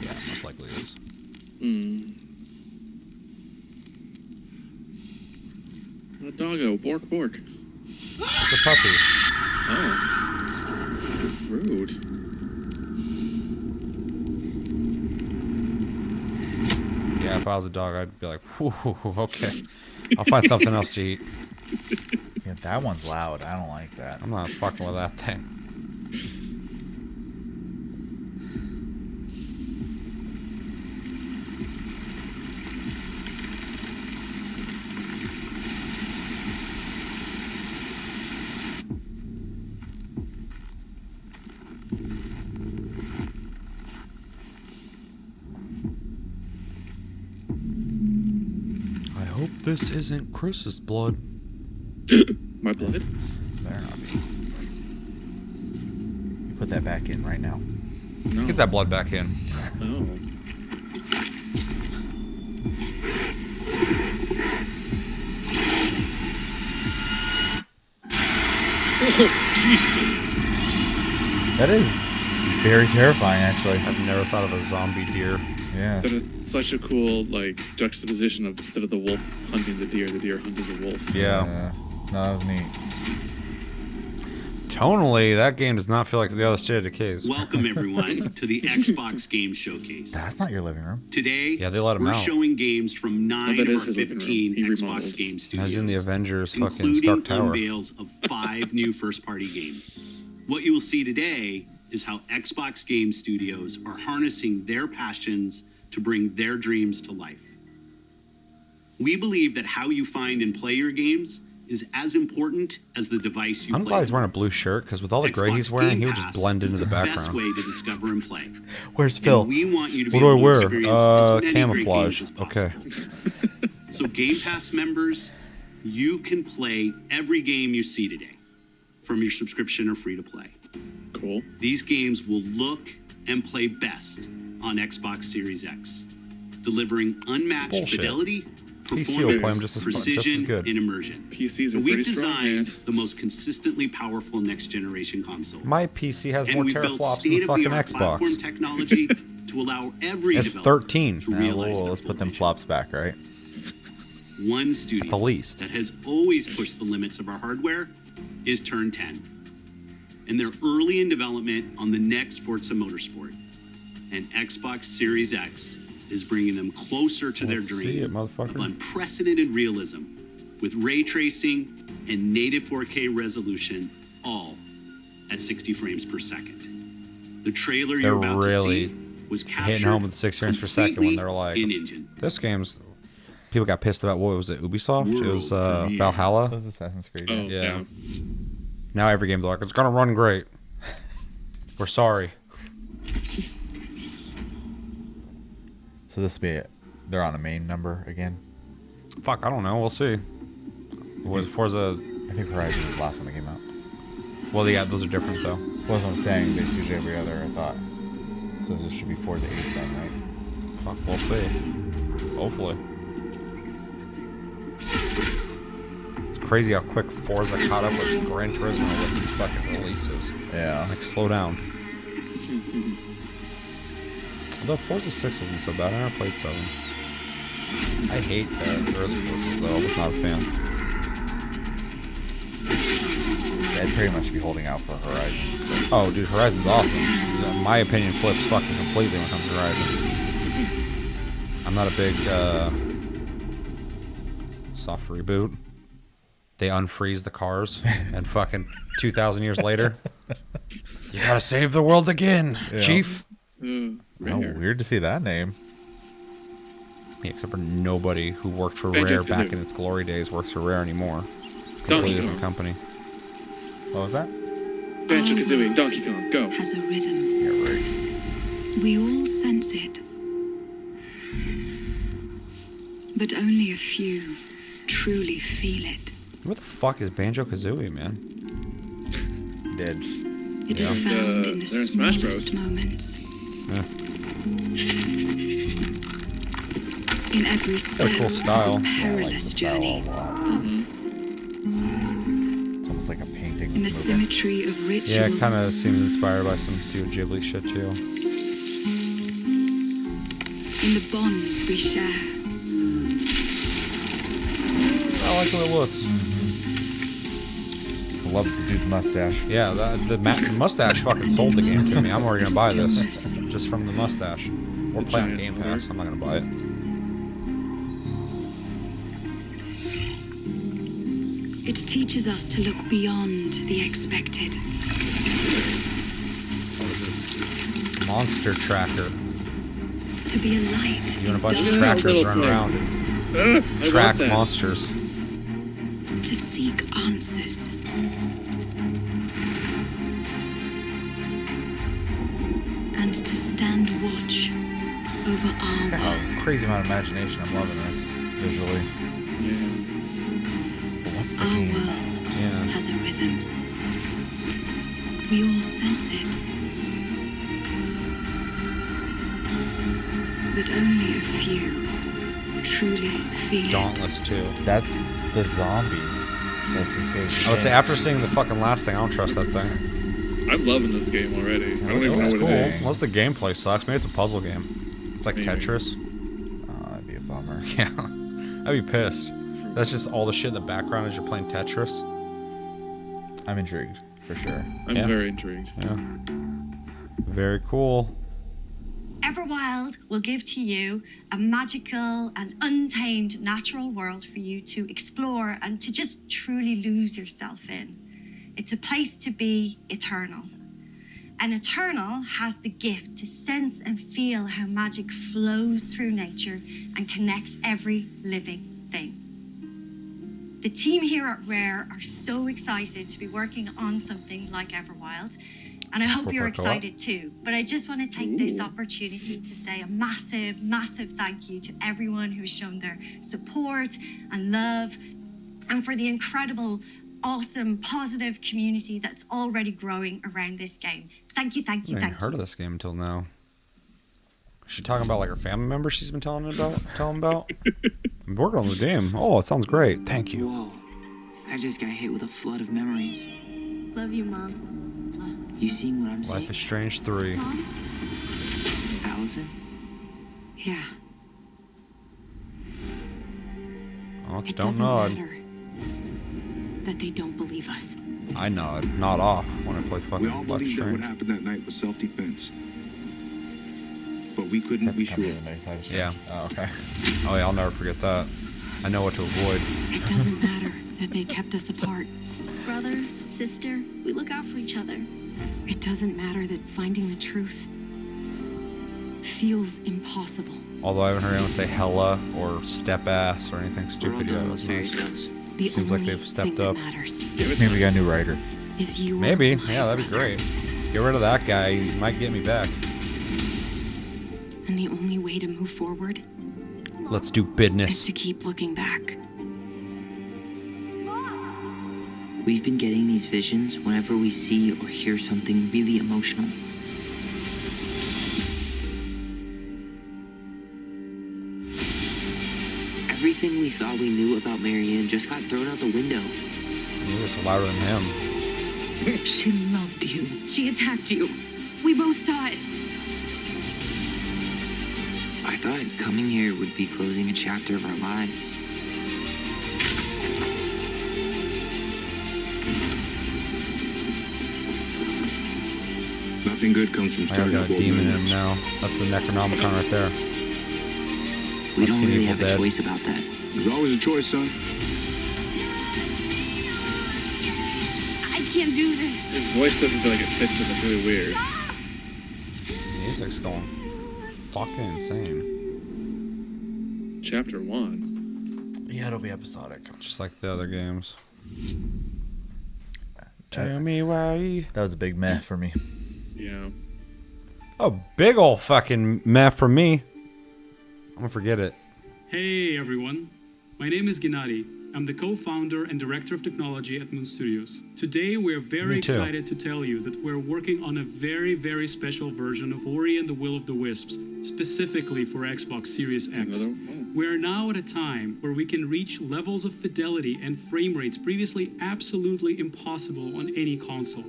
[SPEAKER 1] Yeah, most likely is.
[SPEAKER 3] A doggo, bork bork.
[SPEAKER 1] It's a puppy.
[SPEAKER 3] Oh. Rude.
[SPEAKER 1] Yeah, if I was a dog, I'd be like, whew, okay. I'll find something else to eat.
[SPEAKER 2] Yeah, that one's loud. I don't like that.
[SPEAKER 1] I'm not fucking with that thing. I hope this isn't Chris's blood.
[SPEAKER 3] My blood?
[SPEAKER 2] Better not be. You put that back in right now.
[SPEAKER 3] No.
[SPEAKER 1] Get that blood back in.
[SPEAKER 3] Oh.
[SPEAKER 2] That is very terrifying, actually.
[SPEAKER 1] I've never thought of a zombie deer.
[SPEAKER 2] Yeah.
[SPEAKER 3] That is such a cool like juxtaposition of instead of the wolf hunting the deer hunting the wolf.
[SPEAKER 1] Yeah.
[SPEAKER 2] No, that was neat.
[SPEAKER 1] Tonally, that game does not feel like the other State of Decays.
[SPEAKER 8] Welcome, everyone, to the Xbox Game Showcase.
[SPEAKER 2] That's not your living room.
[SPEAKER 8] Today,
[SPEAKER 1] Yeah, they let him
[SPEAKER 8] we're
[SPEAKER 1] out.
[SPEAKER 8] showing games from 9
[SPEAKER 3] that
[SPEAKER 8] of
[SPEAKER 3] is
[SPEAKER 8] our
[SPEAKER 3] his living room.
[SPEAKER 8] 15
[SPEAKER 3] He
[SPEAKER 8] Xbox
[SPEAKER 3] remodeled.
[SPEAKER 8] Game Studios.
[SPEAKER 1] As in the Avengers fucking
[SPEAKER 8] including
[SPEAKER 1] Stark Tower.
[SPEAKER 8] unveils of 5 new first-party games. What you will see today is how Xbox Game Studios are harnessing their passions to bring their dreams to life. We believe that how you find and play your games is as important as the device you
[SPEAKER 1] I'm
[SPEAKER 8] play.
[SPEAKER 1] glad he's wearing a blue shirt, because with all the gray he's
[SPEAKER 8] Xbox
[SPEAKER 1] wearing,
[SPEAKER 8] Game
[SPEAKER 1] he would just
[SPEAKER 8] Pass
[SPEAKER 1] blend
[SPEAKER 8] is
[SPEAKER 1] into the
[SPEAKER 8] best
[SPEAKER 1] background.
[SPEAKER 8] way to discover and play.
[SPEAKER 2] Where's
[SPEAKER 8] And
[SPEAKER 2] Phil?
[SPEAKER 8] we want you to be
[SPEAKER 1] What do I
[SPEAKER 8] able to
[SPEAKER 1] wear?
[SPEAKER 8] experience as many great
[SPEAKER 1] Camouflage.
[SPEAKER 8] games as
[SPEAKER 1] Okay.
[SPEAKER 8] possible. So Game Pass members, you can play every game you see today from your subscription or free to play.
[SPEAKER 3] Cool.
[SPEAKER 8] These games will look and play best on Xbox Series X, delivering unmatched
[SPEAKER 1] Bullshit.
[SPEAKER 8] fidelity,
[SPEAKER 1] PC will play 'em
[SPEAKER 8] performance,
[SPEAKER 1] just as
[SPEAKER 8] precision,
[SPEAKER 1] good.
[SPEAKER 8] and immersion.
[SPEAKER 3] PCs are
[SPEAKER 8] And we've
[SPEAKER 3] pretty strong, man.
[SPEAKER 8] designed the most consistently powerful next-generation console.
[SPEAKER 1] My PC has
[SPEAKER 8] And
[SPEAKER 1] more
[SPEAKER 8] we built
[SPEAKER 1] teraflops than the fucking
[SPEAKER 8] state-of-the-art platform
[SPEAKER 1] Xbox.
[SPEAKER 8] technology to allow every
[SPEAKER 1] It's
[SPEAKER 8] developer
[SPEAKER 1] 13.
[SPEAKER 8] to
[SPEAKER 2] Nah,
[SPEAKER 8] realize their
[SPEAKER 2] let's
[SPEAKER 8] full
[SPEAKER 2] put them
[SPEAKER 8] vision.
[SPEAKER 2] flops back, right?
[SPEAKER 8] One studio
[SPEAKER 1] At the least.
[SPEAKER 8] that has always pushed the limits of our hardware is Turn 10. And they're early in development on the next Forza Motorsport. And Xbox Series X is bringing them closer to their
[SPEAKER 1] Let's see
[SPEAKER 8] dream
[SPEAKER 1] it, motherfucker.
[SPEAKER 8] of unprecedented realism with ray tracing and native 4K resolution, all at 60 frames per second. The trailer
[SPEAKER 1] They're
[SPEAKER 8] you're about
[SPEAKER 1] really
[SPEAKER 8] to see was captured
[SPEAKER 1] hitting home with 6 frames per second when they're like,
[SPEAKER 8] in-engine.
[SPEAKER 1] this game's... People got pissed about, what was it, Ubisoft? It was
[SPEAKER 8] World premiere.
[SPEAKER 2] That
[SPEAKER 1] Valhalla.
[SPEAKER 2] was Assassin's Creed.
[SPEAKER 3] Oh,
[SPEAKER 2] Yeah.
[SPEAKER 1] Yeah. Now every game they're like, it's gonna run great. We're sorry.
[SPEAKER 2] So this will be it. They're on a main number again.
[SPEAKER 1] Fuck, I don't know. We'll see. Was Forza...
[SPEAKER 2] I think Horizon was the last one that came out.
[SPEAKER 1] Well, yeah, those are different, though.
[SPEAKER 2] Well, that's what I'm saying. It's usually every other, I thought. So this should be Forza 8 then, right?
[SPEAKER 1] Fuck, we'll see. Hopefully. It's crazy how quick Forza caught up with Gran Turismo with these fucking releases.
[SPEAKER 2] Yeah.
[SPEAKER 1] Like, slow down. Although Forza 6 wasn't so bad. I never played 7. I hate the early Forzas, though. I was not a fan.
[SPEAKER 2] I'd pretty much be holding out for Horizons.
[SPEAKER 1] Oh, dude, Horizon's awesome. My opinion flips fucking completely when it comes to Horizon. I'm not a big soft reboot. They unfreeze the cars, and fucking 2,000 years later, you gotta save the world again, Chief.
[SPEAKER 2] How weird to see that name.
[SPEAKER 1] Yeah, except for nobody who worked for Rare back in its glory days works for Rare anymore. It's a completely different company.
[SPEAKER 2] What was that?
[SPEAKER 3] Banjo-Kazooie, Donkey Kong, go.
[SPEAKER 4] Has a rhythm.
[SPEAKER 2] Yeah, right.
[SPEAKER 4] We all sense it. But only a few truly feel it.
[SPEAKER 1] What the fuck is Banjo-Kazooie, man?
[SPEAKER 2] Dead.
[SPEAKER 4] It is found in the
[SPEAKER 3] they're in Smash
[SPEAKER 4] smallest
[SPEAKER 3] Bros.
[SPEAKER 4] moments.
[SPEAKER 1] Yeah.
[SPEAKER 4] In every step
[SPEAKER 1] cool style.
[SPEAKER 4] of a perilous journey.
[SPEAKER 2] It's almost like a painting.
[SPEAKER 4] In the symmetry of ritual.
[SPEAKER 1] Yeah, it kind of seems inspired by some Studio Ghibli shit, too.
[SPEAKER 4] In the bonds we share.
[SPEAKER 1] I like the way it looks.
[SPEAKER 2] I love the dude's mustache.
[SPEAKER 1] Yeah, the mustache fucking sold the game to me. I'm already gonna buy this just from the mustache. Or play on Game Pass. I'm not gonna buy it.
[SPEAKER 4] It teaches us to look beyond the expected.
[SPEAKER 1] What is this? Monster Tracker.
[SPEAKER 4] To be a light.
[SPEAKER 1] You and a bunch of
[SPEAKER 4] in
[SPEAKER 1] trackers
[SPEAKER 4] darkness.
[SPEAKER 1] run around and track monsters.
[SPEAKER 4] To seek answers. And to stand watch over our world.
[SPEAKER 2] Crazy amount of imagination. I'm loving this visually. But what's the
[SPEAKER 4] Our
[SPEAKER 2] game?
[SPEAKER 4] world has a rhythm. We all sense it. But only a few truly feel it.
[SPEAKER 1] Dauntless too.
[SPEAKER 2] That's the zombie. That's the stage.
[SPEAKER 1] I would say after seeing the fucking last thing, I don't trust that thing.
[SPEAKER 3] I'm loving this game already. I don't even know what
[SPEAKER 1] cool.
[SPEAKER 3] it is.
[SPEAKER 1] Unless the gameplay sucks. Maybe it's a puzzle game. It's like
[SPEAKER 3] Maybe.
[SPEAKER 1] Tetris.
[SPEAKER 2] Oh, that'd be a bummer.
[SPEAKER 1] Yeah. I'd be pissed. That's just all the shit in the background as you're playing Tetris.
[SPEAKER 2] I'm intrigued for sure.
[SPEAKER 3] I'm very intrigued.
[SPEAKER 1] Yeah. Very cool.
[SPEAKER 9] Everwild will give to you a magical and untamed natural world for you to explore and to just truly lose yourself in. It's a place to be eternal. And Eternal has the gift to sense and feel how magic flows through nature and connects every living thing. The team here at Rare are so excited to be working on something like Everwild, and I hope you're excited too. But I just want to take this opportunity to say a massive, massive thank you to everyone who's shown their support and love, and for the incredible, awesome, positive community that's already growing around this game. Thank you, thank you,
[SPEAKER 1] I
[SPEAKER 9] thank
[SPEAKER 1] hadn't heard
[SPEAKER 9] you.
[SPEAKER 1] of this game until now. Is she talking about like her family members she's been telling about? I'm working on the game. Oh, it sounds great. Thank you.
[SPEAKER 5] Whoa. I just got hit with a flood of memories.
[SPEAKER 9] Love you, Mom.
[SPEAKER 5] You seeing what I'm
[SPEAKER 1] Life
[SPEAKER 5] seeing?
[SPEAKER 1] is Strange 3.
[SPEAKER 5] Allison?
[SPEAKER 4] Yeah.
[SPEAKER 1] Oh, it's
[SPEAKER 4] It
[SPEAKER 1] don't
[SPEAKER 4] doesn't
[SPEAKER 1] nod.
[SPEAKER 4] matter that they don't believe us.
[SPEAKER 1] I nod off when I play fucking
[SPEAKER 6] We all
[SPEAKER 1] Life is
[SPEAKER 6] believed that what
[SPEAKER 1] Strange.
[SPEAKER 6] happened that night was self-defense. But we couldn't be sure.
[SPEAKER 1] Yeah.
[SPEAKER 2] Oh, okay.
[SPEAKER 1] Oh yeah, I'll never forget that. I know what to avoid.
[SPEAKER 4] It doesn't matter that they kept us apart.
[SPEAKER 10] Brother, sister, we look out for each other.
[SPEAKER 4] It doesn't matter that finding the truth feels impossible.
[SPEAKER 1] Although I haven't heard anyone say hella or step ass or anything stupid yet.
[SPEAKER 4] The
[SPEAKER 1] Seems like
[SPEAKER 4] only
[SPEAKER 1] they've stepped
[SPEAKER 4] thing
[SPEAKER 1] up.
[SPEAKER 4] that matters
[SPEAKER 2] Maybe we got a new writer.
[SPEAKER 4] is you.
[SPEAKER 1] Maybe. Yeah, that'd be great. Get rid of that guy. He might get me back.
[SPEAKER 4] And the only way to move forward
[SPEAKER 1] Let's do
[SPEAKER 4] is
[SPEAKER 1] business.
[SPEAKER 4] to keep looking back.
[SPEAKER 5] We've been getting these visions whenever we see or hear something really emotional. Everything we thought we knew about Marianne just got thrown out the window.
[SPEAKER 1] You're just louder than him.
[SPEAKER 5] She loved you.
[SPEAKER 10] She attacked you. We both saw it.
[SPEAKER 5] I thought coming here would be closing a chapter of our lives.
[SPEAKER 6] Nothing good comes from
[SPEAKER 1] I
[SPEAKER 6] starting
[SPEAKER 1] got
[SPEAKER 6] up
[SPEAKER 1] a
[SPEAKER 6] old
[SPEAKER 1] demon in him
[SPEAKER 6] memories.
[SPEAKER 1] now. That's the Necronomicon right there.
[SPEAKER 5] We
[SPEAKER 1] I've
[SPEAKER 5] don't
[SPEAKER 1] seen
[SPEAKER 5] really
[SPEAKER 1] Evil
[SPEAKER 5] have a
[SPEAKER 1] Dead.
[SPEAKER 5] choice about that.
[SPEAKER 6] There's always a choice, son.
[SPEAKER 9] I can't do this.
[SPEAKER 3] His voice doesn't feel like it fits him. It's really weird.
[SPEAKER 1] The music's going fucking insane.
[SPEAKER 3] Chapter 1.
[SPEAKER 2] Yeah, it'll be episodic.
[SPEAKER 1] Just like the other games. Tell me why.
[SPEAKER 2] That was a big meh for me.
[SPEAKER 3] Yeah.
[SPEAKER 1] A big ol' fucking meh for me. I'm gonna forget it.
[SPEAKER 7] Hey everyone, my name is Gennady. I'm the co-founder and director of technology at Moon Studios. Today we're very
[SPEAKER 1] Me too.
[SPEAKER 7] excited to tell you that we're working on a very, very special version of Ori and the Will of the Wisps, specifically for Xbox Series X. We're now at a time where we can reach levels of fidelity and frame rates previously absolutely impossible on any console.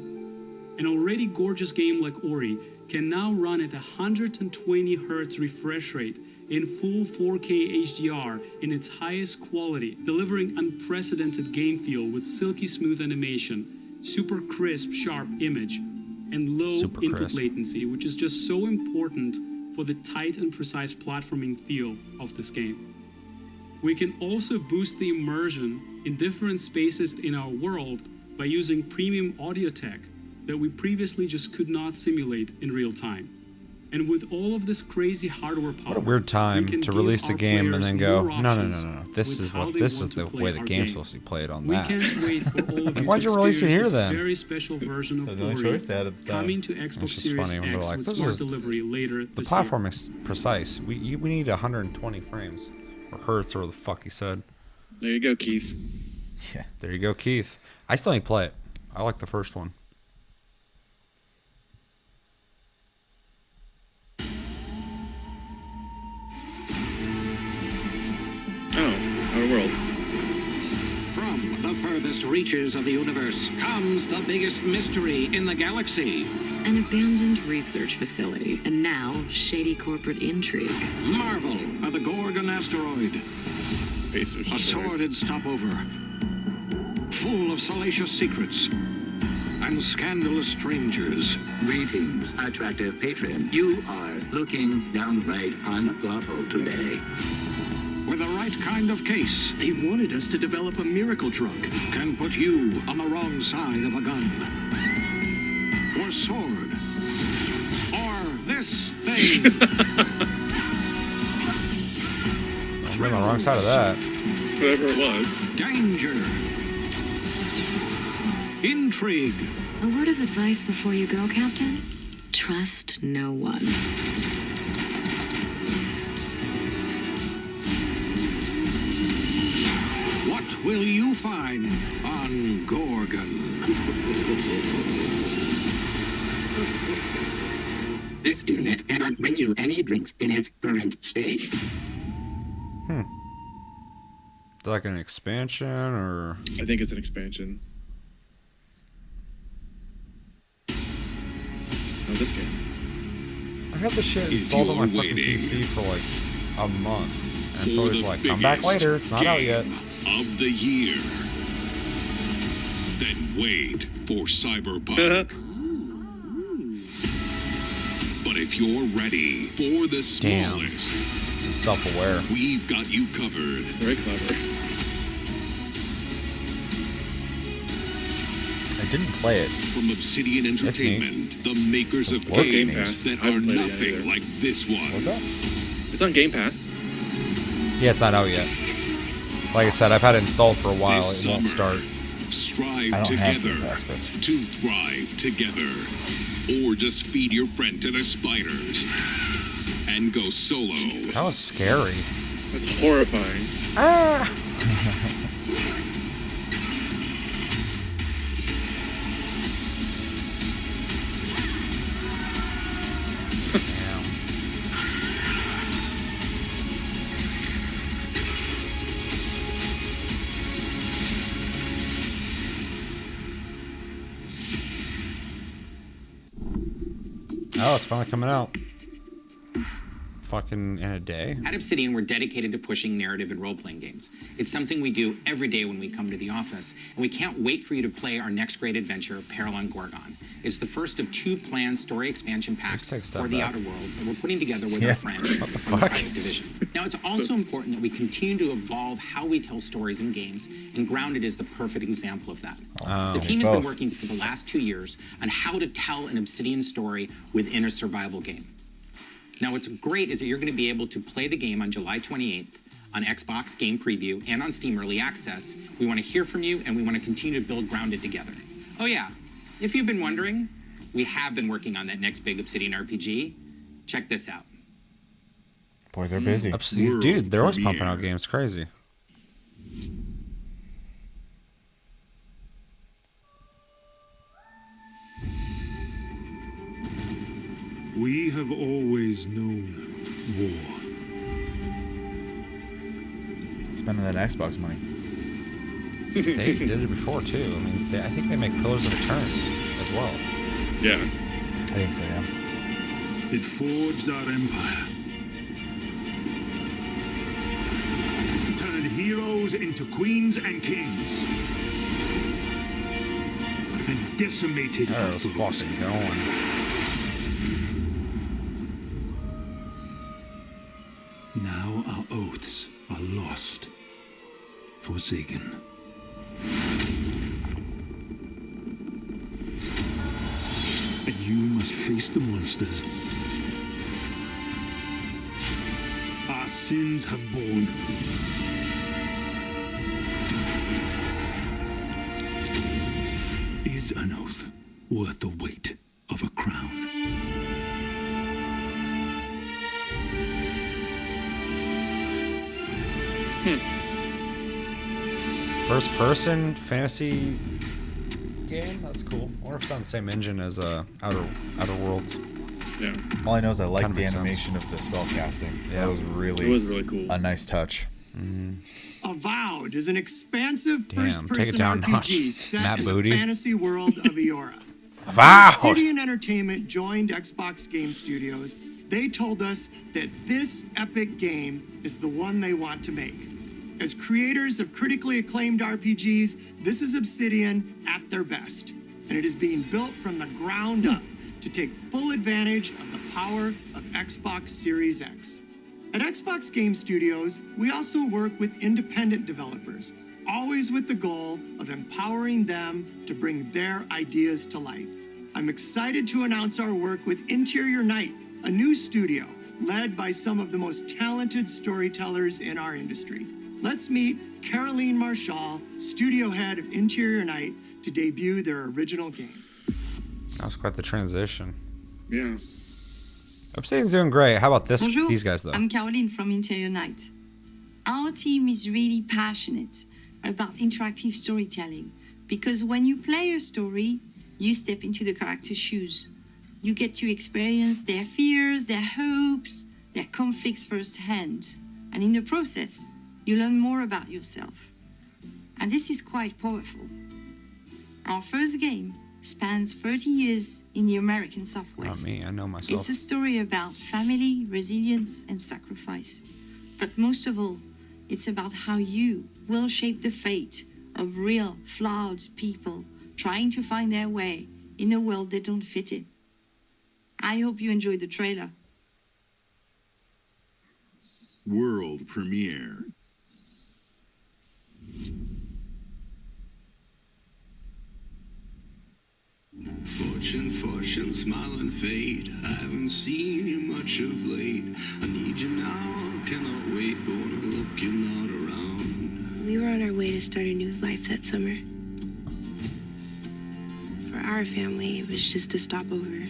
[SPEAKER 7] An already gorgeous game like Ori can now run at 120 Hz refresh rate in full 4K HDR in its highest quality, delivering unprecedented game feel with silky smooth animation, super crisp, sharp image, and low
[SPEAKER 1] Super
[SPEAKER 7] input
[SPEAKER 1] crisp.
[SPEAKER 7] latency, which is just so important for the tight and precise platforming feel of this game. We can also boost the immersion in different spaces in our world by using premium audio tech that we previously just could not simulate in real time. And with all of this crazy hardware power,
[SPEAKER 1] What a weird time
[SPEAKER 7] we can
[SPEAKER 1] to
[SPEAKER 7] give
[SPEAKER 1] release a
[SPEAKER 7] our
[SPEAKER 1] game and
[SPEAKER 7] players
[SPEAKER 1] then go,
[SPEAKER 7] more
[SPEAKER 1] no.
[SPEAKER 7] options
[SPEAKER 1] This
[SPEAKER 7] with
[SPEAKER 1] is
[SPEAKER 7] how
[SPEAKER 1] what
[SPEAKER 7] they
[SPEAKER 1] this
[SPEAKER 7] want
[SPEAKER 1] is
[SPEAKER 7] to
[SPEAKER 1] the
[SPEAKER 7] play
[SPEAKER 1] way the
[SPEAKER 7] our
[SPEAKER 1] game's
[SPEAKER 7] game.
[SPEAKER 1] supposed to be played on
[SPEAKER 7] We
[SPEAKER 1] that.
[SPEAKER 7] can't wait for all of you
[SPEAKER 1] Why'd
[SPEAKER 7] to
[SPEAKER 1] you release it
[SPEAKER 7] experience
[SPEAKER 1] here
[SPEAKER 7] this
[SPEAKER 1] then?
[SPEAKER 7] very special version of
[SPEAKER 2] That was the only
[SPEAKER 7] Ori
[SPEAKER 2] choice they had at the time.
[SPEAKER 7] coming to Xbox
[SPEAKER 1] just
[SPEAKER 7] Series
[SPEAKER 1] funny when they're
[SPEAKER 7] X
[SPEAKER 1] like,
[SPEAKER 7] with
[SPEAKER 1] "This
[SPEAKER 7] smart
[SPEAKER 1] is-
[SPEAKER 7] delivery later
[SPEAKER 1] The
[SPEAKER 7] this
[SPEAKER 1] platform is precise. We need 120 frames. Or hertz, or the fuck he said.
[SPEAKER 3] There you go, Keith.
[SPEAKER 2] Yeah.
[SPEAKER 1] There you go, Keith. I still need to play it. I like the first one.
[SPEAKER 3] Oh, Outer Worlds.
[SPEAKER 11] From the furthest reaches of the universe comes the biggest mystery in the galaxy.
[SPEAKER 12] An abandoned research facility, and now shady corporate intrigue.
[SPEAKER 11] Marvel of the Gorgon asteroid.
[SPEAKER 3] Spacer's
[SPEAKER 11] A
[SPEAKER 3] Choice.
[SPEAKER 11] sordid stopover. Full of salacious secrets. And scandalous strangers.
[SPEAKER 13] Greetings, attractive patron. You are looking downright unlawful today.
[SPEAKER 11] With the right kind of case,
[SPEAKER 5] They wanted us to develop a miracle drug.
[SPEAKER 11] can put you on the wrong side of a gun. Or sword. Or this thing.
[SPEAKER 1] I'm on the wrong side of that.
[SPEAKER 3] Whatever it was.
[SPEAKER 11] Danger. Intrigue.
[SPEAKER 12] A word of advice before you go, Captain? Trust no one.
[SPEAKER 11] What will you find on Gorgon?
[SPEAKER 13] This unit cannot bring you any drinks in its current state.
[SPEAKER 1] Is it like an expansion or?
[SPEAKER 3] I think it's an expansion. Oh, this game.
[SPEAKER 1] I had the shit
[SPEAKER 6] If
[SPEAKER 1] installed on my
[SPEAKER 6] you're
[SPEAKER 1] fucking
[SPEAKER 6] waiting
[SPEAKER 1] PC for like a month. And it's
[SPEAKER 6] for
[SPEAKER 1] always
[SPEAKER 6] the
[SPEAKER 1] like, come back
[SPEAKER 6] biggest
[SPEAKER 1] later. It's not out yet.
[SPEAKER 6] game of the year, then wait for Cyberpunk. But if you're ready for the
[SPEAKER 1] Damn.
[SPEAKER 6] smallest,
[SPEAKER 1] It's self-aware.
[SPEAKER 6] we've got you covered.
[SPEAKER 3] Very clever.
[SPEAKER 2] I didn't play it.
[SPEAKER 6] From Obsidian Entertainment, the makers of
[SPEAKER 1] What?
[SPEAKER 3] Game
[SPEAKER 6] games
[SPEAKER 3] Pass.
[SPEAKER 6] that
[SPEAKER 3] I haven't
[SPEAKER 6] are
[SPEAKER 3] played it yet
[SPEAKER 6] nothing
[SPEAKER 3] either.
[SPEAKER 6] like this one.
[SPEAKER 2] What's that?
[SPEAKER 3] It's on Game Pass.
[SPEAKER 1] Yeah, it's not out yet. Like I said, I've had it installed for a while.
[SPEAKER 6] This
[SPEAKER 1] It won't
[SPEAKER 6] summer,
[SPEAKER 1] start.
[SPEAKER 6] Strive
[SPEAKER 2] I don't have
[SPEAKER 6] together
[SPEAKER 2] Game Pass, Chris.
[SPEAKER 6] to thrive together. Or just feed your friend to the spiders and go solo.
[SPEAKER 1] That was scary.
[SPEAKER 3] That's horrifying.
[SPEAKER 1] Oh, it's finally coming out. fucking in a day.
[SPEAKER 14] At Obsidian, we're dedicated to pushing narrative and role-playing games. It's something we do every day when we come to the office, and we can't wait for you to play our next great adventure, Peril on Gorgon. It's the first of 2 planned story expansion packs for the Outer Worlds that we're putting together with our friends from the Private Division. Now, it's also important that we continue to evolve how we tell stories in games, and Grounded is the perfect example of that. The team has been working for the last 2 years on how to tell an Obsidian story within a survival game. Now, what's great is that you're going to be able to play the game on July 28th on Xbox Game Preview and on Steam Early Access. We want to hear from you, and we want to continue to build Grounded together. Oh, yeah. If you've been wondering, we have been working on that next big Obsidian RPG. Check this out.
[SPEAKER 2] Boy, they're busy.
[SPEAKER 1] Dude, they're always pumping out games. Crazy.
[SPEAKER 15] We have always known war.
[SPEAKER 2] Spending that Xbox money.
[SPEAKER 1] They did it before too. I mean, I think they make Pillars of Eternity as well.
[SPEAKER 3] Yeah.
[SPEAKER 2] I think so, yeah.
[SPEAKER 15] It forged our empire. Turned heroes into queens and kings. And decimated our foes.
[SPEAKER 1] Fucking going.
[SPEAKER 15] Now our oaths are lost, forsaken. And you must face the monsters our sins have borne. Is an oath worth the weight of a crown?
[SPEAKER 1] First person fantasy game? That's cool. I wonder if it's on the same engine as Outer Worlds.
[SPEAKER 3] Yeah.
[SPEAKER 2] All I know is I like
[SPEAKER 1] Kinda
[SPEAKER 2] the
[SPEAKER 1] makes sense.
[SPEAKER 2] animation of the spell casting.
[SPEAKER 1] Yeah.
[SPEAKER 2] It was really
[SPEAKER 3] cool.
[SPEAKER 2] A nice touch.
[SPEAKER 16] Avowed is an expansive
[SPEAKER 1] Damn, take it
[SPEAKER 16] first-person
[SPEAKER 1] down a notch.
[SPEAKER 16] RPG set
[SPEAKER 1] Matt
[SPEAKER 16] in
[SPEAKER 1] Booty.
[SPEAKER 16] the fantasy world of Eora.
[SPEAKER 1] Avowed!
[SPEAKER 16] Obsidian Entertainment joined Xbox Game Studios. They told us that this epic game is the one they want to make. As creators of critically acclaimed RPGs, this is Obsidian at their best. And it is being built from the ground up to take full advantage of the power of Xbox Series X. At Xbox Game Studios, we also work with independent developers, always with the goal of empowering them to bring their ideas to life. I'm excited to announce our work with Interior Night, a new studio led by some of the most talented storytellers in our industry. Let's meet Caroline Marshall, studio head of Interior Night, to debut their original game.
[SPEAKER 1] That was quite the transition.
[SPEAKER 3] Yeah.
[SPEAKER 1] Obsidian's doing great. How about this?
[SPEAKER 17] Bonjour,
[SPEAKER 1] These guys though.
[SPEAKER 17] I'm Caroline from Interior Night. Our team is really passionate about interactive storytelling because when you play a story, you step into the character's shoes. You get to experience their fears, their hopes, their conflicts firsthand. And in the process, you learn more about yourself. And this is quite powerful. Our first game spans 30 years in the American Southwest.
[SPEAKER 1] Not me, I know myself.
[SPEAKER 17] It's a story about family, resilience, and sacrifice. But most of all, it's about how you will shape the fate of real, flawed people trying to find their way in a world they don't fit in. I hope you enjoyed the trailer.
[SPEAKER 6] World premiere. Fortune, smile and fade. I haven't seen you much of late. I need you now, cannot wait, but when I look, you're not around.
[SPEAKER 18] We were on our way to start a new life that summer. For our family, it was just a stopover.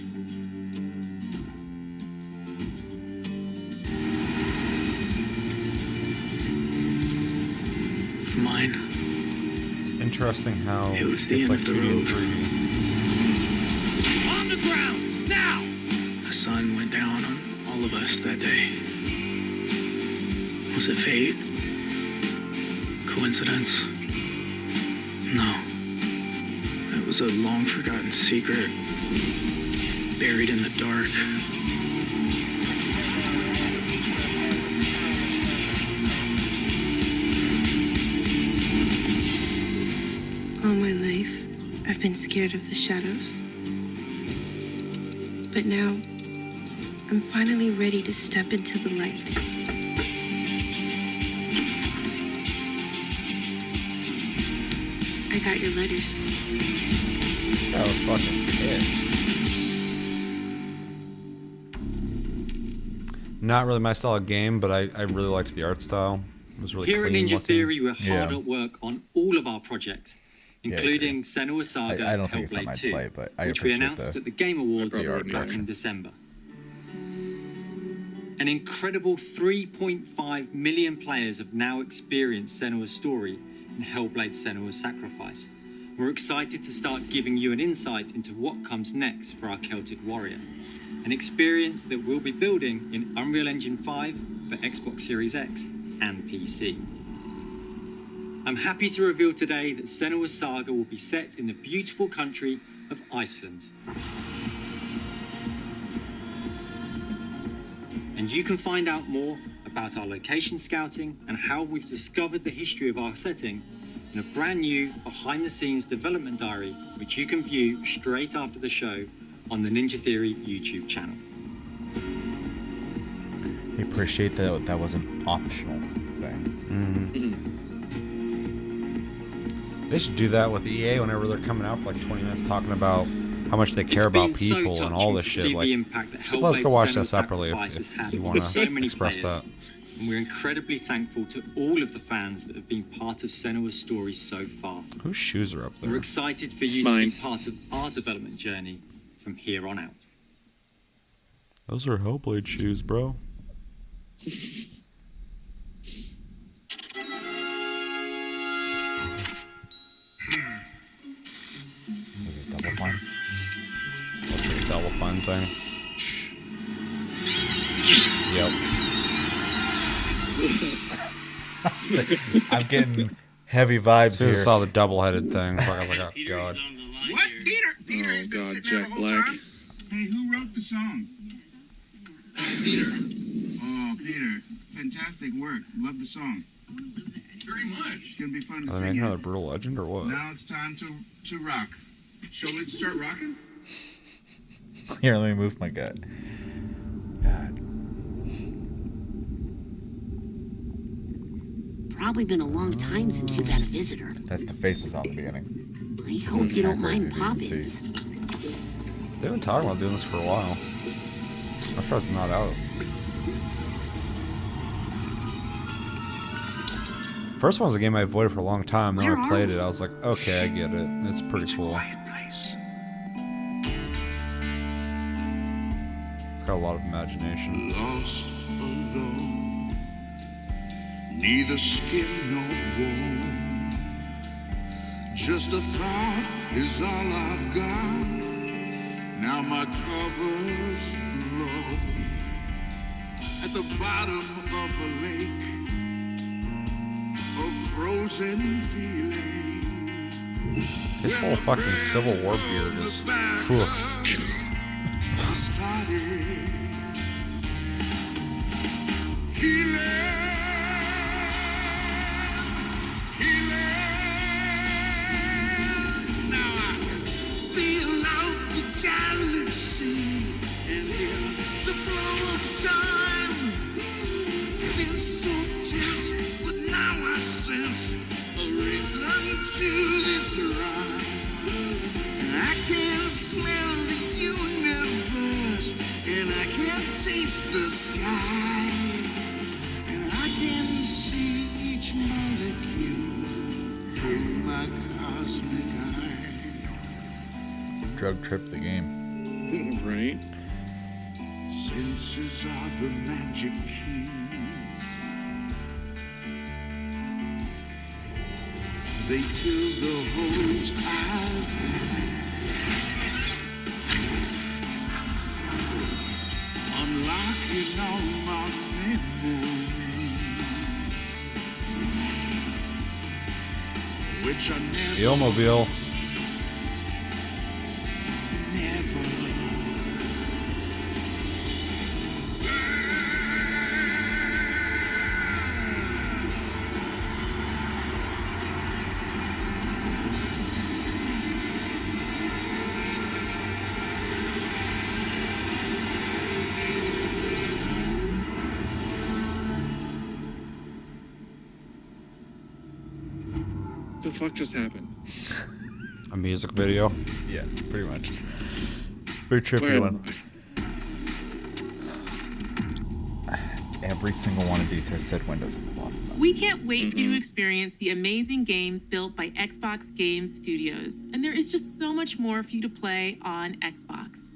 [SPEAKER 19] For mine,
[SPEAKER 1] It's interesting how
[SPEAKER 19] it was the
[SPEAKER 1] it's
[SPEAKER 19] end
[SPEAKER 1] like
[SPEAKER 19] of the
[SPEAKER 1] 2D and
[SPEAKER 19] road.
[SPEAKER 1] 3D.
[SPEAKER 19] On the ground, now! The sun went down on all of us that day. Was it fate? Coincidence? No. It was a long-forgotten secret, buried in the dark.
[SPEAKER 18] been scared of the shadows. But now, I'm finally ready to step into the light. I got your letters.
[SPEAKER 2] I was fucking pissed.
[SPEAKER 1] Not really my style of game, but I really liked the art style. It was really
[SPEAKER 7] Here at
[SPEAKER 1] clean
[SPEAKER 7] Ninja
[SPEAKER 1] looking.
[SPEAKER 7] Theory, we're hard at work on all of our projects, including Senua's Saga
[SPEAKER 2] I don't think it's something
[SPEAKER 7] Hellblade
[SPEAKER 2] I'd
[SPEAKER 7] 2,
[SPEAKER 2] play, but I
[SPEAKER 7] which we
[SPEAKER 2] appreciate
[SPEAKER 7] announced at the Game Awards
[SPEAKER 2] the art
[SPEAKER 7] back
[SPEAKER 2] direction.
[SPEAKER 7] in December. An incredible 3.5 million players have now experienced Senua's story in Hellblade Senua's Sacrifice. We're excited to start giving you an insight into what comes next for our Celtic Warrior, an experience that we'll be building in Unreal Engine 5 for Xbox Series X and PC. I'm happy to reveal today that Senua's Saga will be set in the beautiful country of Iceland. And you can find out more about our location scouting and how we've discovered the history of our setting in a brand new behind-the-scenes development diary, which you can view straight after the show on the Ninja Theory YouTube channel.
[SPEAKER 2] I appreciate that that was an optional thing.
[SPEAKER 1] They should do that with EA whenever they're coming out for like 20 minutes talking about how much they care about people and all this shit. Like, just let's go watch that separately if you want to express that.
[SPEAKER 7] And we're incredibly thankful to all of the fans that have been part of Senua's story so far.
[SPEAKER 1] Whose shoes are up there?
[SPEAKER 7] We're excited for you to be part of our development journey from here on out.
[SPEAKER 1] Those are Hellblade shoes, bro.
[SPEAKER 2] This is Double Fine.
[SPEAKER 1] What's the Double Fine thing? Yep.
[SPEAKER 2] I'm getting heavy vibes
[SPEAKER 1] As soon
[SPEAKER 2] here.
[SPEAKER 1] as I saw the double-headed thing, I was like, oh god.
[SPEAKER 3] What? Peter has been sitting there the whole time.
[SPEAKER 20] Hey, who wrote the song? Peter. Oh, Peter. Fantastic work. Love the song. Very much. It's going to be fun to
[SPEAKER 1] Are they
[SPEAKER 20] sing
[SPEAKER 1] making
[SPEAKER 20] it.
[SPEAKER 1] another Brutal Legend or what?
[SPEAKER 20] Now it's time to rock. Shall we start rocking?
[SPEAKER 2] Here, let me move my gut.
[SPEAKER 5] Probably been a long time since you've had a visitor.
[SPEAKER 2] That's the faces on the beginning.
[SPEAKER 5] I hope you don't mind pop-ins.
[SPEAKER 1] They've been talking about doing this for a while. I'm sure it's not out. First one was a game I avoided for a long time. Then when I played it, I was like, okay, I get it. It's pretty cool.
[SPEAKER 6] Place.
[SPEAKER 1] It's got a lot of imagination.
[SPEAKER 6] Lost alone, neither skin nor bone. Just a thought is all I've got. Now my cover's blown. At the bottom of a lake, a frozen feeling.
[SPEAKER 1] His whole fucking Civil War beard is cool.
[SPEAKER 6] I started healing. Now I can feel out the galaxy and hear the flow of time. Been so tense, but now I sense a reason to this rhyme. I can smell the universe, and I can taste the sky, and I can see each molecule through my cosmic eye.
[SPEAKER 2] Drug trip the game.
[SPEAKER 3] Right?
[SPEAKER 6] Senses are the magic keys. They fill the holes I've had. Unlocking all my memories, which I never,
[SPEAKER 1] The Mobile.
[SPEAKER 3] the fuck just happened?
[SPEAKER 1] A music video.
[SPEAKER 2] Yeah, pretty much. Very trippy
[SPEAKER 3] Where
[SPEAKER 2] one. Every single one of these has said Windows at the bottom.
[SPEAKER 21] We can't wait for you to experience the amazing games built by Xbox Game Studios, and there is just so much more for you to play on Xbox.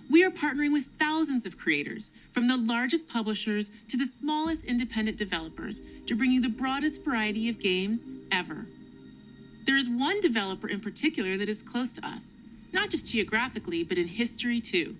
[SPEAKER 21] We are partnering with thousands of creators, from the largest publishers to the smallest independent developers, to bring you the broadest variety of games ever. There is one developer in particular that is close to us, not just geographically, but in history too.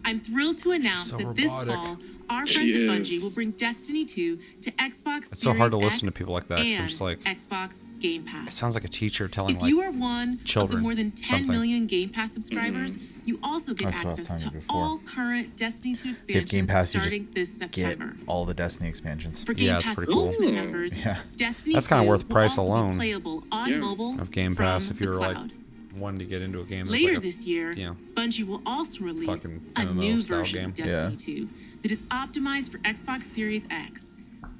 [SPEAKER 21] I'm thrilled to announce that this fall, our friends at Bungie will bring Destiny 2 to Xbox
[SPEAKER 1] It's so hard to
[SPEAKER 21] Series
[SPEAKER 1] listen
[SPEAKER 21] X
[SPEAKER 1] to people like that. 'Cause I'm
[SPEAKER 21] and
[SPEAKER 1] just like,
[SPEAKER 21] Xbox Game Pass.
[SPEAKER 1] it sounds like a teacher telling
[SPEAKER 21] If
[SPEAKER 1] like
[SPEAKER 21] you are one of the
[SPEAKER 1] children
[SPEAKER 21] more than 10
[SPEAKER 1] something.
[SPEAKER 21] million Game Pass subscribers, you also get
[SPEAKER 2] That's what I was
[SPEAKER 21] access
[SPEAKER 2] telling
[SPEAKER 21] to
[SPEAKER 2] you before.
[SPEAKER 21] all current Destiny 2
[SPEAKER 2] If
[SPEAKER 21] expansions
[SPEAKER 2] Game Pass, you
[SPEAKER 21] starting this
[SPEAKER 2] just
[SPEAKER 21] September.
[SPEAKER 2] get all the Destiny expansions.
[SPEAKER 21] For Game Pass Ultimate members, Destiny
[SPEAKER 1] That's kind
[SPEAKER 21] 2
[SPEAKER 1] of worth the
[SPEAKER 21] will
[SPEAKER 1] price
[SPEAKER 21] also
[SPEAKER 1] alone
[SPEAKER 21] be playable on mobile
[SPEAKER 1] of Game Pass
[SPEAKER 21] from
[SPEAKER 1] if you're
[SPEAKER 21] the
[SPEAKER 1] like
[SPEAKER 21] cloud.
[SPEAKER 1] wanting to get into a game.
[SPEAKER 21] Later
[SPEAKER 1] that's like
[SPEAKER 21] this year, Bungie will also release
[SPEAKER 1] fucking
[SPEAKER 21] a
[SPEAKER 1] MMO
[SPEAKER 21] new
[SPEAKER 1] style
[SPEAKER 21] version
[SPEAKER 1] game.
[SPEAKER 21] of Destiny 2 that is optimized for Xbox Series X.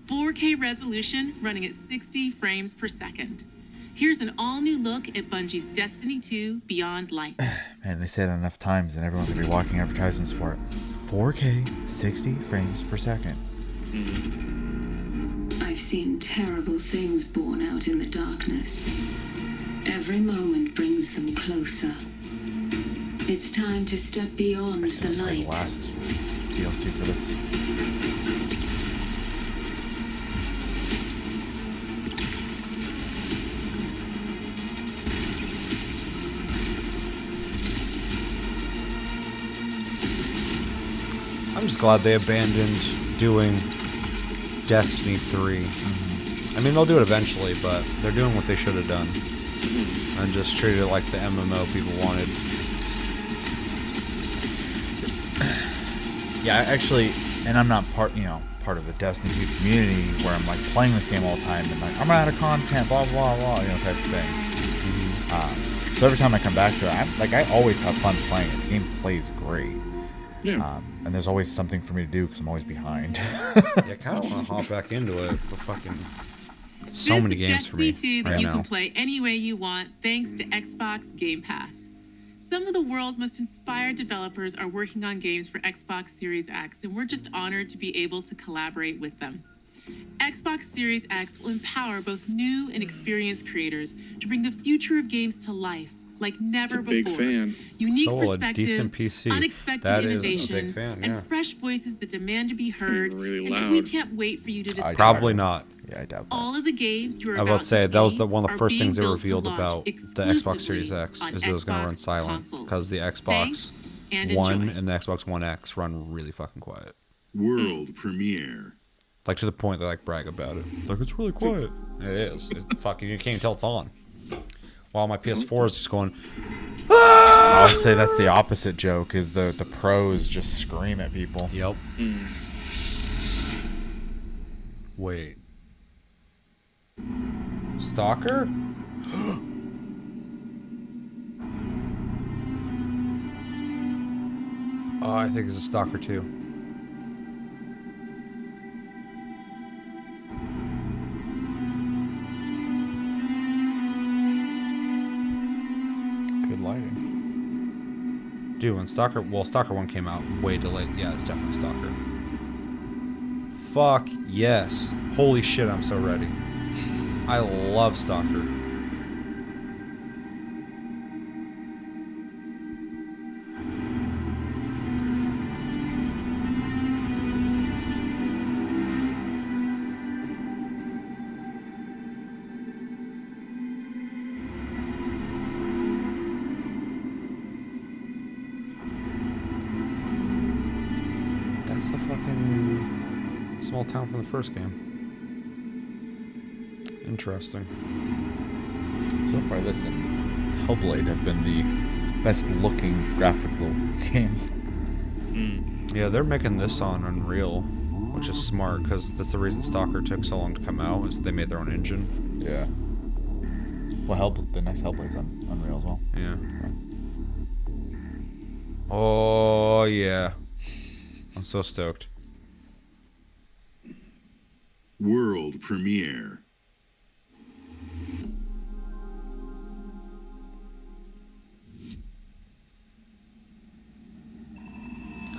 [SPEAKER 21] 4K resolution running at 60 frames per second. Here's an all-new look at Bungie's Destiny 2 Beyond Light.
[SPEAKER 2] Man, they say it enough times and everyone's going to be walking advertisements for it. 4K, 60 frames per second.
[SPEAKER 4] I've seen terrible things born out in the darkness. Every moment brings them closer. It's time to step beyond the light.
[SPEAKER 2] Last DLC for this.
[SPEAKER 1] I'm just glad they abandoned doing Destiny 3. I mean, they'll do it eventually, but they're doing what they should have done. And just treated it like the MMO people wanted.
[SPEAKER 2] Yeah, actually, and I'm not part of the Destiny 2 community where I'm like playing this game all the time and like I'm out of content, blah blah blah, type of thing. So every time I come back to it, I always have fun playing it. The game plays great.
[SPEAKER 3] Yeah.
[SPEAKER 2] And there's always something for me to do because I'm always behind.
[SPEAKER 1] Yeah, I kind of want to hop back into it, but fucking so many games for me
[SPEAKER 21] Destiny 2 that
[SPEAKER 1] right
[SPEAKER 21] you
[SPEAKER 1] now.
[SPEAKER 21] can play any way you want thanks to Xbox Game Pass. Some of the world's most inspired developers are working on games for Xbox Series X, and we're just honored to be able to collaborate with them. Xbox Series X will empower both new and experienced creators to bring the future of games to life like never
[SPEAKER 3] Big
[SPEAKER 21] before.
[SPEAKER 3] fan.
[SPEAKER 21] Unique
[SPEAKER 1] So, a
[SPEAKER 21] perspectives,
[SPEAKER 1] decent PC.
[SPEAKER 21] unexpected
[SPEAKER 1] That is a big
[SPEAKER 21] innovations,
[SPEAKER 1] fan, yeah.
[SPEAKER 21] and fresh voices that demand to be heard.
[SPEAKER 3] really
[SPEAKER 21] and that we
[SPEAKER 3] loud.
[SPEAKER 21] can't wait for you to discover.
[SPEAKER 1] Probably not.
[SPEAKER 2] Yeah, I doubt that.
[SPEAKER 21] All of the games you're
[SPEAKER 1] I was
[SPEAKER 21] about
[SPEAKER 1] about to say
[SPEAKER 21] to
[SPEAKER 1] that was
[SPEAKER 21] see
[SPEAKER 1] one of the
[SPEAKER 21] are
[SPEAKER 1] first things they
[SPEAKER 21] being built to
[SPEAKER 1] revealed
[SPEAKER 21] launch
[SPEAKER 1] about the Xbox Series X
[SPEAKER 21] on
[SPEAKER 1] is it was going to run
[SPEAKER 21] Xbox
[SPEAKER 1] silent
[SPEAKER 21] consoles.
[SPEAKER 1] because the
[SPEAKER 21] Thanks, and
[SPEAKER 1] Xbox One
[SPEAKER 21] enjoy.
[SPEAKER 1] and the Xbox One X run really fucking quiet.
[SPEAKER 8] World premiere.
[SPEAKER 1] Like to the point they like brag about it. Like it's really quiet. It is. It's fucking. You can't even tell it's on. While my PS4 is just going.
[SPEAKER 2] I'll say that's the opposite joke. Is the pros just scream at people.
[SPEAKER 1] Yep. Wait. Stalker? Oh, I think it's a Stalker too.
[SPEAKER 2] It's good lighting.
[SPEAKER 1] Dude, when Stalker 1 came out way delayed. Yeah, it's definitely Stalker. Fuck yes. Holy shit, I'm so ready. I love Stalker. That's the fucking small town from the first game. Interesting.
[SPEAKER 2] So far, this and Hellblade have been the best looking graphical games.
[SPEAKER 1] Yeah, they're making this on Unreal, which is smart because that's the reason Stalker took so long to come out. Is they made their own engine.
[SPEAKER 2] Yeah. Well, the next Hellblade's on Unreal as well.
[SPEAKER 1] Yeah. Oh yeah. I'm so stoked.
[SPEAKER 8] World premiere.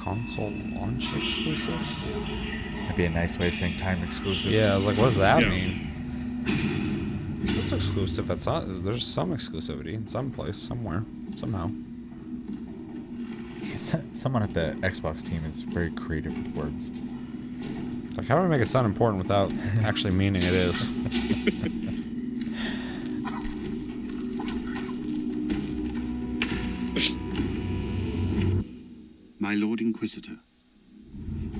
[SPEAKER 1] Console launch exclusive?
[SPEAKER 2] That'd be a nice way of saying time exclusive.
[SPEAKER 1] Yeah, I was like, what does that mean? It's exclusive. It's not, there's some exclusivity in some place, somewhere, somehow.
[SPEAKER 2] Someone at the Xbox team is very creative with words.
[SPEAKER 1] It's like, how do we make it sound important without actually meaning it is?
[SPEAKER 10] My Lord Inquisitor,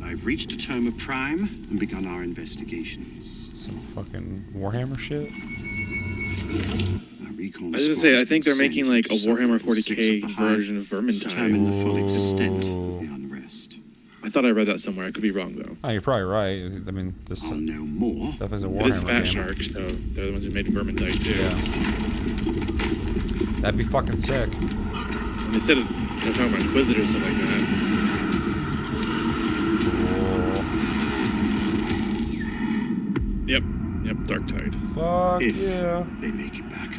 [SPEAKER 10] I've reached a term of prime and begun our investigations.
[SPEAKER 1] Some fucking Warhammer shit?
[SPEAKER 3] I was gonna say, I think they're making like a Warhammer 40k version of Vermintide.
[SPEAKER 10] Determine the full extent of the unrest.
[SPEAKER 3] I thought I read that somewhere. I could be wrong though.
[SPEAKER 1] Oh, you're probably right. I mean, this.
[SPEAKER 10] I'll know more.
[SPEAKER 1] Definitely a Warhammer
[SPEAKER 3] It is Fat
[SPEAKER 1] game.
[SPEAKER 3] Sharks, though. They're the ones who made Vermintide too.
[SPEAKER 1] Yeah. That'd be fucking sick.
[SPEAKER 3] And they said they're talking about Inquisitors stuff like that. Yep, Dark Tide.
[SPEAKER 1] Fuck
[SPEAKER 10] If
[SPEAKER 1] yeah.
[SPEAKER 10] they make it back.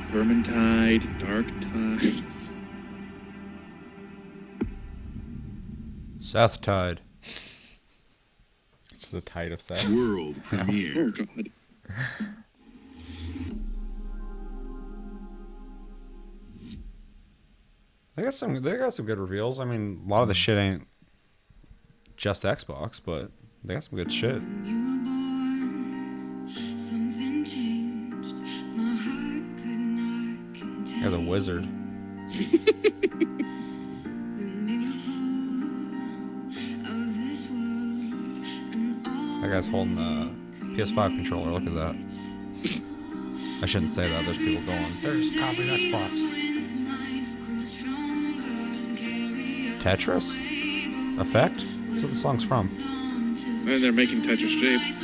[SPEAKER 3] Vermintide, Dark Tide.
[SPEAKER 1] Seth Tide.
[SPEAKER 2] It's the tide of Seth.
[SPEAKER 8] World premiere.
[SPEAKER 3] Oh god.
[SPEAKER 1] They got some good reveals. I mean, a lot of the shit ain't just Xbox, but they got some good shit.
[SPEAKER 4] Something changed. My heart could not contain.
[SPEAKER 1] Guy's a wizard. That guy's holding the PS5 controller. Look at that. I shouldn't say that. There's people going, there's copy Xbox. Tetris? Effect? That's what the song's from.
[SPEAKER 3] And they're making Tetris shapes.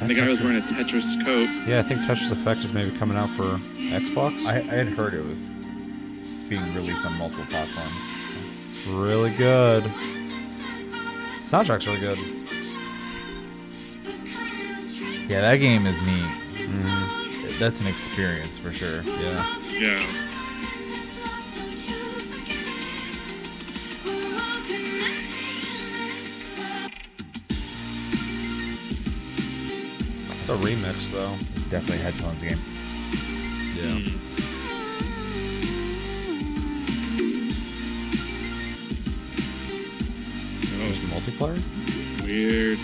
[SPEAKER 3] And the guy was wearing a Tetris coat.
[SPEAKER 1] Yeah, I think Tetris Effect is maybe coming out for Xbox.
[SPEAKER 2] I had heard it was being released on multiple platforms.
[SPEAKER 1] It's really good. Soundtrack's really good.
[SPEAKER 2] Yeah, that game is neat. Mm-hmm. That's an experience for sure.
[SPEAKER 1] Yeah.
[SPEAKER 3] Yeah.
[SPEAKER 1] It's a remix, though.
[SPEAKER 2] It's definitely a headphones game.
[SPEAKER 1] Yeah.
[SPEAKER 3] Oh,
[SPEAKER 1] multiplayer?
[SPEAKER 3] Weird.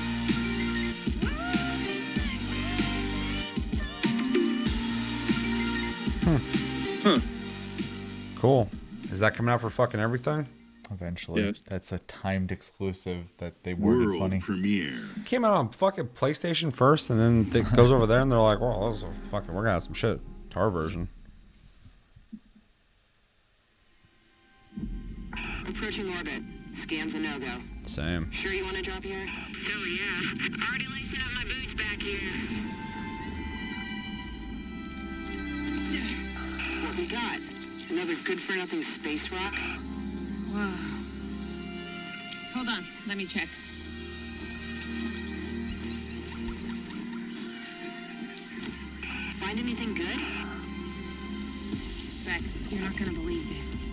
[SPEAKER 3] Huh.
[SPEAKER 1] Cool. Is that coming out for fucking everything?
[SPEAKER 2] Eventually.
[SPEAKER 3] Yes.
[SPEAKER 2] That's a timed exclusive that they worded
[SPEAKER 8] World
[SPEAKER 2] funny.
[SPEAKER 8] premiere.
[SPEAKER 1] Came out on fucking PlayStation first, and then it goes over there, and they're like, "Well, this is fucking. We're gonna have some shit to our version."
[SPEAKER 22] Approaching orbit. Scans a no-go.
[SPEAKER 1] Same.
[SPEAKER 22] Sure you want to drop here?
[SPEAKER 23] Hell yeah. Already lacing up my boots back here.
[SPEAKER 22] What we got? Another good-for-nothing space rock?
[SPEAKER 18] Whoa. Hold on, let me check.
[SPEAKER 22] Find anything good?
[SPEAKER 18] Bex, you're not gonna believe this.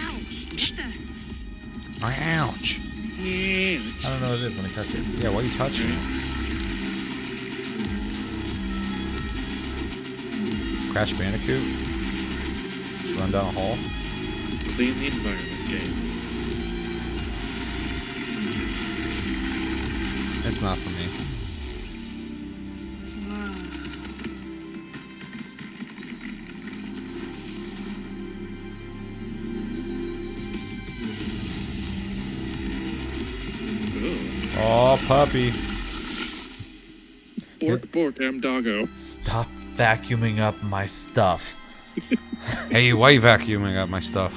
[SPEAKER 18] Ouch! What the?
[SPEAKER 1] Ouch.
[SPEAKER 3] Yeah.
[SPEAKER 2] I don't know what it is when I touch it.
[SPEAKER 1] Yeah, why are you touching it? Crash Bandicoot? Run down a hall?
[SPEAKER 3] Clean the environment game.
[SPEAKER 1] It's not for me. Oh, puppy.
[SPEAKER 3] Bork, I'm doggo.
[SPEAKER 2] Stop vacuuming up my stuff.
[SPEAKER 1] Hey, why are you vacuuming up my stuff?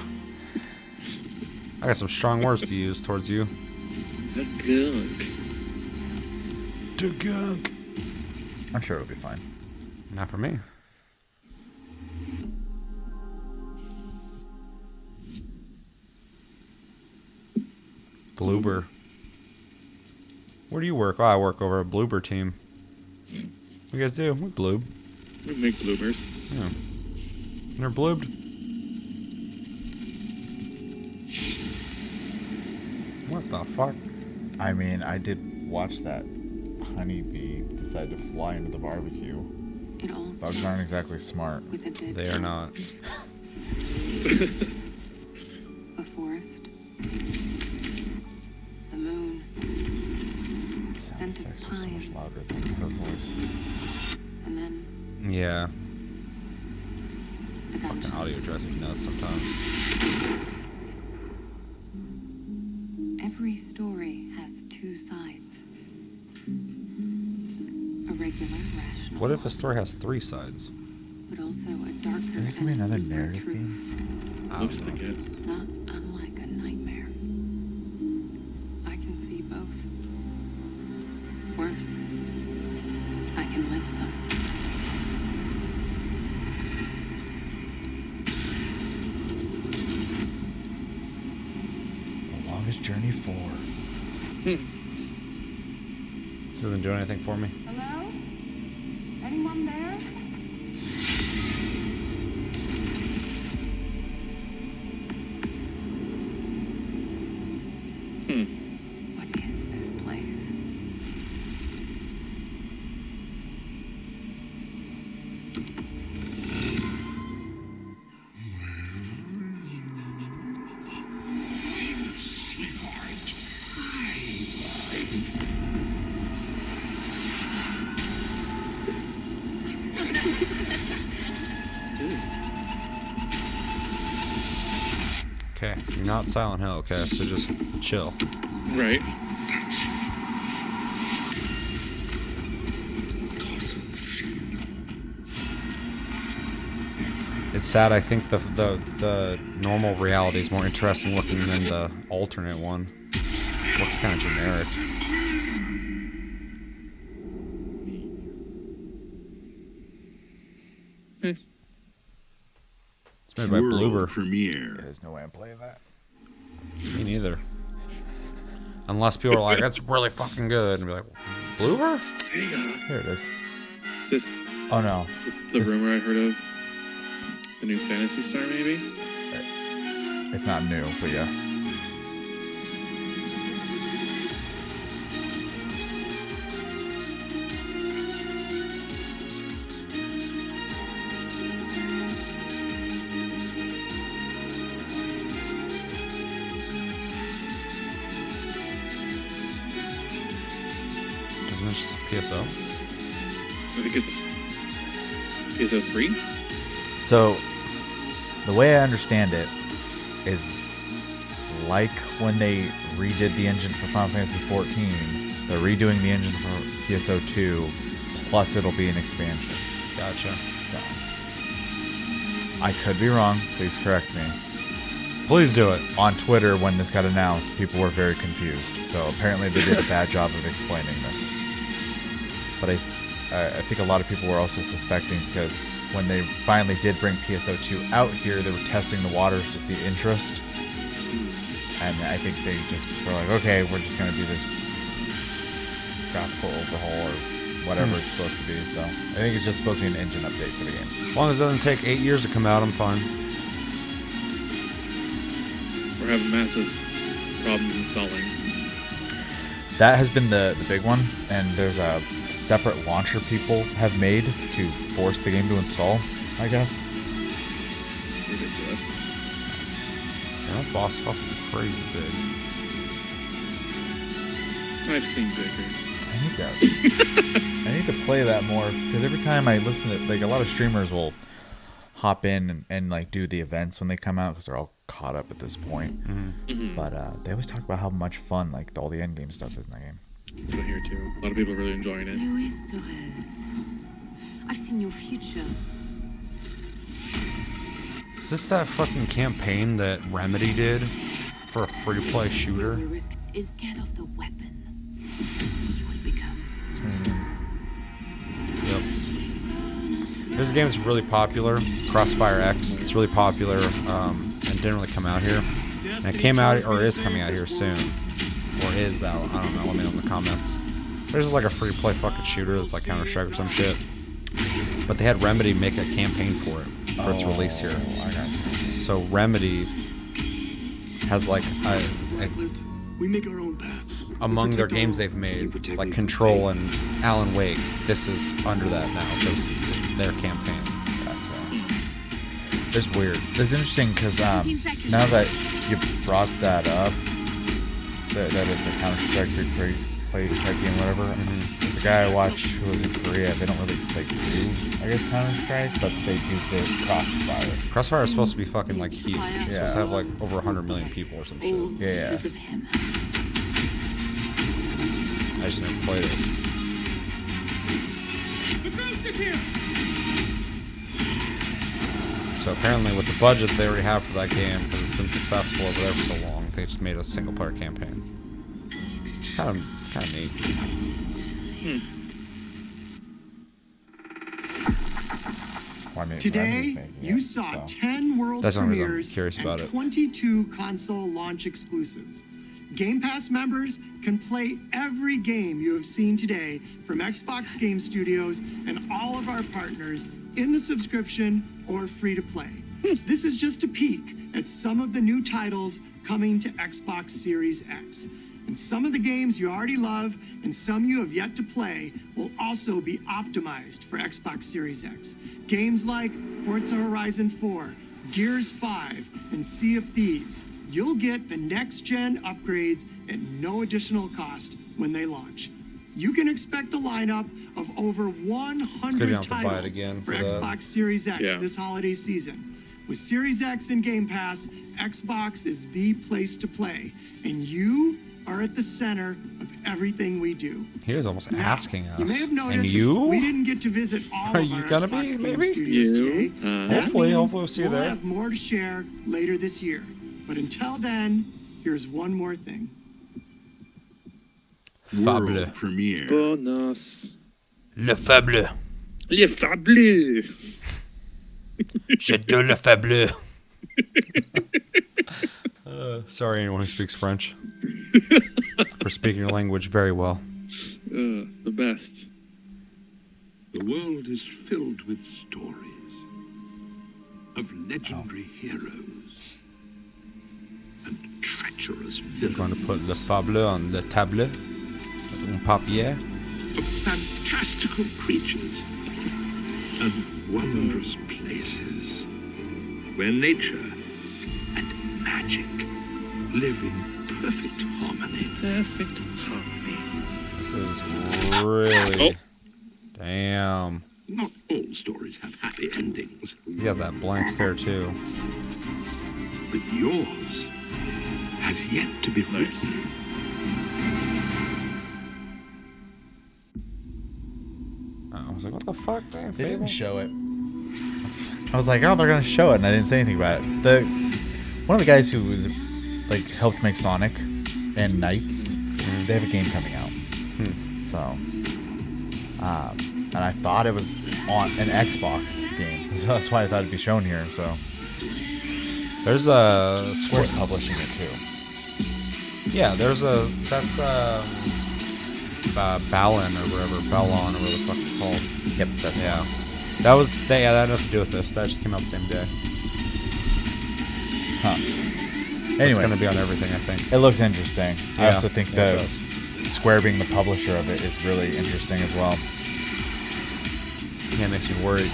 [SPEAKER 1] I got some strong words to use towards you.
[SPEAKER 3] The gunk.
[SPEAKER 1] The gunk.
[SPEAKER 2] I'm sure it'll be fine.
[SPEAKER 1] Not for me. Bloober. Where do you work? Oh, I work over at Bloober team. What do you guys do? We bloob.
[SPEAKER 3] We make bloopers.
[SPEAKER 1] Yeah. They're bloobed. What the fuck?
[SPEAKER 2] I mean, I did watch that honeybee decide to fly into the barbecue.
[SPEAKER 4] It all
[SPEAKER 2] Bugs aren't exactly smart.
[SPEAKER 4] with a dead
[SPEAKER 1] They are not.
[SPEAKER 4] A forest. The moon. Scent of
[SPEAKER 2] Effects are so much
[SPEAKER 4] pines.
[SPEAKER 2] louder than her voice.
[SPEAKER 4] And then
[SPEAKER 1] Yeah.
[SPEAKER 4] the
[SPEAKER 1] Fucking
[SPEAKER 4] gunshot.
[SPEAKER 1] audio drives me nuts sometimes.
[SPEAKER 4] Every story has two sides. A regular, rational,
[SPEAKER 1] What if a story has 3 sides?
[SPEAKER 4] but also a darker
[SPEAKER 2] Is this gonna be
[SPEAKER 4] and
[SPEAKER 2] another
[SPEAKER 4] deeper
[SPEAKER 2] narrative game?
[SPEAKER 4] truth.
[SPEAKER 3] Looks like it.
[SPEAKER 4] Not unlike a nightmare. I can see both. Worse, I can live them.
[SPEAKER 2] The longest journey forward.
[SPEAKER 1] This isn't doing anything for me.
[SPEAKER 18] Hello? Anyone there?
[SPEAKER 4] What is this place?
[SPEAKER 1] Okay, you're not Silent Hill, okay? So just chill.
[SPEAKER 3] Right.
[SPEAKER 1] It's sad. I think the normal reality is more interesting looking than the alternate one. Looks kind of generic. It's made by
[SPEAKER 10] World
[SPEAKER 1] Bloober.
[SPEAKER 10] premiere.
[SPEAKER 2] There's no way I'm playing that.
[SPEAKER 1] Me neither. Unless people are like, that's really fucking good. And be like, Bloober?
[SPEAKER 3] Sega.
[SPEAKER 2] Here it is.
[SPEAKER 3] Is this
[SPEAKER 2] Oh no.
[SPEAKER 3] the rumor I heard of? The new Phantasy Star, maybe?
[SPEAKER 2] It's not new, but yeah.
[SPEAKER 1] Isn't it just a PSO?
[SPEAKER 3] I think it's PSO 3?
[SPEAKER 2] So, the way I understand it is like when they redid the engine for Final Fantasy XIV, they're redoing the engine for PSO2, plus it'll be an expansion.
[SPEAKER 1] Gotcha.
[SPEAKER 2] So, I could be wrong. Please correct me.
[SPEAKER 1] Please do it.
[SPEAKER 2] On Twitter, when this got announced, people were very confused. So apparently they did a bad job of explaining this. But I think a lot of people were also suspecting because when they finally did bring PSO2 out here, they were testing the waters to see interest. And I think they just were like, okay, we're just going to do this graphical overhaul or whatever it's supposed to be. So I think it's just supposed to be an engine update for the game.
[SPEAKER 1] As long as it doesn't take 8 years to come out, I'm fine.
[SPEAKER 3] We're having massive problems installing.
[SPEAKER 2] That has been the big one, and there's a separate launcher people have made to force the game to install, I guess.
[SPEAKER 3] Ridiculous.
[SPEAKER 1] That boss fucking crazy big.
[SPEAKER 3] I've seen bigger.
[SPEAKER 2] I need to play that more, because every time I listen to, like, a lot of streamers will hop in and like do the events when they come out because they're all caught up at this point. But they always talk about how much fun like all the end game stuff is in that game.
[SPEAKER 3] That's what I hear too. A lot of people are really enjoying it.
[SPEAKER 17] Luis Torres, I've seen your future.
[SPEAKER 1] Is this that fucking campaign that Remedy did for a free-to-play shooter?
[SPEAKER 17] The risk is scared of the weapon you will become.
[SPEAKER 1] Yep. There's a game that's really popular, Crossfire X. It's really popular, and didn't really come out here. And it came out, or is coming out here soon. Or is out, I don't know, let me know in the comments. There's like a free-to-play fucking shooter that's like Counter-Strike or some shit. But they had Remedy make a campaign for it, for its release here. So Remedy has like
[SPEAKER 16] We make our own path.
[SPEAKER 1] among their games they've made, like Control and Alan Wake, this is under that now because it's their campaign.
[SPEAKER 2] It's weird. It's interesting because now that you brought that up, that is the Counter-Strike free play type game, whatever. There's a guy I watch who was in Korea. They don't really like do, I guess, Counter-Strike, but they do the Crossfire.
[SPEAKER 1] Crossfire is supposed to be fucking like huge.
[SPEAKER 2] Yeah.
[SPEAKER 1] It's supposed to have like over 100 million people or some shit.
[SPEAKER 2] Yeah.
[SPEAKER 1] I just never played it.
[SPEAKER 6] The ghost is here!
[SPEAKER 1] So apparently with the budget they already have for that game, because it's been successful over there for so long, they just made a single player campaign. It's kind of neat.
[SPEAKER 16] Today, you saw 10 world
[SPEAKER 1] That's the only reason I'm
[SPEAKER 16] premieres
[SPEAKER 1] curious about
[SPEAKER 16] and
[SPEAKER 1] it.
[SPEAKER 16] 22 console launch exclusives. Game Pass members can play every game you have seen today from Xbox Game Studios and all of our partners in the subscription or free to play. This is just a peek at some of the new titles coming to Xbox Series X. And some of the games you already love and some you have yet to play will also be optimized for Xbox Series X. Games like Forza Horizon 4, Gears 5, and Sea of Thieves. You'll get the next-gen upgrades at no additional cost when they launch. You can expect a lineup of over 100 titles for Xbox Series X this holiday season. With Series X and Game Pass, Xbox is the place to play, and you are at the center of everything we do.
[SPEAKER 1] He was almost asking us.
[SPEAKER 16] You may have
[SPEAKER 1] And
[SPEAKER 16] noticed
[SPEAKER 1] you?
[SPEAKER 16] we didn't get to visit all
[SPEAKER 1] Are
[SPEAKER 16] of
[SPEAKER 1] you
[SPEAKER 16] our
[SPEAKER 1] gonna
[SPEAKER 16] Xbox
[SPEAKER 1] be,
[SPEAKER 16] Game
[SPEAKER 1] maybe?
[SPEAKER 16] Studios today. That
[SPEAKER 1] Hopefully
[SPEAKER 16] means
[SPEAKER 1] we'll see you
[SPEAKER 16] we'll
[SPEAKER 1] there.
[SPEAKER 16] have more to share later this year. But until then, here's one more thing.
[SPEAKER 10] World premiere.
[SPEAKER 3] Bonus.
[SPEAKER 1] Le fable.
[SPEAKER 3] Le fable.
[SPEAKER 1] J'adore le fable. Sorry, anyone who speaks French. For speaking your language very well.
[SPEAKER 3] The best.
[SPEAKER 15] The world is filled with stories of legendary heroes and treacherous
[SPEAKER 1] You're
[SPEAKER 15] villains.
[SPEAKER 1] going to put le fable on le table. Un papier.
[SPEAKER 15] Of fantastical creatures and wondrous places where nature and magic live in perfect harmony.
[SPEAKER 3] Perfect harmony.
[SPEAKER 1] This is really...
[SPEAKER 3] Oh.
[SPEAKER 1] Damn.
[SPEAKER 15] Not all stories have happy endings,
[SPEAKER 1] He's got that blank stare too.
[SPEAKER 15] but yours has yet to be written.
[SPEAKER 1] I was like, what the fuck? Damn,
[SPEAKER 2] They
[SPEAKER 1] Fable?
[SPEAKER 2] didn't show it. I was like, oh, they're gonna show it, and I didn't say anything about it. One of the guys who was like helped make Sonic and Knights, they have a game coming out. So, and I thought it was on an Xbox game, so that's why I thought it'd be shown here. So,
[SPEAKER 1] There's a
[SPEAKER 2] Square's publishing it too.
[SPEAKER 1] Yeah, there's a that's Ballon or whatever, Ballon or whatever the fuck it's called.
[SPEAKER 2] Yep, that's
[SPEAKER 1] yeah. That was that had nothing to do with this. That just came out the same day.
[SPEAKER 2] Huh.
[SPEAKER 1] It's
[SPEAKER 2] Anyway,
[SPEAKER 1] gonna be on everything, I think.
[SPEAKER 2] it looks interesting. I
[SPEAKER 1] Yeah,
[SPEAKER 2] also think
[SPEAKER 1] yeah, it
[SPEAKER 2] the
[SPEAKER 1] does.
[SPEAKER 2] Square being the publisher of it is really interesting as well.
[SPEAKER 1] Yeah, it makes me worried.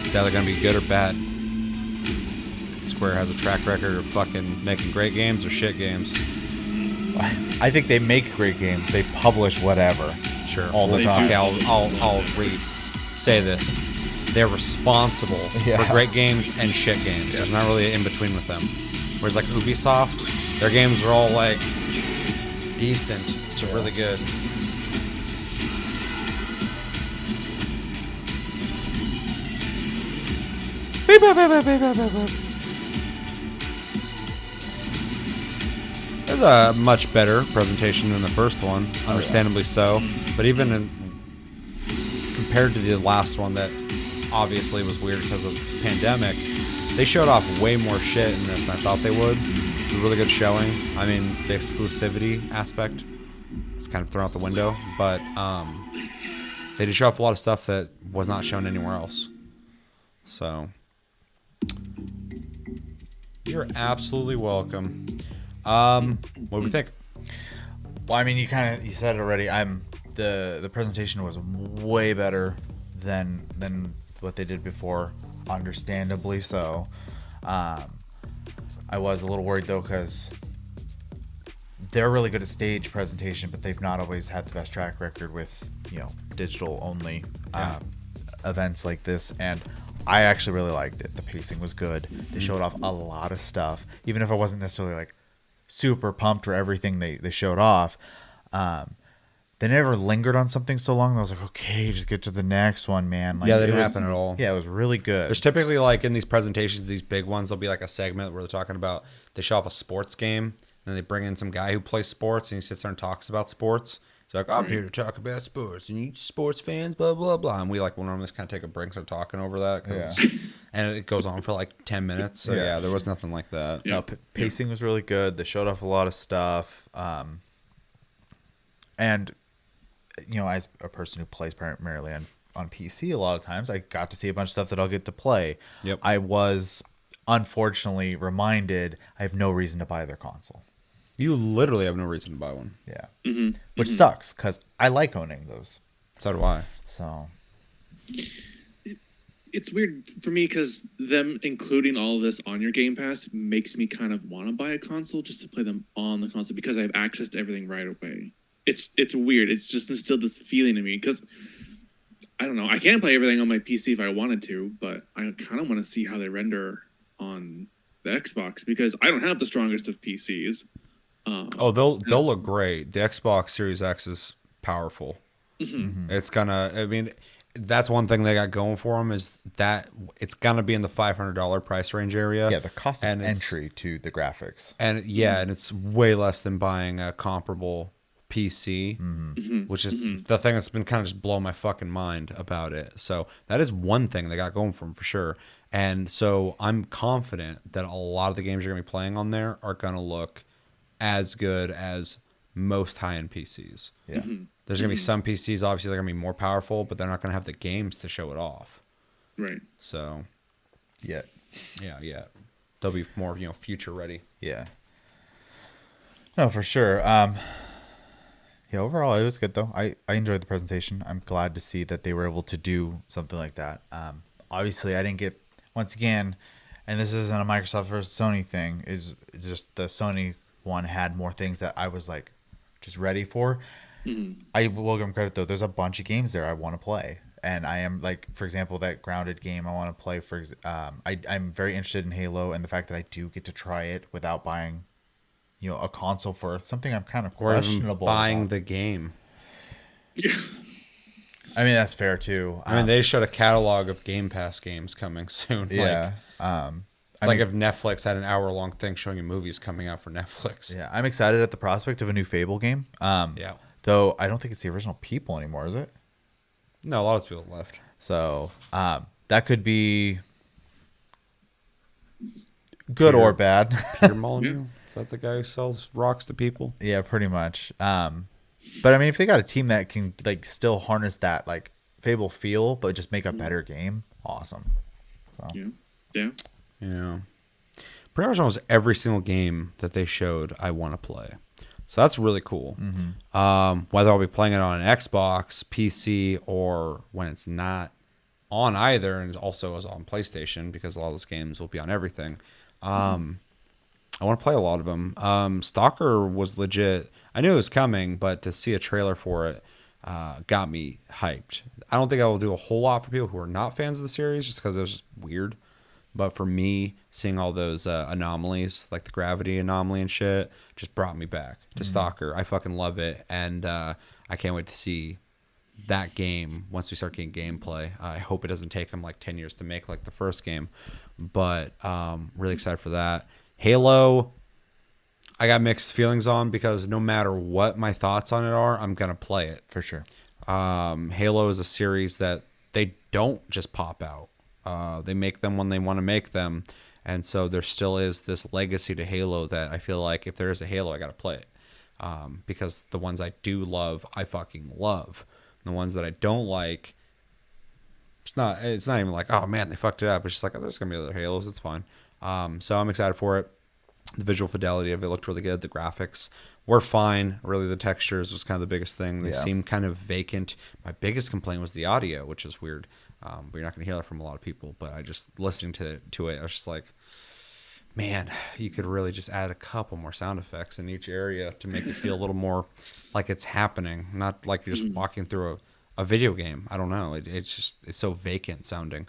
[SPEAKER 1] It's either gonna be good or bad. Square has a track record of fucking making great games or shit games.
[SPEAKER 2] I think they make great games. They publish whatever.
[SPEAKER 1] Sure.
[SPEAKER 2] All the time.
[SPEAKER 1] Okay, I'll say this. They're responsible for great games and shit games. There's not really an in-between with them. Whereas like Ubisoft, their games are all like decent to really good. Beep, beep, beep, beep, beep, beep, beep. There's a much better presentation than the first one, understandably so. But even compared to the last one that obviously was weird because of the pandemic, they showed off way more shit in this than I thought they would. It was a really good showing. I mean, the exclusivity aspect is kind of thrown out the window, but they did show off a lot of stuff that was not shown anywhere else. So, you're absolutely welcome. What do we think?
[SPEAKER 2] Well, I mean, you said it already. The presentation was way better than what they did before, understandably so. I was a little worried though, because they're really good at stage presentation, but they've not always had the best track record with digital only events like this. And I actually really liked it. The pacing was good. They showed off a lot of stuff, even if I wasn't necessarily like super pumped for everything they showed off. They never lingered on something so long. I was like, okay, just get to the next one, man. Like,
[SPEAKER 1] Yeah, that didn't happen at all.
[SPEAKER 2] Yeah, it was really good.
[SPEAKER 1] There's typically, like, in these presentations, these big ones, there'll be like a segment where they're talking about, they show off a sports game, and then they bring in some guy who plays sports, and he sits there and talks about sports. He's like, I'm here to talk about sports, and you sports fans, blah, blah, blah. And we will normally just kind of take a break and start talking over that. And it goes on for like 10 minutes. So yeah, there was nothing like that.
[SPEAKER 2] No, pacing was really good. They showed off a lot of stuff. And as a person who plays primarily on PC, a lot of times I got to see a bunch of stuff that I'll get to play.
[SPEAKER 1] Yep.
[SPEAKER 2] I was unfortunately reminded I have no reason to buy their console.
[SPEAKER 1] You literally have no reason to buy one.
[SPEAKER 2] Yeah. Which sucks, because I like owning those.
[SPEAKER 1] So do I.
[SPEAKER 2] So
[SPEAKER 3] it's weird for me because them including all of this on your Game Pass makes me kind of want to buy a console just to play them on the console because I have access to everything right away. It's weird. It's just instilled this feeling in me because I don't know. I can't play everything on my PC if I wanted to, but I kind of want to see how they render on the Xbox because I don't have the strongest of PCs.
[SPEAKER 1] They'll look great. The Xbox Series X is powerful. It's gonna. I mean, that's one thing they got going for them is that it's gonna be in the $500 price range area.
[SPEAKER 2] Yeah, the cost of entry to the graphics.
[SPEAKER 1] And and it's way less than buying a comparable PC, which is the thing that's been kind of just blowing my fucking mind about it. So that is one thing they got going for them for sure. And so I'm confident that a lot of the games you're gonna be playing on there are gonna look as good as most high-end PCs.
[SPEAKER 2] Yeah.
[SPEAKER 1] There's going to be some PCs, obviously, they're going to be more powerful, but they're not going to have the games to show it off.
[SPEAKER 3] Right.
[SPEAKER 1] So.
[SPEAKER 2] Yeah.
[SPEAKER 1] Yeah. They'll be more, future ready.
[SPEAKER 2] Yeah. No, for sure. Overall, it was good, though. I enjoyed the presentation. I'm glad to see that they were able to do something like that. Obviously, I didn't get, once again, and this isn't a Microsoft versus Sony thing, is just the Sony one had more things that I was like just ready for. I will give them credit though. There's a bunch of games there I want to play, and I am like, for example, that Grounded game I want to play. I'm very interested in Halo, and the fact that I do get to try it without buying, a console for something I'm kind of questionable.
[SPEAKER 1] Or buying the game.
[SPEAKER 2] I mean that's fair too.
[SPEAKER 1] I mean they showed a catalog of Game Pass games coming soon.
[SPEAKER 2] Yeah.
[SPEAKER 1] It's like if Netflix had an hour-long thing showing you movies coming out for Netflix.
[SPEAKER 2] Yeah, I'm excited at the prospect of a new Fable game.
[SPEAKER 1] Yeah.
[SPEAKER 2] Though I don't think it's the original people anymore, is it?
[SPEAKER 1] No, a lot of people left.
[SPEAKER 2] So that could be good or bad.
[SPEAKER 1] Peter Molyneux? Is that the guy who sells rocks to people?
[SPEAKER 2] Yeah, pretty much. But I mean, if they got a team that can like still harness that like Fable feel, but just make a better game, awesome. So
[SPEAKER 3] yeah.
[SPEAKER 1] Pretty much almost every single game that they showed, I want to play. So that's really cool. Whether I'll be playing it on an Xbox, PC, or when it's not on either, and also is on PlayStation, because a lot of those games will be on everything. I want to play a lot of them. Stalker was legit. I knew it was coming, but to see a trailer for it got me hyped. I don't think I will do a whole lot for people who are not fans of the series, just because it was just weird. But for me, seeing all those anomalies, like the gravity anomaly and shit, just brought me back to Stalker. I fucking love it. And I can't wait to see that game once we start getting gameplay. I hope it doesn't take them like 10 years to make like the first game. But really excited for that. Halo, I got mixed feelings on because no matter what my thoughts on it are, I'm going to play it.
[SPEAKER 2] For sure.
[SPEAKER 1] Halo is a series that they don't just pop out. They make them when they want to make them, and so there still is this legacy to Halo that I feel like if there is a Halo, I got to play it, because the ones I do love, I fucking love. And the ones that I don't like, it's not even like, oh man, they fucked it up. It's just like, oh, there's gonna be other Halos. It's fine. So I'm excited for it. The visual fidelity of it looked really good. The graphics were fine. Really, the textures was kind of the biggest thing. They seemed kind of vacant. My biggest complaint was the audio, which is weird. But you're not going to hear that from a lot of people. But I just listening to it, I was just like, man, you could really just add a couple more sound effects in each area to make it feel a little more like it's happening, not like you're just walking through a video game. I don't know. It's so vacant sounding.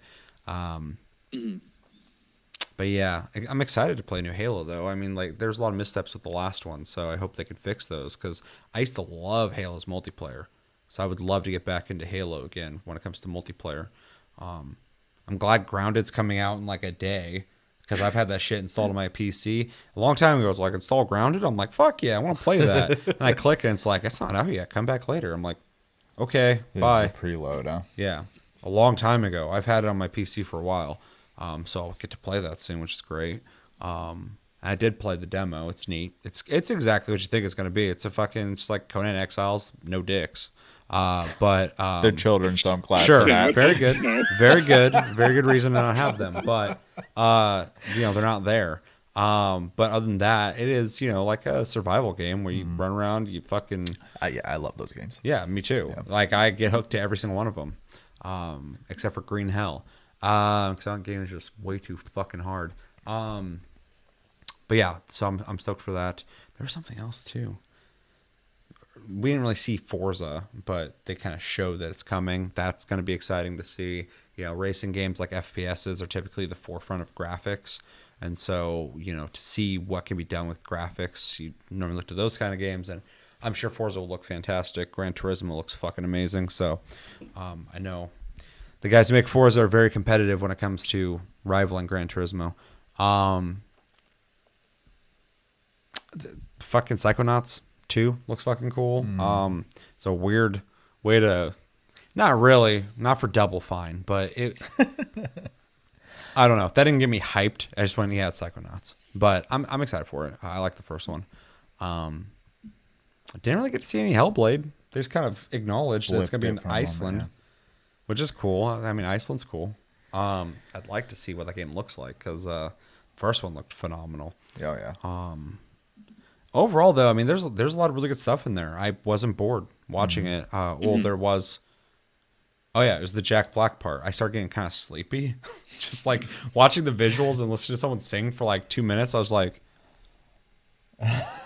[SPEAKER 1] But yeah, I'm excited to play new Halo, though. I mean, like, there's a lot of missteps with the last one, so I hope they can fix those, because I used to love Halo's multiplayer. So I would love to get back into Halo again when it comes to multiplayer. I'm glad Grounded's coming out in like a day, because I've had that shit installed on my PC. A long time ago, it was like, install Grounded? I'm like, fuck yeah, I want to play that. And I click, and it's like, it's not out yet. Come back later. I'm like, okay, bye.
[SPEAKER 2] Preload, huh?
[SPEAKER 1] Yeah, a long time ago. I've had it on my PC for a while. So I'll get to play that soon, which is great. I did play the demo. It's neat. It's exactly what you think it's going to be. It's like Conan Exiles, no dicks. But
[SPEAKER 2] they're children, so I'm glad.
[SPEAKER 1] Sure, very good, very good reason to not have them. But they're not there. But other than that, it is like a survival game where you run around, you fucking.
[SPEAKER 2] Yeah, I love those games.
[SPEAKER 1] Yeah, me too. Yeah. Like I get hooked to every single one of them, except for Green Hell. Because that game is just way too fucking hard. But yeah, so I'm stoked for that. There was something else too. We didn't really see Forza, but they kind of show that it's coming. That's going to be exciting to see. Racing games like FPSs are typically the forefront of graphics. And so, to see what can be done with graphics, you normally look to those kind of games. And I'm sure Forza will look fantastic. Gran Turismo looks fucking amazing. So I know the guys who make Forza are very competitive when it comes to rivaling Gran Turismo. The fucking Psychonauts 2 looks fucking cool. It's a weird way to, not for Double Fine, but it. I don't know. That didn't get me hyped. I just went, yeah, it's Psychonauts. But I'm excited for it. I like the first one. I didn't really get to see any Hellblade. They just kind of acknowledged that it's going to be in Iceland. Which is cool. I mean, Iceland's cool. I'd like to see what that game looks like, because first one looked phenomenal.
[SPEAKER 2] Oh yeah.
[SPEAKER 1] Overall, though, I mean, there's a lot of really good stuff in there. I wasn't bored watching it. There was. Oh yeah, it was the Jack Black part. I started getting kind of sleepy, just like watching the visuals and listening to someone sing for like 2 minutes. I was like,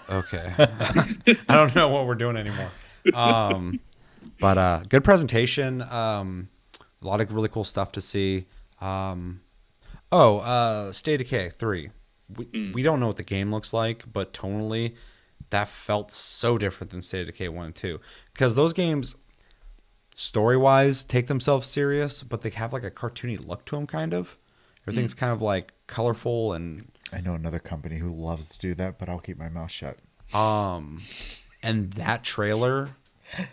[SPEAKER 1] okay, I don't know what we're doing anymore. But good presentation. A lot of really cool stuff to see. State of Decay 3. We don't know what the game looks like, but tonally, that felt so different than State of Decay 1 and 2. Because those games, story-wise, take themselves serious, but they have like a cartoony look to them, kind of. Everything's kind of like colorful and.
[SPEAKER 2] I know another company who loves to do that, but I'll keep my mouth shut.
[SPEAKER 1] And that trailer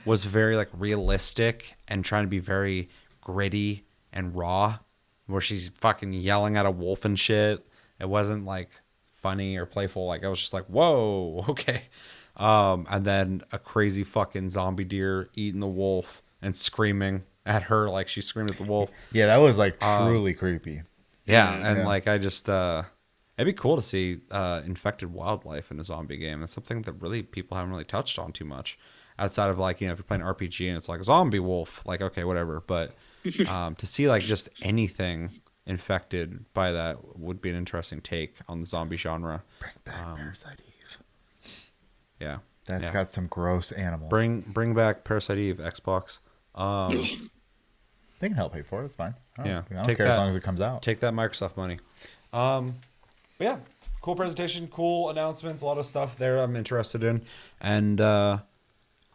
[SPEAKER 1] was very like realistic and trying to be very gritty and raw, where she's fucking yelling at a wolf and shit. It wasn't like funny or playful. Like I was just like, whoa, okay. And then a crazy fucking zombie deer eating the wolf and screaming at her like she screamed at the wolf.
[SPEAKER 2] Yeah, that was like truly creepy.
[SPEAKER 1] Yeah, like I just it'd be cool to see infected wildlife in a zombie game. That's something that really people haven't really touched on too much. Outside of like, if you're playing RPG and it's like a zombie wolf, like, okay, whatever. But to see like just anything infected by that would be an interesting take on the zombie genre.
[SPEAKER 2] Bring back Parasite Eve.
[SPEAKER 1] Yeah.
[SPEAKER 2] That's got some gross animals.
[SPEAKER 1] Bring back Parasite Eve, Xbox.
[SPEAKER 2] They can help pay for it. It's fine. I don't
[SPEAKER 1] take
[SPEAKER 2] care
[SPEAKER 1] that,
[SPEAKER 2] as long as it comes out.
[SPEAKER 1] Take that Microsoft money. But yeah, cool presentation, cool announcements, a lot of stuff there I'm interested in. And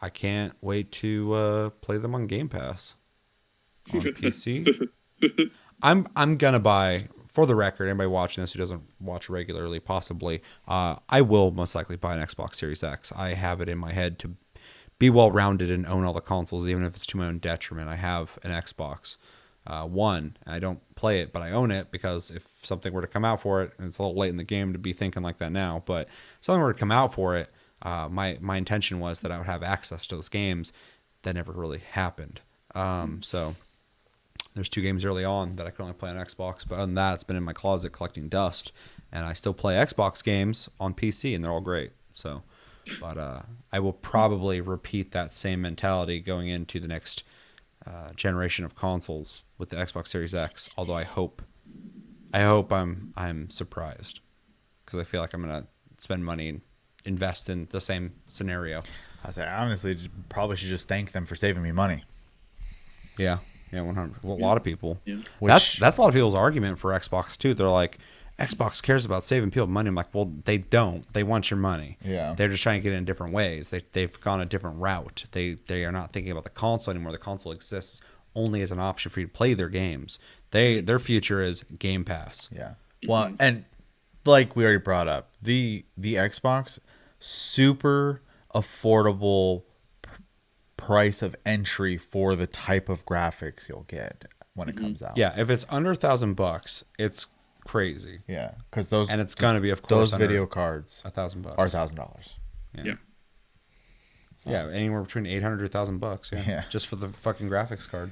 [SPEAKER 1] I can't wait to play them on Game Pass on PC. I'm gonna buy, for the record, anybody watching this who doesn't watch regularly, possibly, I will most likely buy an Xbox Series X. I have it in my head to be well-rounded and own all the consoles, even if it's to my own detriment. I have an Xbox One. I don't play it, but I own it, because if something were to come out for it, and it's a little late in the game to be thinking like that now, but if something were to come out for it, my intention was that I would have access to those games. That never really happened. So There's 2 games early on that I could only play on Xbox, but other than that, it's been in my closet collecting dust. And I still play Xbox games on PC, and they're all great. So, but I will probably repeat that same mentality going into the next generation of consoles with the Xbox Series X. Although I hope I'm surprised, because I feel like I'm gonna spend money and invest in the same scenario.
[SPEAKER 2] I say honestly, probably should just thank them for saving me money.
[SPEAKER 1] Yeah, 100. Well, a lot of people.
[SPEAKER 3] Yeah.
[SPEAKER 1] That's a lot of people's argument for Xbox too. They're like, Xbox cares about saving people money. I'm like, well, they don't. They want your money.
[SPEAKER 2] Yeah.
[SPEAKER 1] They're just trying to get it in different ways. They've gone a different route. They are not thinking about the console anymore. The console exists only as an option for you to play their games. Their future is Game Pass.
[SPEAKER 2] Yeah. Well, and like we already brought up, the Xbox, super affordable price of entry for the type of graphics you'll get when it comes out.
[SPEAKER 1] Yeah, if it's under $1,000, it's crazy.
[SPEAKER 2] Yeah, because those,
[SPEAKER 1] and it's gonna be, of course,
[SPEAKER 2] those video cards
[SPEAKER 1] $1,000
[SPEAKER 2] are $1,000.
[SPEAKER 3] Yeah.
[SPEAKER 1] So, yeah, anywhere between $800 to $1,000.
[SPEAKER 2] Yeah,
[SPEAKER 1] just for the fucking graphics card.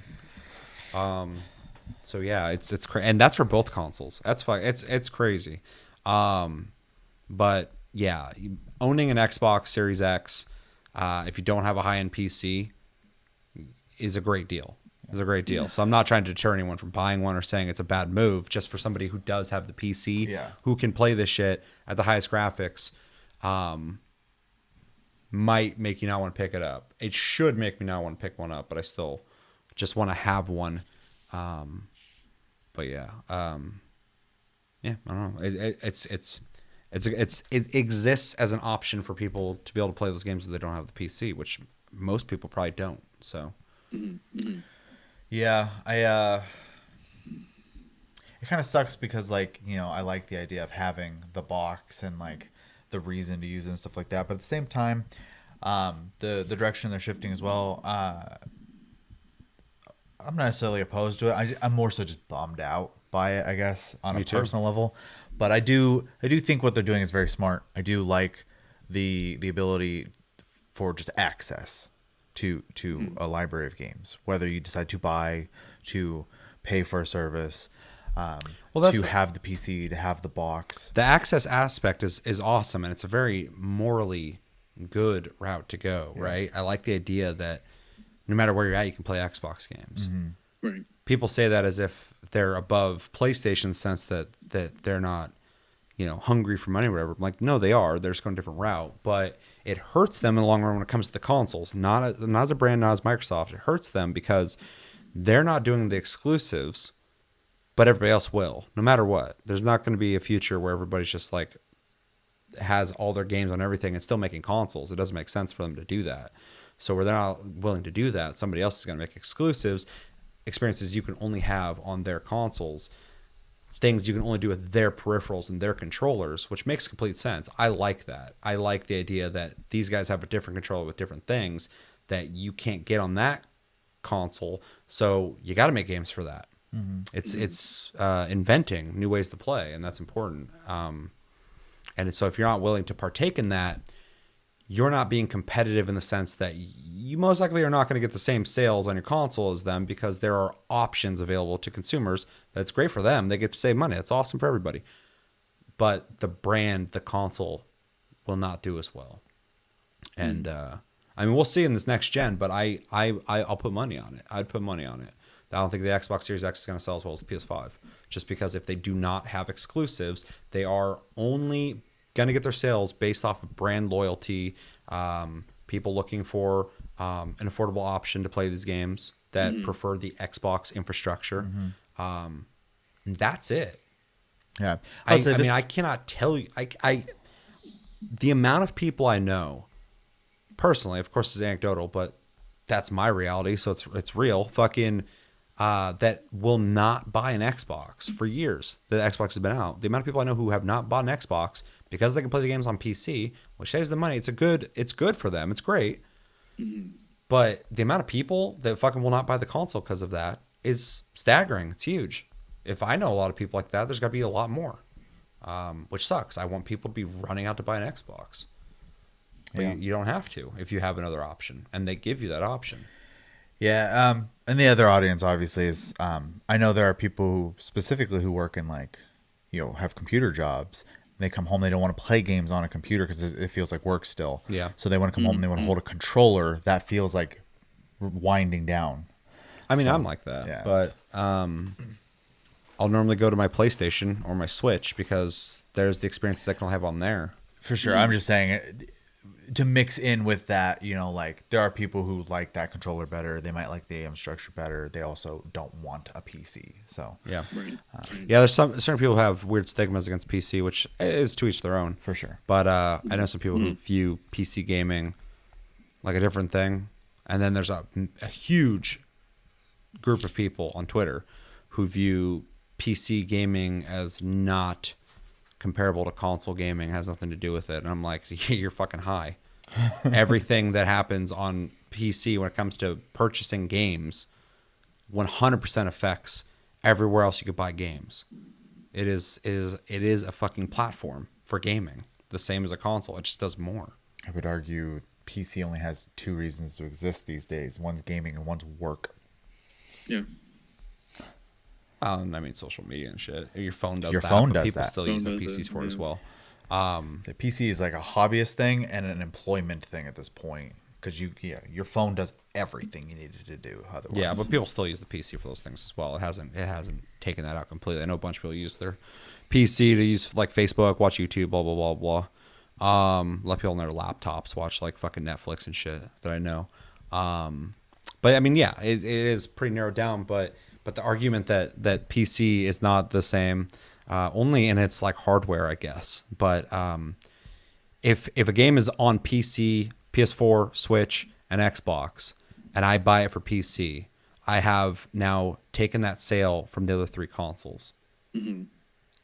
[SPEAKER 1] So yeah, it's crazy, and that's for both consoles. That's fine. It's crazy. But yeah, owning an Xbox Series X, if you don't have a high-end PC, is a great deal. It's a great deal. So I'm not trying to deter anyone from buying one or saying it's a bad move. Just for somebody who does have the PC, who can play this shit at the highest graphics, might make you not want to pick it up. It should make me not want to pick one up, but I still just want to have one. But yeah, yeah, I don't know. It exists as an option for people to be able to play those games if they don't have the PC, which most people probably don't. So.
[SPEAKER 2] Yeah, it kind of sucks because, like, you know, I like the idea of having the box and like the reason to use it and stuff like that, but at the same time, the direction they're shifting as well, I'm not necessarily opposed to it. I'm more so just bummed out by it, I guess, on a personal level. But I do think what they're doing is very smart. I do like the ability for just access to a library of games, whether you decide to buy, to pay for a service, to have the PC, to have the box.
[SPEAKER 1] The access aspect is awesome, and it's a very morally good route to go, right? I like the idea that no matter where you're at, you can play Xbox games.
[SPEAKER 3] Right.
[SPEAKER 1] People say that as if they're above PlayStation in the sense that they're not, hungry for money or whatever. I'm like, no, they are. They're just going a different route. But it hurts them in the long run when it comes to the consoles. Not as a brand, not as Microsoft. It hurts them because they're not doing the exclusives, but everybody else will, no matter what. There's not going to be a future where everybody's just like has all their games on everything and still making consoles. It doesn't make sense for them to do that. So where they're not willing to do that, somebody else is going to make exclusives, experiences you can only have on their consoles, things you can only do with their peripherals and their controllers, which makes complete sense. I like that. I like the idea that these guys have a different controller with different things that you can't get on that console. So you got to make games for that. It's inventing new ways to play, and that's important. And so if you're not willing to partake in that, you're not being competitive in the sense that you most likely are not going to get the same sales on your console as them, because there are options available to consumers. That's great for them. They get to save money. That's awesome for everybody. But the brand, the console, will not do as well. And we'll see in this next gen, but I'll put money on it. I'd put money on it. I don't think the Xbox Series X is going to sell as well as the PS5, just because if they do not have exclusives, they are only going to get their sales based off of brand loyalty, people looking for an affordable option to play these games that prefer the Xbox infrastructure. That's it.
[SPEAKER 2] Yeah.
[SPEAKER 1] I cannot tell you. The amount of people I know, personally, of course, is anecdotal, but that's my reality, so it's real. Fucking that will not buy an Xbox for years. The Xbox has been out. The amount of people I know who have not bought an Xbox because they can play the games on PC, which saves them money. It's good for them. It's great. But the amount of people that fucking will not buy the console because of that is staggering. It's huge. If I know a lot of people like that, there's got to be a lot more, which sucks. I want people to be running out to buy an Xbox. But you don't have to if you have another option, and they give you that option.
[SPEAKER 2] Yeah, And the other audience obviously is, I know there are people who specifically who work in like, have computer jobs. And they come home, they don't want to play games on a computer because it feels like work still.
[SPEAKER 1] Yeah.
[SPEAKER 2] So they want to come home and they want to hold a controller. That feels like winding down.
[SPEAKER 1] I mean, I'm like that,
[SPEAKER 2] yeah,
[SPEAKER 1] but I'll normally go to my PlayStation or my Switch because there's the experiences I can have on there.
[SPEAKER 2] For sure. I'm just saying to mix in with that, like there are people who like that controller better. They might like the AM structure better. They also don't want a PC. So
[SPEAKER 1] yeah, yeah. There's certain people who have weird stigmas against PC, which is to each their own,
[SPEAKER 2] for sure.
[SPEAKER 1] But I know some people who view PC gaming like a different thing, and then there's a huge group of people on Twitter who view PC gaming as not comparable to console gaming, has nothing to do with it. And I'm like, you're fucking high. Everything that happens on PC when it comes to purchasing games 100% affects everywhere else you could buy games. It is a fucking platform for gaming, the same as a console. It just does more.
[SPEAKER 2] I would argue PC only has two reasons to exist these days. One's gaming and one's work.
[SPEAKER 3] Yeah.
[SPEAKER 1] I mean, social media and shit. Your phone does
[SPEAKER 2] Your
[SPEAKER 1] that.
[SPEAKER 2] phone
[SPEAKER 1] but
[SPEAKER 2] does
[SPEAKER 1] people
[SPEAKER 2] that.
[SPEAKER 1] still use the PCs for it as well.
[SPEAKER 2] The PC is like a hobbyist thing and an employment thing at this point because your phone does everything you needed to do. Otherwise,
[SPEAKER 1] yeah, but people still use the PC for those things as well. It hasn't taken that out completely. I know a bunch of people use their PC to use like Facebook, watch YouTube, blah blah blah blah. A lot of people on their laptops watch like fucking Netflix and shit that I know. But I mean, yeah, it is pretty narrowed down. But the argument that PC is not the same, only in its like hardware, I guess. But if a game is on PC, PS4, Switch, and Xbox, and I buy it for PC, I have now taken that sale from the other three consoles.
[SPEAKER 3] Mm-hmm.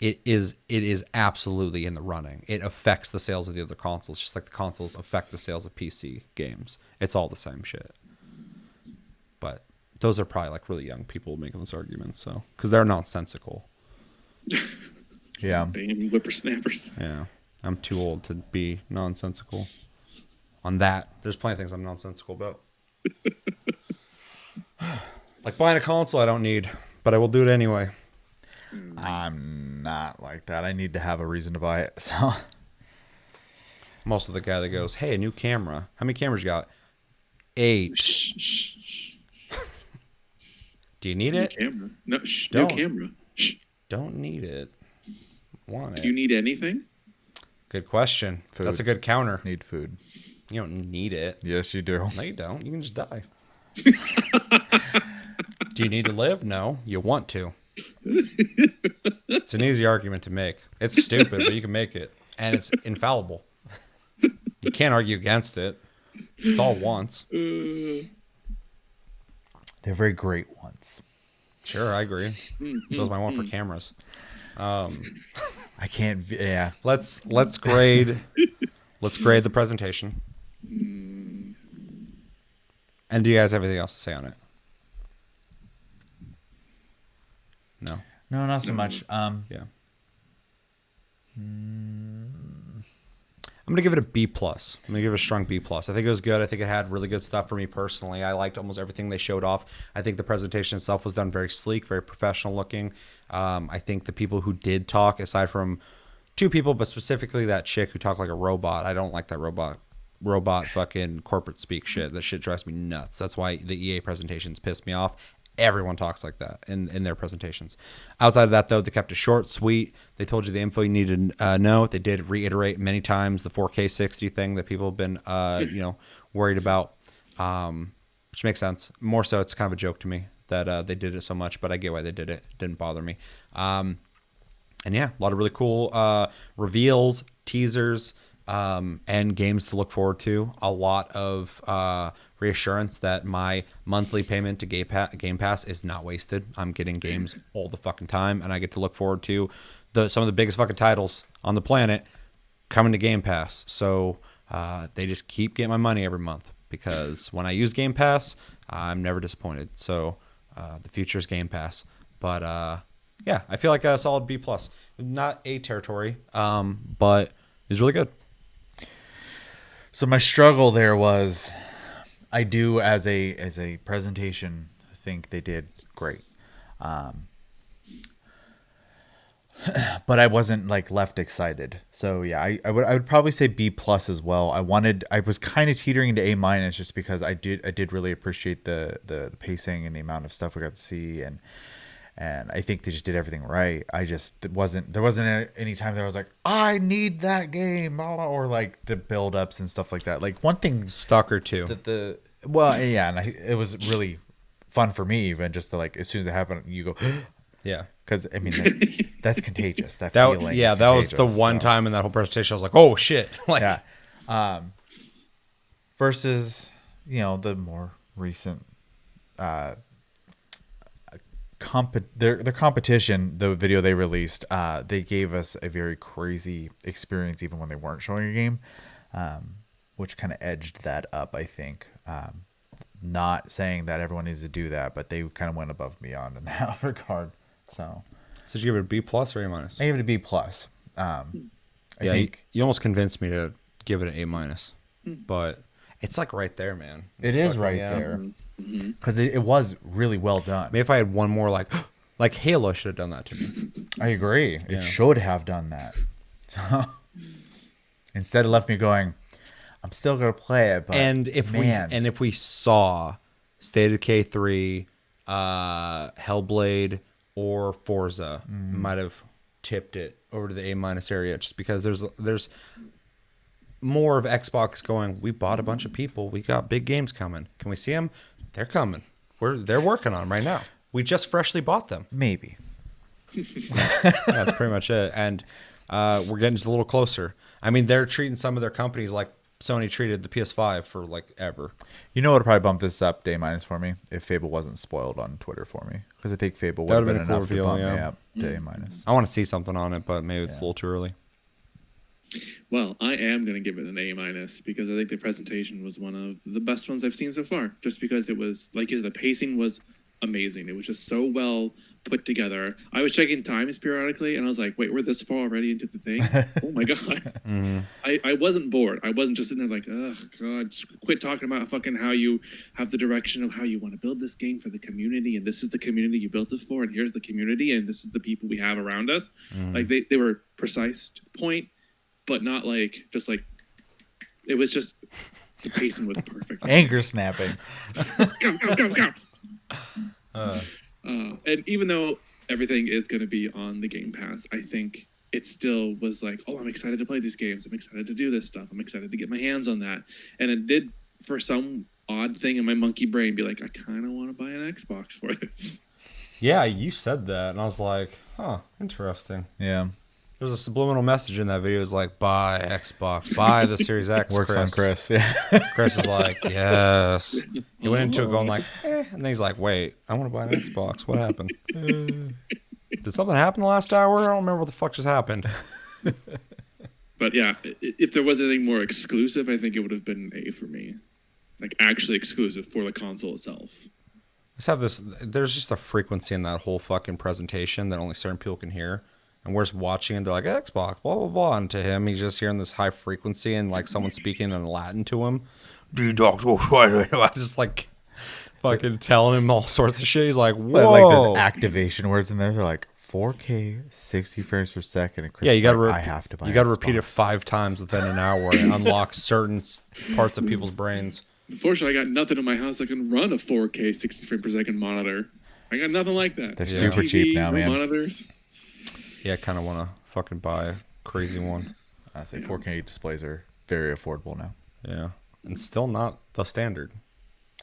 [SPEAKER 1] It is absolutely in the running. It affects the sales of the other consoles, just like the consoles affect the sales of PC games. It's all the same shit. But those are probably like really young people making this argument, so because they're nonsensical.
[SPEAKER 2] Yeah,
[SPEAKER 3] damn whippersnappers.
[SPEAKER 1] Yeah, I'm too old to be nonsensical on that. There's plenty of things I'm nonsensical about. Like buying a console I don't need, but I will do it anyway.
[SPEAKER 2] I'm not like that. I need to have a reason to buy it. So
[SPEAKER 1] I'm also the guy that goes, "Hey, a new camera. How many cameras you got?" 8. Do you need it?
[SPEAKER 3] Camera. No,
[SPEAKER 1] Don't.
[SPEAKER 3] New camera. Shh.
[SPEAKER 1] Don't need it. Want it.
[SPEAKER 3] Do you need anything?
[SPEAKER 1] Good question.
[SPEAKER 2] Food.
[SPEAKER 1] That's a good counter.
[SPEAKER 2] Need food.
[SPEAKER 1] You don't need it.
[SPEAKER 2] Yes, you do.
[SPEAKER 1] No, you don't. You can just die. Do you need to live? No. You want to. It's an easy argument to make. It's stupid, but you can make it. And it's infallible. You can't argue against it. It's all wants.
[SPEAKER 2] They're very great ones.
[SPEAKER 1] Sure, I agree. So is my want for cameras.
[SPEAKER 2] I can't. Yeah.
[SPEAKER 1] Let's grade. Let's grade the presentation. And do you guys have anything else to say on it? No.
[SPEAKER 2] No, not so much.
[SPEAKER 1] Yeah. I'm gonna give it a B+. I'm gonna give it a strong B+. I think it was good. I think it had really good stuff for me personally. I liked almost everything they showed off. I think the presentation itself was done very sleek, very professional looking. I think the people who did talk, aside from 2 people, but specifically that chick who talked like a robot, I don't like that robot fucking corporate speak shit. That shit drives me nuts. That's why the EA presentations piss me off. Everyone talks like that in their presentations. Outside of that, though, they kept it short, sweet. They told you the info you needed to know. They did reiterate many times the 4K 60 thing that people have been, worried about, which makes sense. More so, it's kind of a joke to me that they did it so much, but I get why they did it. It didn't bother me. And yeah, a lot of really cool reveals, teasers, and games to look forward to. A lot of reassurance that my monthly payment to Game Pass is not wasted. I'm getting games all the fucking time, and I get to look forward to some of the biggest fucking titles on the planet coming to Game Pass. So they just keep getting my money every month, because when I use Game Pass, I'm never disappointed. So the future is Game Pass. But yeah, I feel like a solid B+. Not A territory, but it's really good.
[SPEAKER 2] So my struggle there was, I do as a presentation think they did great. But I wasn't like left excited. So yeah, I would probably say B+ as well. I was kind of teetering into A- just because I did really appreciate the pacing and the amount of stuff we got to see, and I think they just did everything right. There wasn't any time that I was like, I need that game, or like the build-ups and stuff like that. Like one thing,
[SPEAKER 1] Stalker 2.
[SPEAKER 2] Well, yeah, and it was really fun for me even just to like, as soon as it happened, you go,
[SPEAKER 1] yeah.
[SPEAKER 2] Because I mean, that's contagious. That feeling. Yeah,
[SPEAKER 1] that was the one time in that whole presentation I was like, "Oh shit!" Like,
[SPEAKER 2] yeah. Versus, the more recent, their competition, the video they released, they gave us a very crazy experience even when they weren't showing a game, which kind of edged that up. I think. Not saying that everyone needs to do that, but they kind of went above and beyond in that regard. So
[SPEAKER 1] did you give it a B+ or A-?
[SPEAKER 2] I gave it a B+. I think
[SPEAKER 1] you almost convinced me to give it an A-, but it's like right there, man.
[SPEAKER 2] It is right there because it was really well done.
[SPEAKER 1] Maybe if I had one more like Halo should have done that to me.
[SPEAKER 2] I agree. It should have done that. So instead, it left me going, I'm still gonna play it. But
[SPEAKER 1] if we saw State of Decay 3, Hellblade, or Forza, might have tipped it over to the A- area, just because there's more of Xbox going, we bought a bunch of people, we got big games coming. Can we see them? They're coming. They're working on them right now. We just freshly bought them.
[SPEAKER 2] Maybe.
[SPEAKER 1] That's pretty much it. And we're getting just a little closer. I mean, they're treating some of their companies like Sony treated the PS5 for like ever.
[SPEAKER 2] You know what would probably bump this up to A- for me if Fable wasn't spoiled on Twitter for me, because I think Fable would have been enough to bump me up to A-.
[SPEAKER 1] I want to see something on it, but maybe it's a little too early.
[SPEAKER 3] Well, I am going to give it an A- because I think the presentation was one of the best ones I've seen so far. Just because it was, like you said, the pacing was amazing. It was just so well put together. I was checking times periodically, and I was like, wait, we're this far already into the thing? Oh my God. I wasn't bored. I wasn't just sitting there like, oh God, quit talking about fucking how you have the direction of how you want to build this game for the community, and this is the community you built it for, and here's the community, and this is the people we have around us. Like they were precise to the point, but not like, just like, it was just, the pacing was perfect.
[SPEAKER 2] Anger snapping.
[SPEAKER 3] Go. And even though everything is going to be on the Game Pass, I think it still was like, oh, I'm excited to play these games. I'm excited to do this stuff. I'm excited to get my hands on that. And it did, for some odd thing in my monkey brain, be like, I kind of want to buy an Xbox for this.
[SPEAKER 1] Yeah, you said that, and I was like, huh, interesting.
[SPEAKER 2] Yeah.
[SPEAKER 1] There's a subliminal message in that video. It's like, buy Xbox, buy the Series X.
[SPEAKER 2] Works on Chris. Yeah.
[SPEAKER 1] Chris is like, yes. He went into it going like, and then he's like, wait, I want to buy an Xbox. What happened? Did something happen the last hour? I don't remember what the fuck just happened.
[SPEAKER 3] But yeah, if there was anything more exclusive, I think it would have been an A for me. Like actually exclusive for the console itself.
[SPEAKER 1] Let's have this. There's just a frequency in that whole fucking presentation that only certain people can hear. And we're just watching and they're like, Xbox, blah, blah, blah. And to him, he's just hearing this high frequency and like someone speaking in Latin to him. Just like fucking telling him all sorts of shit. He's like, whoa.
[SPEAKER 2] Like there's activation words in there. They're like 4K, 60 frames per second. And Chris
[SPEAKER 1] yeah, you got to
[SPEAKER 2] I have to buy
[SPEAKER 1] you got to repeat it 5 times within an hour and unlock certain parts of people's brains.
[SPEAKER 3] Unfortunately, I got nothing in my house that can run a 4K 60 frames per second monitor. I got nothing like that.
[SPEAKER 2] They're super cheap now, man.
[SPEAKER 3] Monitors.
[SPEAKER 1] Yeah, I kind of want to fucking buy a crazy one.
[SPEAKER 2] I say 4K displays are very affordable now.
[SPEAKER 1] Yeah, and still not the standard,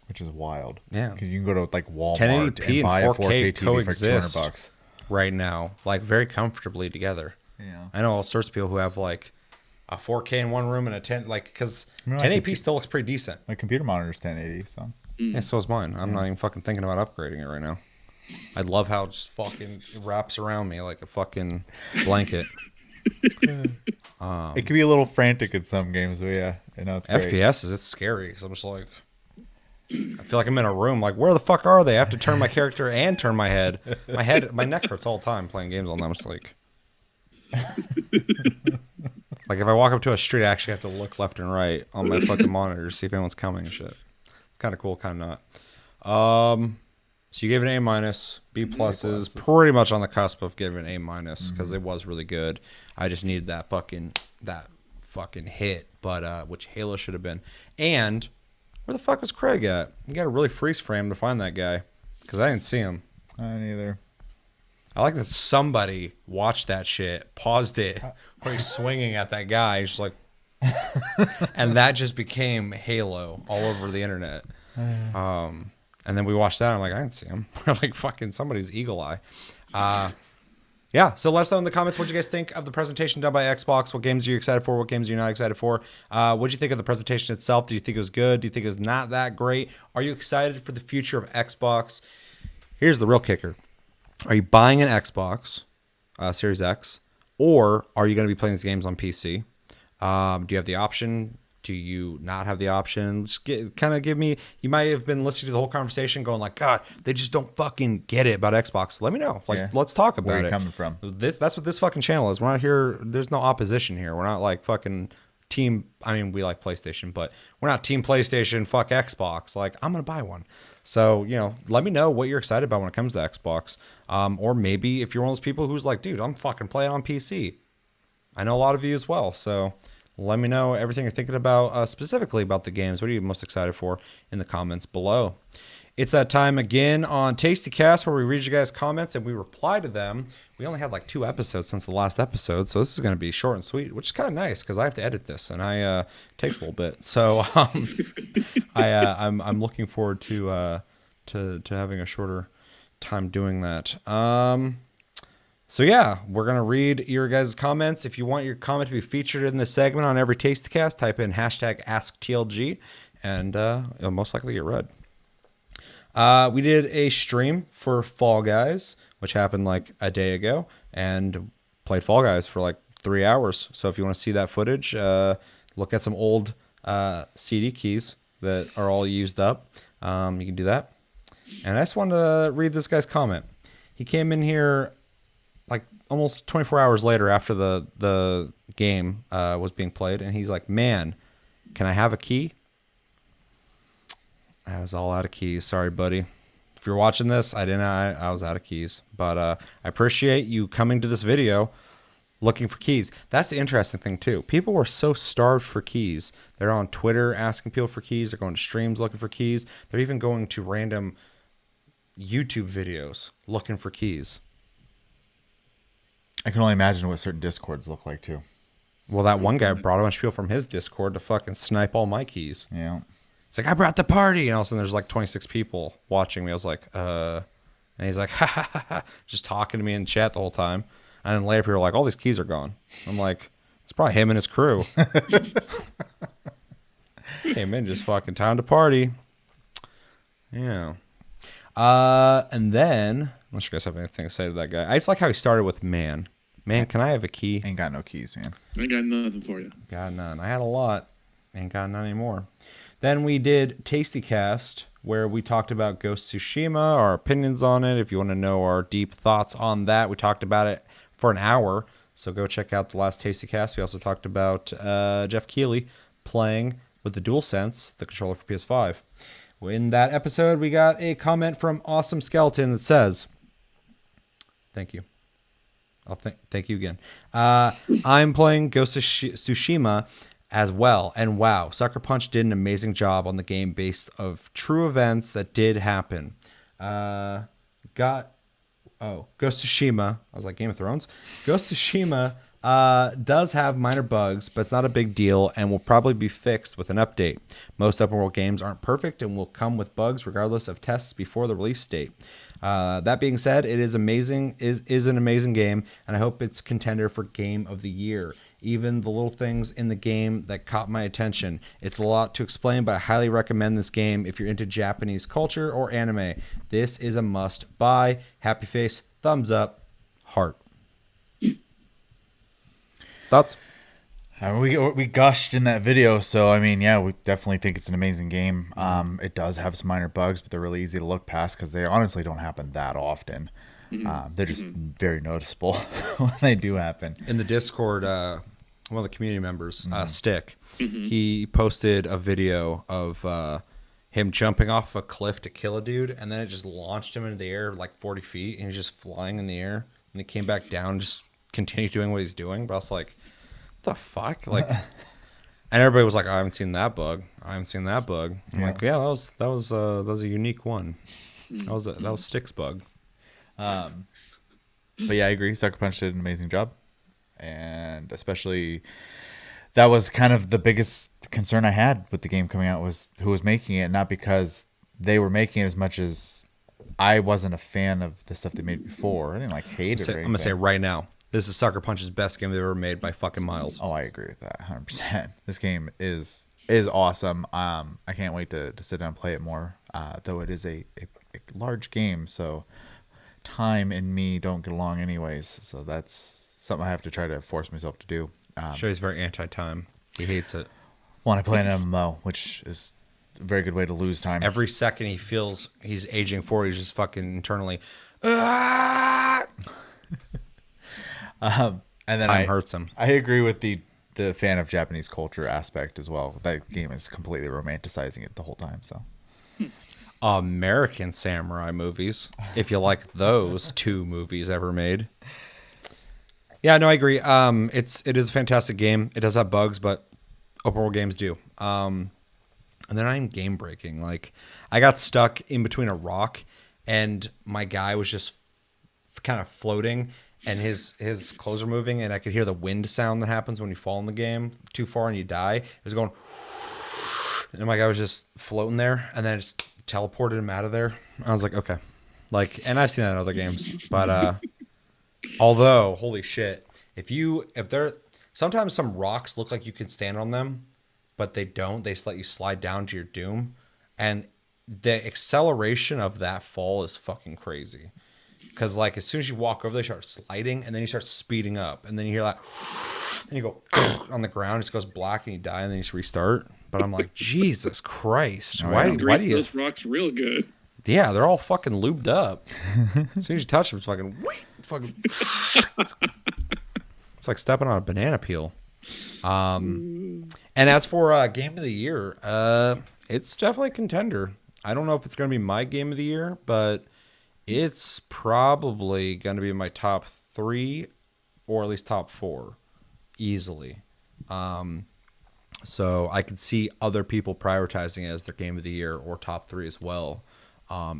[SPEAKER 2] which is wild.
[SPEAKER 1] Yeah,
[SPEAKER 2] because you can go to like Walmart
[SPEAKER 1] 1080p
[SPEAKER 2] and buy
[SPEAKER 1] and
[SPEAKER 2] a 4K TV
[SPEAKER 1] coexist
[SPEAKER 2] for $200
[SPEAKER 1] right now, like very comfortably together.
[SPEAKER 2] Yeah,
[SPEAKER 1] I know all sorts of people who have like a 4K in one room and a 10, like because 1080p still looks pretty decent.
[SPEAKER 2] My computer monitor is 1080, so
[SPEAKER 1] yeah, so is mine. I'm not even fucking thinking about upgrading it right now. I love how it just fucking wraps around me like a fucking blanket.
[SPEAKER 2] It can be a little frantic in some games, but yeah, I know it's great.
[SPEAKER 1] FPS it's scary because I'm just like, I feel like I'm in a room. Like, where the fuck are they? I have to turn my character and turn my head. My neck hurts all the time playing games on them. I'm just like, like if I walk up to a street, I actually have to look left and right on my fucking monitor to see if anyone's coming and shit. It's kind of cool, kind of not. So you gave it an A-. B+ is pretty much on the cusp of giving an A- because it was really good. I just needed that fucking hit, but which Halo should have been. And where the fuck was Craig at? You got to really freeze frame to find that guy because I didn't see him.
[SPEAKER 2] I didn't either.
[SPEAKER 1] I like that somebody watched that shit, paused it, where he's swinging at that guy. He's just like, and that just became Halo all over the internet. And then we watched that. And I'm like, I didn't see him. Like fucking somebody's eagle eye. Yeah. So let us know in the comments what you guys think of the presentation done by Xbox. What games are you excited for? What games are you not excited for? What did you think of the presentation itself? Do you think it was good? Do you think it was not that great? Are you excited for the future of Xbox? Here's the real kicker. Are you buying an Xbox Series X, or are you going to be playing these games on PC? Do you have the option? Do you not have the option? Just give me. You might have been listening to the whole conversation, going like, "God, they just don't fucking get it about Xbox." Let me know. Let's talk about
[SPEAKER 2] Where
[SPEAKER 1] it.
[SPEAKER 2] you coming from?
[SPEAKER 1] That's what this fucking channel is. We're not here. There's no opposition here. We're not like fucking team. I mean, we like PlayStation, but we're not team PlayStation. Fuck Xbox. Like, I'm gonna buy one. So, let me know what you're excited about when it comes to Xbox. Or maybe if you're one of those people who's like, dude, I'm fucking playing on PC. I know a lot of you as well. So let me know everything you're thinking about, specifically about the games. What are you most excited for in the comments below? It's that time again on Tasty Cast where we read you guys' comments and we reply to them. We only had like 2 episodes since the last episode, so this is going to be short and sweet, which is kind of nice because I have to edit this and it takes a little bit. So I'm looking forward to having a shorter time doing that. So yeah, we're gonna read your guys' comments. If you want your comment to be featured in this segment on every Tastycast, type in #AskTLG, and it'll most likely get read. We did a stream for Fall Guys, which happened like a day ago, and played Fall Guys for like 3 hours. So if you want to see that footage, look at some old CD keys that are all used up. You can do that. And I just wanted to read this guy's comment. He came in here like almost 24 hours later after the game was being played, and he's like, "Man, can I have a key?" I was all out of keys. Sorry, buddy. If you're watching this, I was out of keys. But I appreciate you coming to this video looking for keys. That's the interesting thing too. People were so starved for keys. They're on Twitter asking people for keys. They're going to streams looking for keys. They're even going to random YouTube videos looking for keys.
[SPEAKER 2] I can only imagine what certain Discords look like too.
[SPEAKER 1] Well, that one guy brought a bunch of people from his Discord to fucking snipe all my keys.
[SPEAKER 2] Yeah.
[SPEAKER 1] It's like, I brought the party. And all of a sudden there's like 26 people watching me. I was like, and he's like, ha ha ha ha, just talking to me in chat the whole time. And then later people are like, all these keys are gone. I'm like, it's probably him and his crew. Came in just fucking time to party. Yeah. And then, unless you guys have anything to say to that guy. I just like how he started with, man, can I have a key?
[SPEAKER 2] Ain't got no keys, man.
[SPEAKER 3] I got nothing for you.
[SPEAKER 1] Got none. I had a lot. Ain't got none anymore. Then we did Tasty Cast, where we talked about Ghost of Tsushima, our opinions on it. If you want to know our deep thoughts on that, we talked about it for an hour. So go check out the last Tasty Cast. We also talked about Jeff Keighley playing with the DualSense, the controller for PS5. In that episode, we got a comment from Awesome Skeleton that says, "Thank you. Thank you again. I'm playing Ghost of Tsushima as well, and wow, Sucker Punch did an amazing job on the game based of true events that did happen. Ghost of Tsushima, I was like Game of Thrones. Ghost of Tsushima does have minor bugs, but it's not a big deal and will probably be fixed with an update. Most open world games aren't perfect and will come with bugs regardless of tests before the release date. That being said, it is amazing, is an amazing game, and I hope it's contender for Game of the Year. Even the little things in the game that caught my attention. It's a lot to explain, but I highly recommend this game if you're into Japanese culture or anime. This is a must buy. Happy face, thumbs up, heart." Thoughts?
[SPEAKER 2] We gushed in that video, so I mean, yeah, we definitely think it's an amazing game. It does have some minor bugs, but they're really easy to look past because they honestly don't happen that often. They're just very noticeable when they do happen.
[SPEAKER 1] In the Discord, one of the community members, Stick, he posted a video of him jumping off a cliff to kill a dude, and then it just launched him into the air like 40 feet, and he's just flying in the air, and he came back down, and just continued doing what he's doing. But I was like, what the fuck? Like, and everybody was like, I haven't seen that bug. I'm like, yeah, that was a unique one. That was Stick's bug.
[SPEAKER 2] But yeah, I agree. Sucker Punch did an amazing job, and especially that was kind of the biggest concern I had with the game coming out was who was making it. Not because they were making it as much as I wasn't a fan of the stuff they made before. I didn't like hate it.
[SPEAKER 1] I'm gonna say right now, this is Sucker Punch's best game they've ever made by fucking miles.
[SPEAKER 2] Oh, I agree with that 100%. This game is awesome. I can't wait to sit down and play it more. Though it is a large game, so time and me don't get along anyways. So that's something I have to try to force myself to do.
[SPEAKER 1] He's very anti-time. He hates it.
[SPEAKER 2] When I play an MMO, which is a very good way to lose time.
[SPEAKER 1] Every second he feels he's aging forward, he's just fucking internally. Ah!
[SPEAKER 2] And then
[SPEAKER 1] time hurts him.
[SPEAKER 2] I agree with the fan of Japanese culture aspect as well. That game is completely romanticizing it the whole time. So,
[SPEAKER 1] American samurai movies, if you like those 2 movies ever made. Yeah, no, I agree. It is a fantastic game. It does have bugs, but open world games do. And they're not even game breaking. Like, I got stuck in between a rock, and my guy was just kind of floating, and his clothes are moving, and I could hear the wind sound that happens when you fall in the game too far and you die. It was going, and my guy was just floating there, and then I just teleported him out of there. I was like, okay. Like, and I've seen that in other games, but although, holy shit, if there, sometimes some rocks look like you can stand on them, but they don't. They just let you slide down to your doom, and the acceleration of that fall is fucking crazy. Because like as soon as you walk over, they start sliding, and then you start speeding up, and then you hear that, and you go on the ground, it just goes black, and you die, and then you just restart. But I'm like, Jesus Christ, why do you?
[SPEAKER 3] Those rocks real good.
[SPEAKER 1] Yeah, they're all fucking lubed up. As soon as you touch them, it's fucking. It's like stepping on a banana peel. And as for game of the year, it's definitely a contender. I don't know if it's going to be my game of the year, but it's probably going to be my top 3 or at least top 4 easily. So I could see other people prioritizing it as their game of the year or top 3 as well.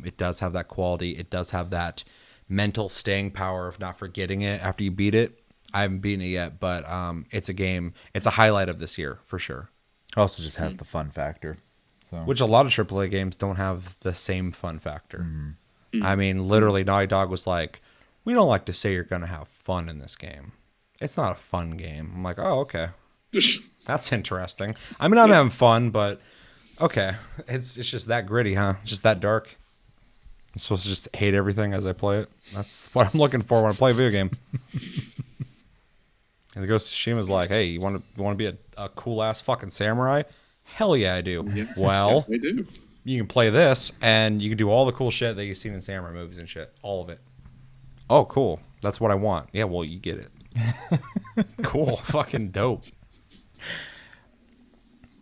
[SPEAKER 1] It does have that quality. It does have that mental staying power of not forgetting it after you beat it. I haven't beaten it yet, but it's a game. It's a highlight of this year for sure.
[SPEAKER 2] Also just has the fun factor. So,
[SPEAKER 1] which a lot of AAA games don't have the same fun factor. I mean, literally, Naughty Dog was like, we don't like to say you're going to have fun in this game. It's not a fun game. I'm like, oh, okay. That's interesting. I mean, I'm having fun, but okay. It's just that gritty, huh? Just that dark. I'm supposed to just hate everything as I play it. That's what I'm looking for when I play a video game. And the Ghost of Tsushima's like, hey, you want to be a cool-ass fucking samurai? Hell yeah, I do.
[SPEAKER 3] Yes,
[SPEAKER 1] well,
[SPEAKER 3] I do.
[SPEAKER 1] You can play this, and you can do all the cool shit that you've seen in samurai movies and shit. All of it. Oh, cool. That's what I want. Yeah, well, you get it. Cool. Fucking dope.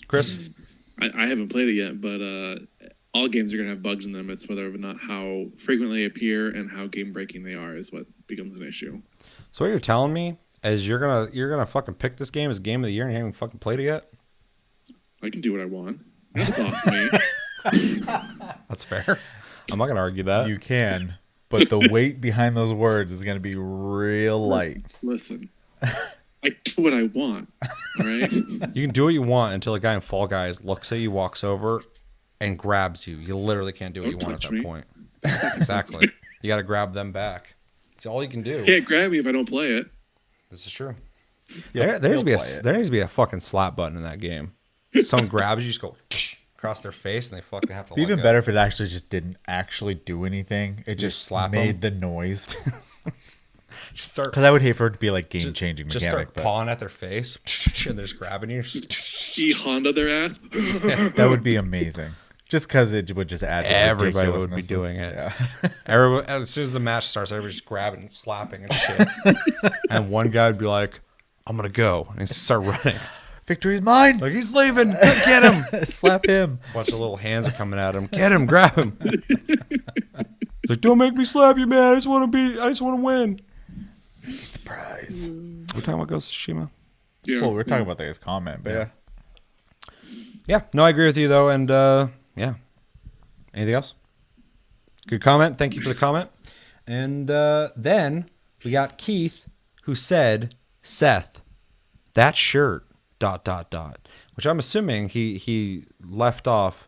[SPEAKER 1] Chris?
[SPEAKER 3] I haven't played it yet, but all games are going to have bugs in them. It's whether or not how frequently they appear and how game-breaking they are is what becomes an issue.
[SPEAKER 1] So what you're telling me is you're gonna fucking pick this game as game of the year and you haven't fucking played it yet?
[SPEAKER 3] I can do what I want. That's off me.
[SPEAKER 1] That's fair. I'm not gonna argue that.
[SPEAKER 2] You can, but the weight behind those words is gonna be real light.
[SPEAKER 3] Listen, I do what I want. All right.
[SPEAKER 1] You can do what you want until a guy in Fall Guys looks at you, walks over, and grabs you. You literally can't do what you want at that point. Exactly. You got to grab them back. It's all you can do.
[SPEAKER 3] Can't grab me if I don't play it.
[SPEAKER 1] This is true. There needs to be a fucking slap button in that game. Someone grabs you, just go across their face, and they fucking have to.
[SPEAKER 2] It'd be even better if it actually just didn't actually do anything. It just
[SPEAKER 1] slap
[SPEAKER 2] made
[SPEAKER 1] them.
[SPEAKER 2] the noise.
[SPEAKER 1] Just start,
[SPEAKER 2] because I would hate for it to be like game changing.
[SPEAKER 1] Just start pawing at their face, and they're just grabbing you.
[SPEAKER 3] Honda their ass.
[SPEAKER 2] That would be amazing. Just because it would just add.
[SPEAKER 1] Everybody would be doing it. Yeah. Everybody, as soon as the match starts, everybody's just grabbing and slapping and shit. And one guy would be like, "I'm gonna go," and he'd start running.
[SPEAKER 2] Victory's mine.
[SPEAKER 1] Like, he's leaving. Get him.
[SPEAKER 2] Slap him.
[SPEAKER 1] Bunch of little hands are coming at him. Get him. Grab him. He's like, don't make me slap you, man. I just want to win.
[SPEAKER 2] The prize.
[SPEAKER 1] We're talking about Ghost of Tsushima.
[SPEAKER 2] Yeah. Well, we're talking about his comment, but yeah.
[SPEAKER 1] Yeah. No, I agree with you though. And yeah. Anything else? Good comment. Thank you for the comment. And then we got Keith, who said, Seth, that shirt, ... Which I'm assuming he left off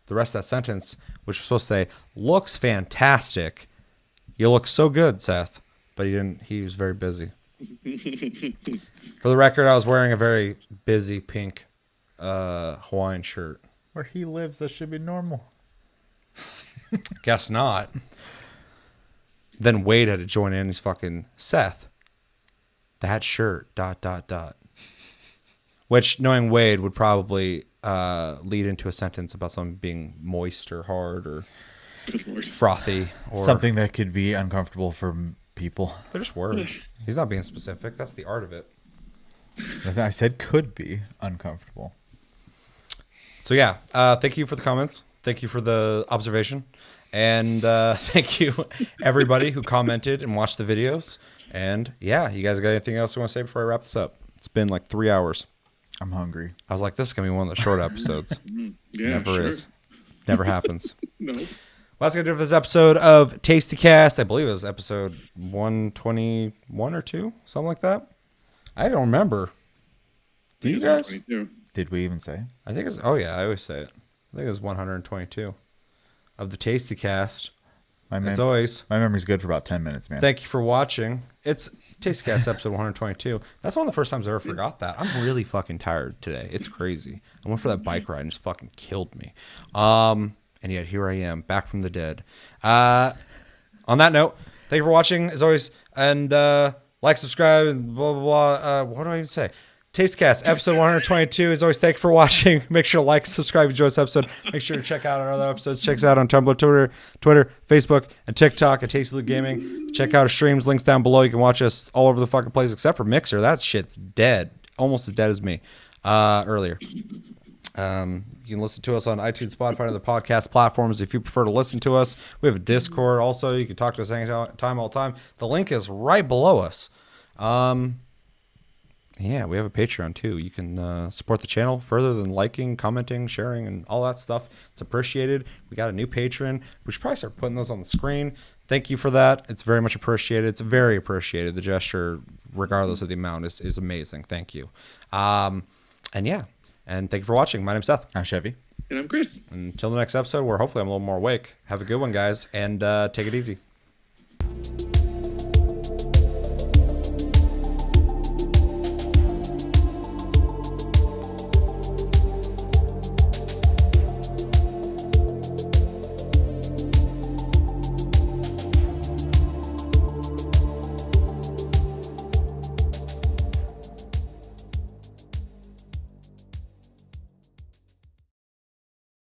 [SPEAKER 1] the rest of that sentence, which was supposed to say, looks fantastic. You look so good, Seth. But he didn't. He was very busy. For the record, I was wearing a very busy pink Hawaiian shirt.
[SPEAKER 2] Where he lives, that should be normal.
[SPEAKER 1] Guess not. Then Wade had to join in. He's fucking Seth. That shirt, ... Which, knowing Wade, would probably lead into a sentence about something being moist or hard or frothy. Or
[SPEAKER 2] something that could be uncomfortable for people.
[SPEAKER 1] They're just words. He's not being specific. That's the art of it.
[SPEAKER 2] I said could be uncomfortable.
[SPEAKER 1] So yeah, thank you for the comments. Thank you for the observation. And thank you, everybody who commented and watched the videos. And yeah, you guys got anything else you want to say before I wrap this up? It's been like 3 hours.
[SPEAKER 2] I'm hungry.
[SPEAKER 1] I was like, this is going to be one of the short episodes.
[SPEAKER 3] Yeah,
[SPEAKER 1] Never
[SPEAKER 3] sure.
[SPEAKER 1] is. Never happens.
[SPEAKER 3] No.
[SPEAKER 1] Well, that's going to do it for this episode of Tasty Cast. I believe it was episode 121 or 2, something like that. I don't remember. Do you guys?
[SPEAKER 2] Did we even say?
[SPEAKER 1] I think it's, oh yeah, I always say it. I think it was 122 of the Tasty Cast. As always,
[SPEAKER 2] my memory's good for about 10 minutes, man.
[SPEAKER 1] Thank you for watching. It's Tasty Cast episode 122. That's one of the first times I ever forgot that. I'm really fucking tired today. It's crazy. I went for that bike ride and just fucking killed me. And yet here I am, back from the dead. On that note, thank you for watching, as always. And like, subscribe, and blah, blah, blah. What do I even say? Tastecast, episode 122. As always, thank you for watching. Make sure to like, subscribe, enjoy this episode. Make sure to check out our other episodes. Check us out on Tumblr, Twitter, Facebook, and TikTok at Tasty Loot Gaming. Check out our streams. Links down below. You can watch us all over the fucking place except for Mixer. That shit's dead. Almost as dead as me earlier. You can listen to us on iTunes, Spotify, and other podcast platforms. If you prefer to listen to us, we have a Discord. Also, you can talk to us anytime, all the time. The link is right below us. Yeah, we have a Patreon too. You can support the channel further than liking, commenting, sharing, and all that stuff. It's appreciated. We got a new patron. We should probably start putting those on the screen. Thank you for that. It's very much appreciated. It's very appreciated. The gesture, regardless of the amount, is amazing. Thank you. And yeah, and thank you for watching. My name's Seth.
[SPEAKER 2] I'm Chevy.
[SPEAKER 3] And I'm Chris.
[SPEAKER 1] Until the next episode, where hopefully I'm a little more awake. Have a good one, guys, and take it easy.